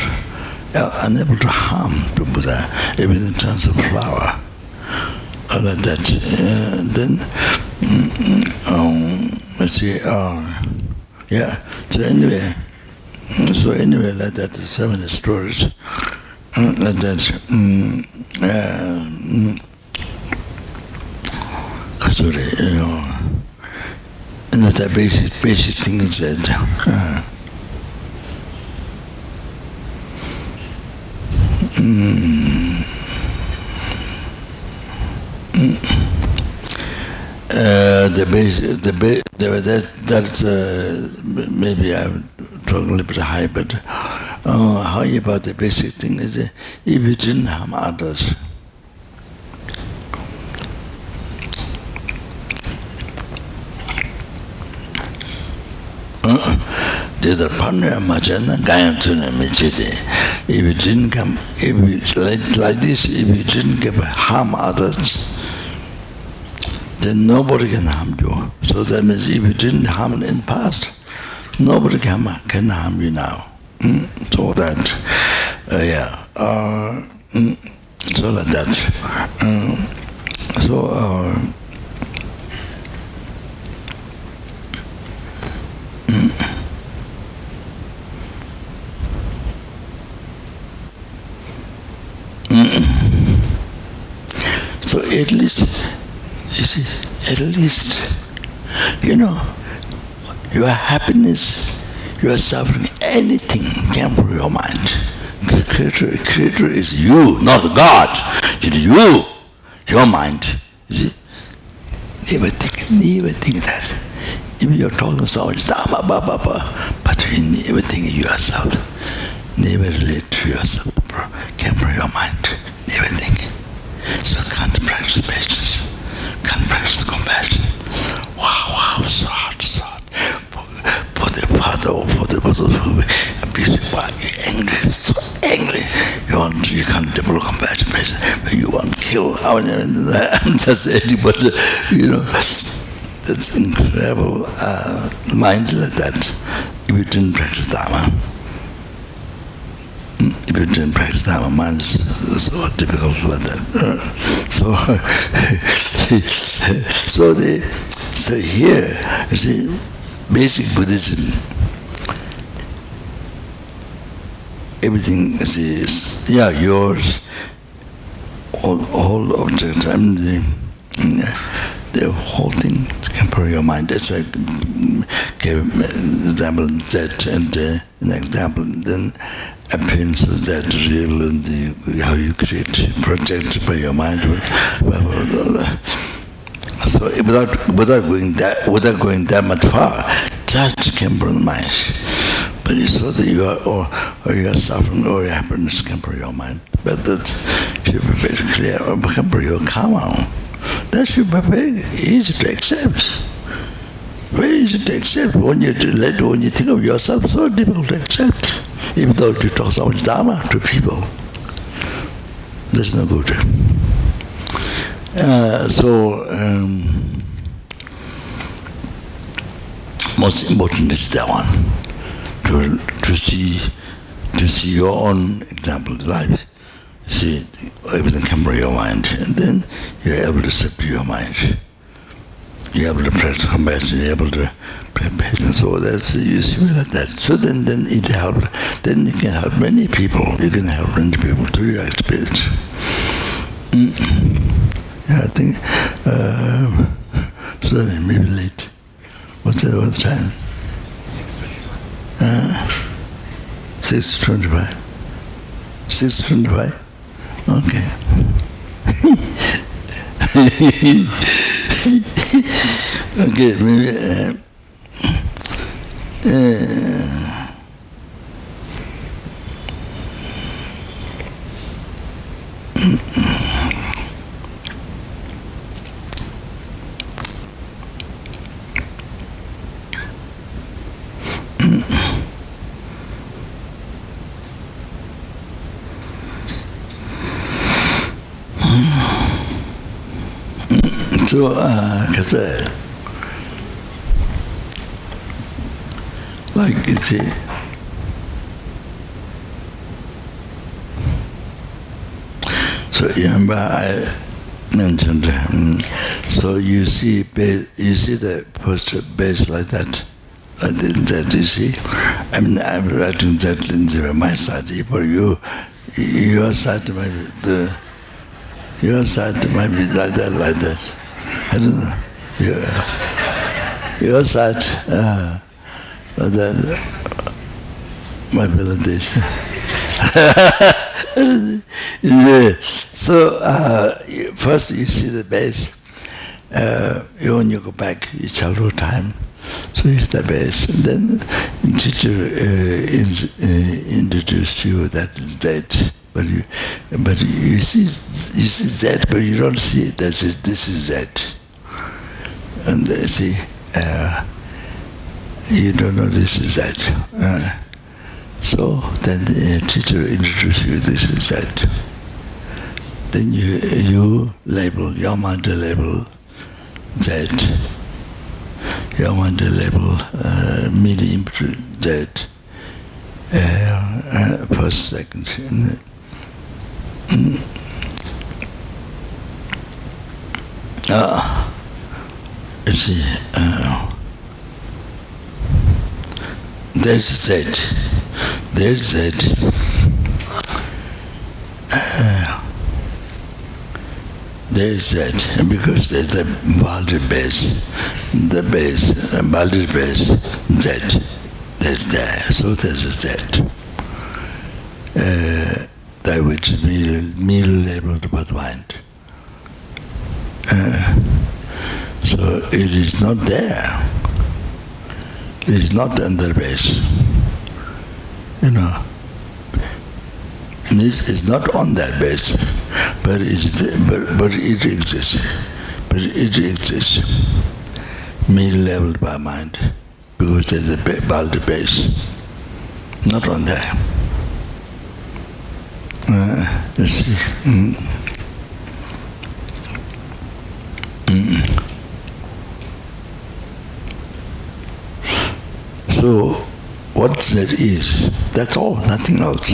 unable to harm to Buddha, everything turns a flower, like that. Then let's see. So anyway, like that. 7 stories, like that. And the basic thing is that maybe I'm talking a little bit high, but how about the basic thing is that if you didn't harm others, there's a partner Majana Gayantuna Michite. If you didn't come, like this, if you didn't harm others, then nobody can harm you. So that means if you didn't harm in the past, nobody can harm you now. So that, so like that. So at least, you see, your happiness, your suffering, anything came from your mind. Creator is you, not God. It's you, your mind. You see, never think that. If you're talking so much Dharma, but you never think yourself. Never relate to yourself, came from your mind. Never think. So can't practice patience, can't practice compassion. Wow, so hard. For the father or for the person who abuses you, you're angry, so angry. You can't develop compassion, patience, but you want to kill. I'm just anybody, that's incredible mind like that. If you didn't practice Dharma, mind is so difficult like that. So here, you see, basic Buddhism, everything is yours, all objects, the whole thing can put your mind. It's like give example that and an example then appearance of that real and how you create projects by your mind. So without going that much far, just came from the mind. But you saw that you are or you are suffering or your happiness came from your mind. But that should be very clear. Or come from your karma. That should be very easy to accept. Very easy to accept. When you think of yourself, so difficult to accept. Even though you talk so much Dharma to people, that's no good. most important is that one. To see your own example of life. See, everything comes from your mind, and then you're able to subdue your mind. You're able to practice compassion, you're able to practice patience. So that's, you see like that. So then it helps. Then you can help many people. You can help many people through your experience. Yeah, I think, sorry, maybe late. What's the time? 6:25. 6:25? Okay. Okay, maybe... So, because like you see, so remember I mentioned. So you see the poster base like that. That you see. I mean, I'm writing that in my side, but your side might be your side might be like that. I don't know. Your side, but that might be like this. Yeah. So first you see the base. When you go back your childhood time, so it's the base. And then the teacher introduced you that Z. But you see Z, but you don't see it. This is Z. And see, you don't know this is Z. So then the teacher introduces you, this is Z. Then you label, your mind label Z. Your mind label mini input Z. First, second. You see, there's Z. There's Z. There's Z, and because there's the Baldi base, Baldi base, Z. There's there, so there's a Z. That which is merely labeled by the mind. So it is not there. It is not under base. You know. It is not on that base, but it exists. But it exists. Merely labeled by mind, because there's a Baldi base. Not on there. You see. So, what that is, that's all, nothing else.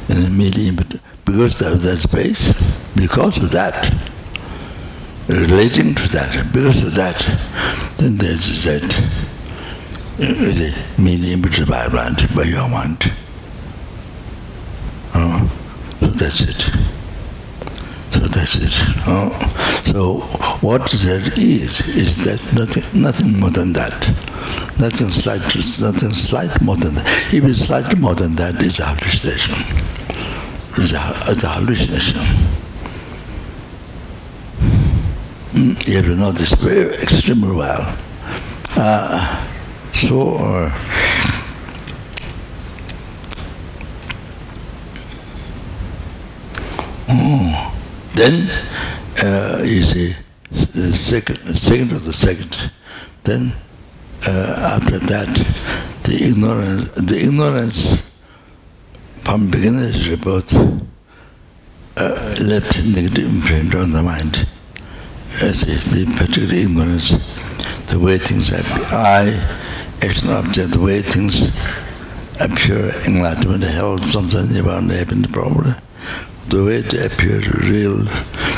And immediately, because of that space, because of that, relating to that, because of that, then there's that, the meaning by mind, by your mind. So that's it. So what that is that nothing more than that. Nothing slight more than that. If it's slightly more than that, it's a hallucination. It's a hallucination. You have to know this very extremely well. Then you see the second of the second. Then after that, the ignorance from beginning is about left negative imprint on the mind. As the particular ignorance, the way things appear, I, action object, the way things appear, enlightenment, health, something about happen probably. The way they appear real,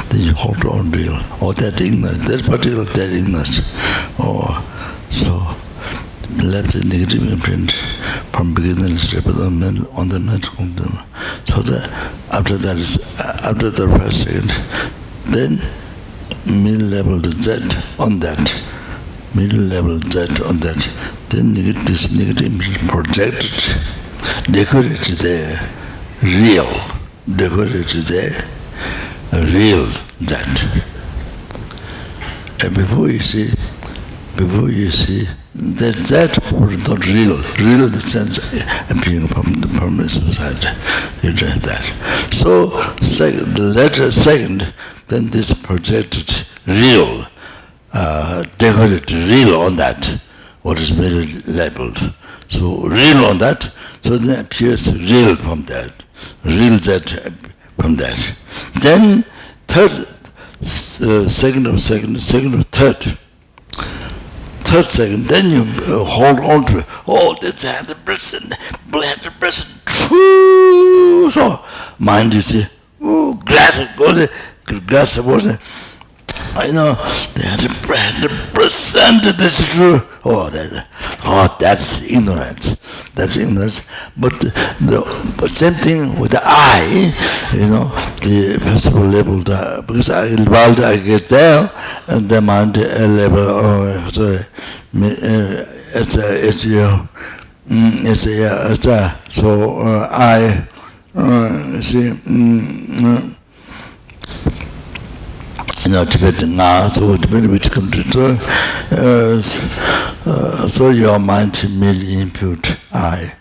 then you hold on real. Or that ignorance, that particular that ignorance. Or so left the negative imprint from beginning on the mental. So that after the first second, then middle level Z on that. Middle level Z on that. Then this negative imprint projected, decorated there, real. Decorated there, real that. And before you see that was not real in the sense appearing from the society. You don't have that. So the letter second, then this projected real, decorated real on that, what is very labeled. So real on that, so then appears real from that. Real that from that. Then second or third second, then you hold on to it. Oh, that's 100%, true. So mind you see, oh, glass of water. I know, they had 100% this is true. Oh, that's ignorance. That's ignorance. But the same thing with the I, the possible level, because I get there, and the mind level, so I see. Tibetan now, so depending which country, so your mind merely impute I,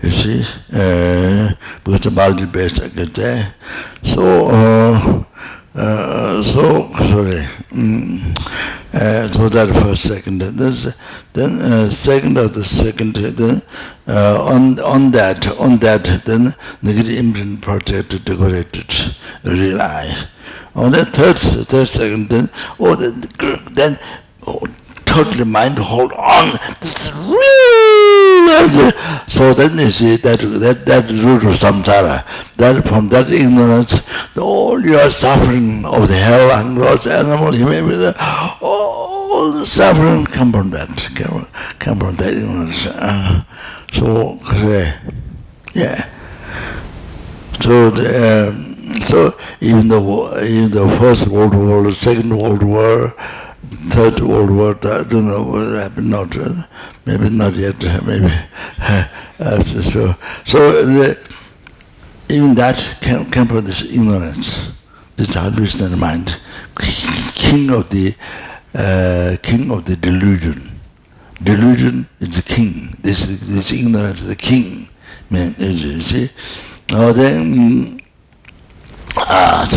you see, because the multi-base I get there. So that first second, then second of the second, then on that, then negative imprint projected, decorated, real I. On the third second, then totally mind hold on. This is real. So then you see that root of samsara. That from that ignorance, all your suffering of the hell, hunger, animal, all the suffering come from that. Come from that ignorance. Yeah. So even the First World War, the Second World War, Third World War, I don't know what happened. Maybe not yet. Maybe so. Even that came from this ignorance, this hallucinatory mind, king of the delusion. Delusion is the king. This ignorance is the king. Man, you see. Then. Without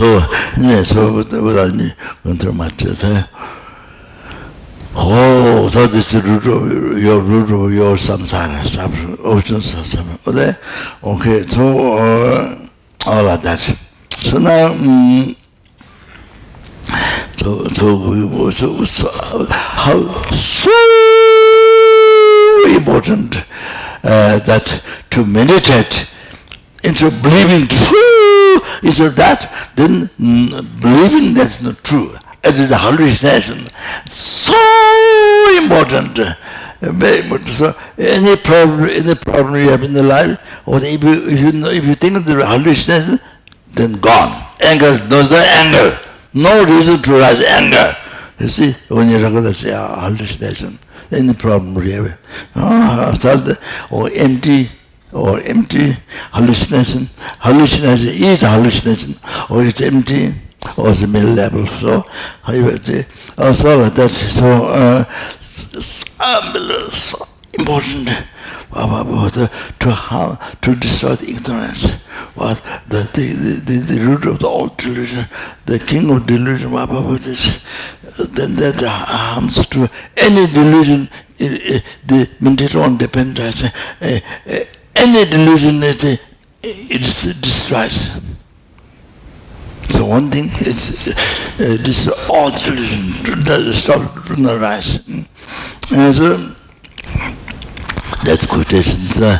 me going through much, so this is root of your samsara, ocean samsara. Okay, so all of that. So now, how so important that to meditate into believing true. Instead of that, then believing that's not true. It is a hallucination. So important, very important. So any problem you have in the life, or if you think of the hallucination, then gone. Anger, there's no anger. No reason to rise anger. You see, when you recognize hallucination, any problem you have, or empty hallucination. Hallucination is a hallucination, or it's empty, or it's a middle level. So how you would say, so like that. So important to destroy the ignorance. What the root of the old delusion, the king of delusion. Then that harms to any delusion. The meditator on dependence. Any delusion it destroys. So one thing is this all delusion stop from the rise. And so that's quotation. So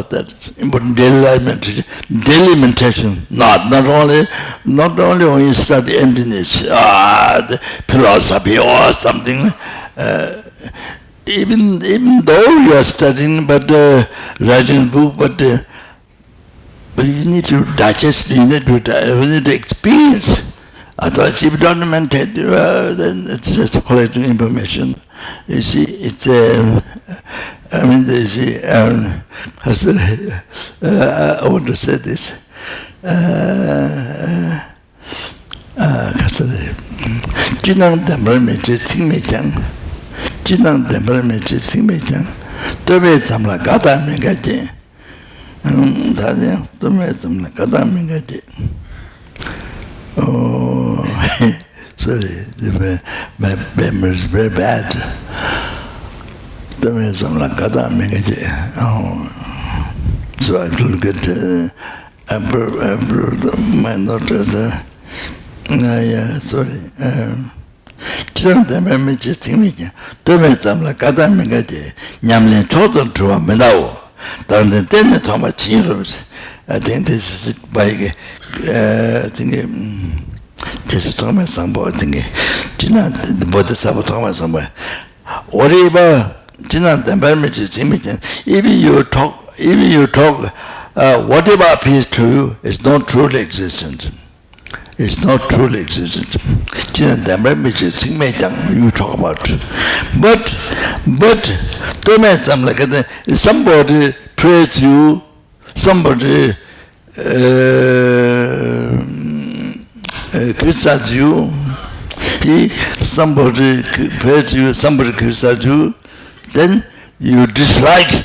that's important. Daily meditation. Not only when you study emptiness, the philosophy or something. Even though you are studying, but writing book, but you need to digest. You need to experience. Otherwise, if you don't meditate, then it's just collecting information. You see, it's I mean, you see, I want to say this. Jinang Dhamma meche tingmejang, Jinang Dhamma meche tingmejang, Tobe Zamla Gata Mengaje, Tobe Zamla Gata Mengaje. Oh, sorry, my memory is very bad. Tobe Zamla Gata Mengaje. Oh, so I look at my daughter. Yeah, sorry. Children, the memory just thinking, don't make them like other Megate, Yamlin total to a Menao. Down the 10 Thomas Chiros. I think this is by just Thomas somebody thinking. Gina, the Bodhisattva Thomas somewhere. Whatever Gina, the memory just imagine, even you talk, whatever appears to you is not truly existent. It's not truly existent. You talk about. But don't make them like that. If somebody prays you, somebody criticizes you, somebody prays you, somebody criticizes you, then you dislike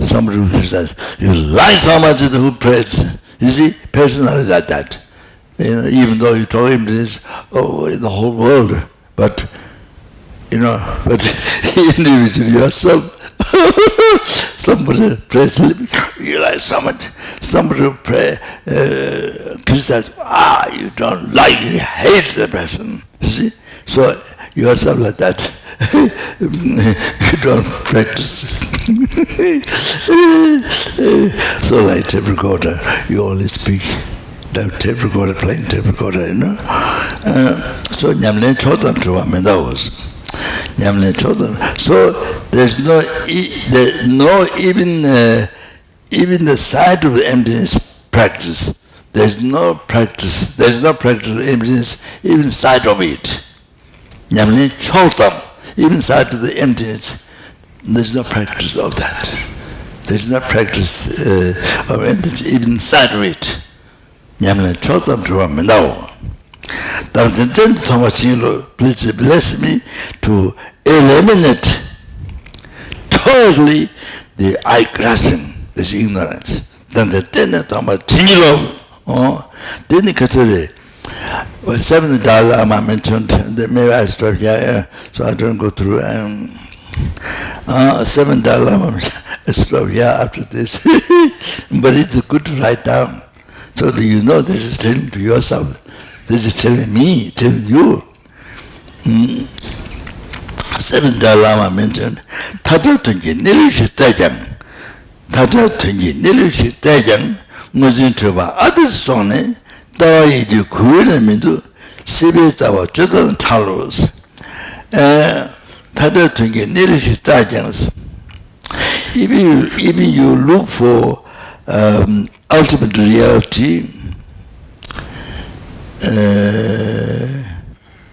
somebody who criticizes. You like somebody who prays. You see, personally like that. Even though you told him this, in the whole world, but individually yourself, somebody prays, you like somebody pray, criticize, you don't like, you hate the person, you see? So yourself like that, you don't practice. So like tape recorder, you only speak. The tape recorder, playing tape recorder, so Nyamlen Chotan Chua Mendaos. Nyamlen Chotan. So there's even the side of the emptiness practice. There's no practice of emptiness, even side of it. Nyamlen Chotan, even side of the emptiness, there's no practice of that. There's no practice of emptiness, even side of it. Nyamlen Chotam Chua Menao. Danten Tomachilo, please bless me to eliminate totally the eye grasping, this ignorance. Danten Tomachilo, then the Katuri. Well, 7 Lama mentioned, maybe I stop here, so I don't go through. 7 Lama stop here after this. But it's good to write down. So that you know this is telling to yourself, this is telling me, telling you. 7 Dalai Lama mentioned, Tata Tunji Nilushi Tajam, Muzin Chuba, others Sone, Dawa Yiju Kuramidu, Sibi Tawa Chudan Talos, Tata Tunji Nilushi Tajams. Even you look for ultimate reality,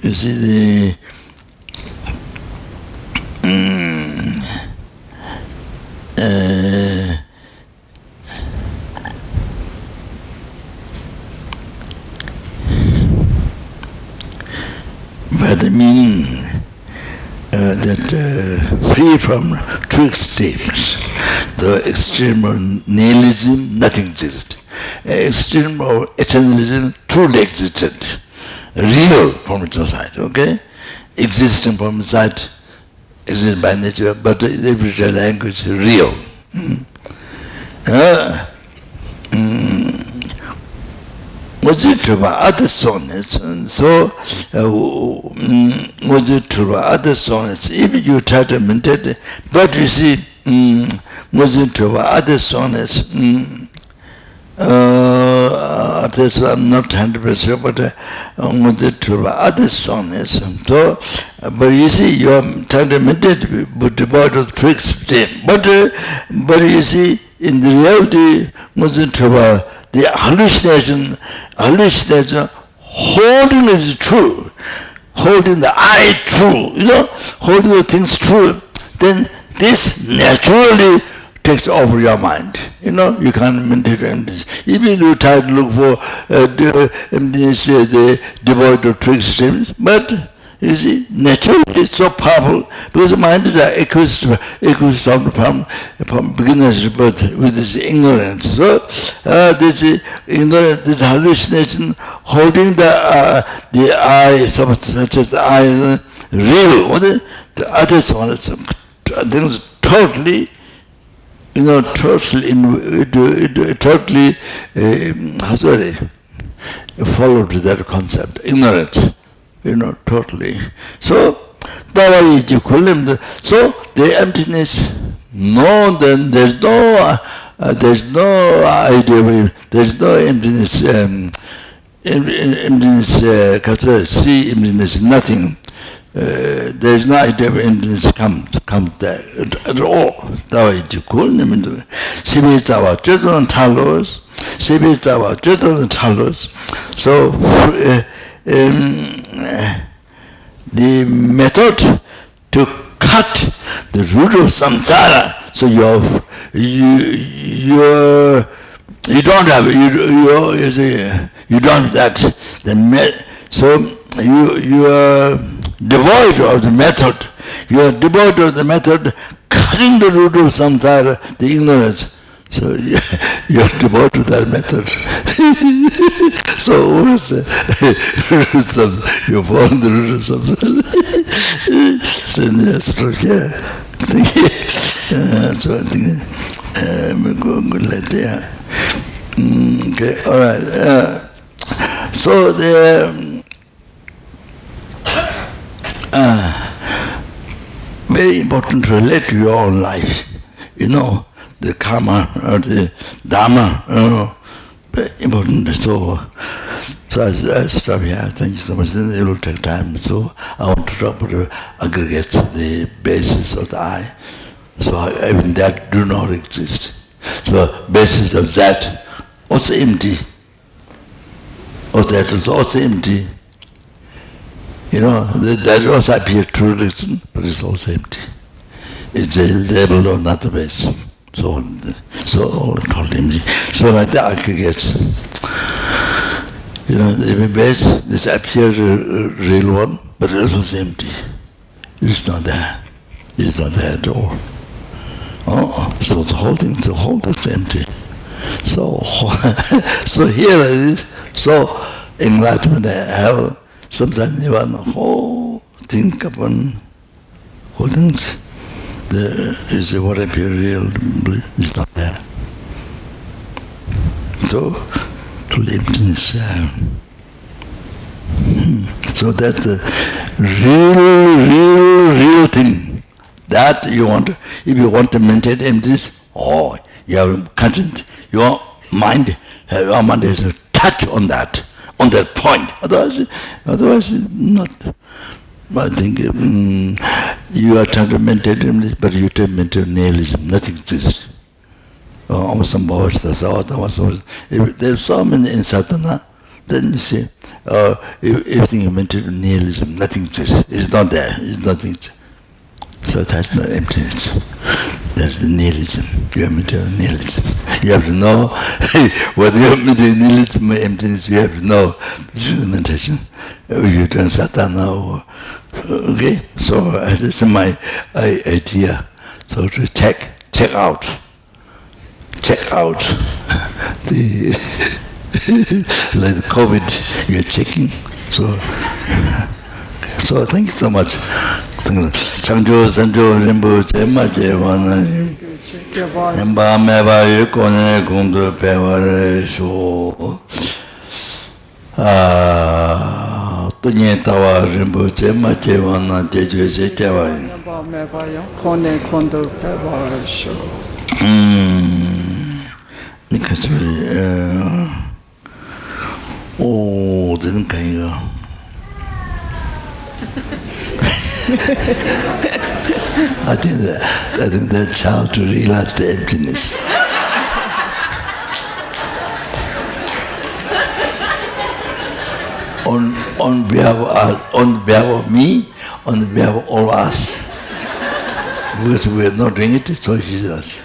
you see by the meaning that free from trick statements, the extreme of nihilism, nothing exists. Extreme of eternalism, truly existent, real from its side, okay? Existing from its side, exists by nature, but in everyday language, real. was it to other sonnets? So, was it to other sonnets? If you try to meditate, but you see, was it to other sonnets? This I'm not 100%, but was it to other sonnets? So, but you see, you are trying to meditate with the body of tricks, but you see, in the reality, was it to the hallucination, holding it true, holding the I true, holding the things true, then this naturally takes over your mind. You can't meditate on this. Even you try to look for the devoid of tricks, but you see, naturally it's so powerful because the mind is accused from beginner's birth with this ignorance. So this ignorance, this hallucination, holding the I, such as the I, real, the others one is things totally, totally follow to that concept, ignorance. Totally. So, so the emptiness, no, then there's no idea, there's no emptiness, see emptiness, nothing. There's no idea of emptiness come there at all. So, the method to cut the root of samsara, so you don't have that. So you are devoid of the method. You are devoid of the method, cutting the root of samsara, the ignorance. So you are devoted to that method. So you follow the root of samsara. So I think good later. Okay, all right. So the very important to relate to your own life. The karma or the Dharma, very important. So I stop here. Thank you so much. Then it will take time. So I want to talk about the aggregates, the basis of the I. So even that do not exist. So basis of that also empty. Or that is also empty. That also appears true religion, but it's also empty. It's a label of not the base. So all called empty. So like the aggregates. The base, this appears a real one, but it was empty. It's not there. It's not there at all. So the whole thing, is empty. So here it is. So enlightenment, hell, sometimes you want to think upon whole things. Is what appears real is not there. So to the emptiness. So that's the real thing that you want. If you want to maintain emptiness, you have conscience, your mind has to touch on that point. Otherwise not. I think you are trying to maintain emptiness, but you try to maintain nihilism. Nothing exists. If there's so many in sadhana, then you see everything you maintain nihilism. Nothing exists. It's not there. It's nothing. So that's not emptiness. That's the nihilism. You have maintained nihilism. You have to know whether you have maintained nihilism or emptiness. You have to know. This is the meditation. You've done sadhana. Okay. So this is my idea. So to check out the like the COVID you're checking. So thank you so much. Changjo Sanjo Rinpoche Maje Wana Mba Meba Yukone Kundu Peware Shu Tunye tawa Rinpoche ma chewa na cheche che chewa. Kone kondo peba sho. Nikachuri, didn't kaiga. I think that child to realize the emptiness. On behalf of me, on behalf of all us, because we are not doing it, so she does.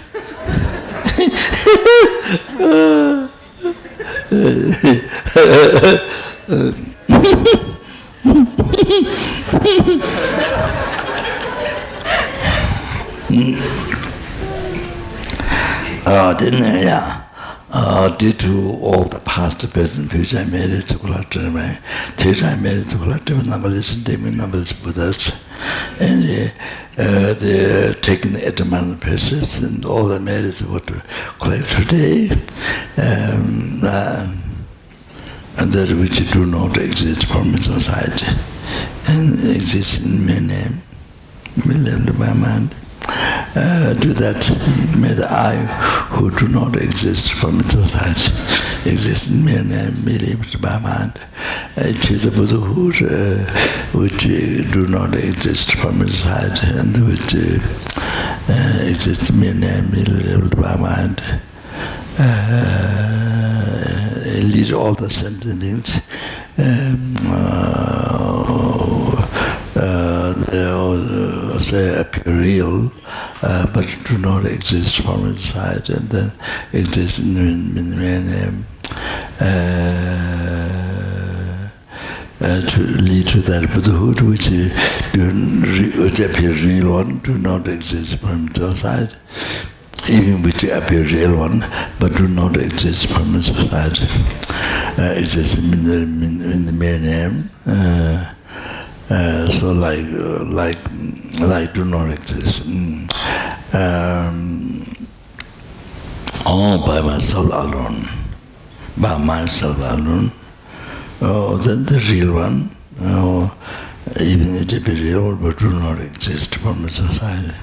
Due to all the past, present, future, I made it to Kulatama. Teacher, I made it to Kulatama, numberless demon, numberless Buddhas. And they're taking the Etymon precepts and all the merits of what we collect today. And that which do not exist from society and exist in mere name, be left by mind. Do that, may the I who do not exist from society exist in mere name, be left by mind. Choose the Buddhahood which do not exist from society and which exist in mere name, be left by mind. Lead all the sentient beings. They all say appear real, but do not exist from inside, and then exist in the mere name. To lead to that Buddhahood which appear real one, do not exist from inside. Even which appear real one, but do not exist from society. Exist in the mere name. So like do not exist. All by myself alone. By myself alone. Then the real one. Even it appear real, but do not exist from society.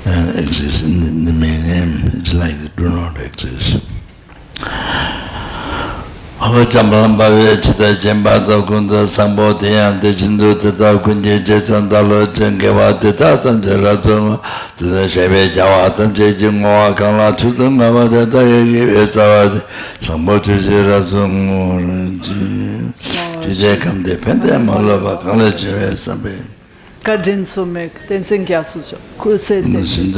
And exist in the main name, it's like they do not exist. Kajin sumek, tenzin gyasujo, kuse tenzin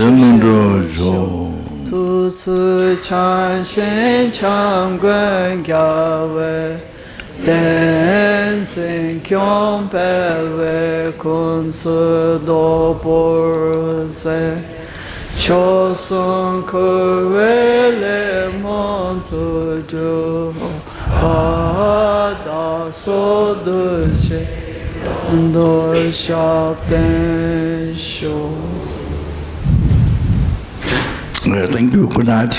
tu su chan shen chang guen gyawe, tenzin kyong pelwe kun su do por se, cho sun kuwe le mon tu ju, pa da so du che. Do sharpen show. Thank you. Good night.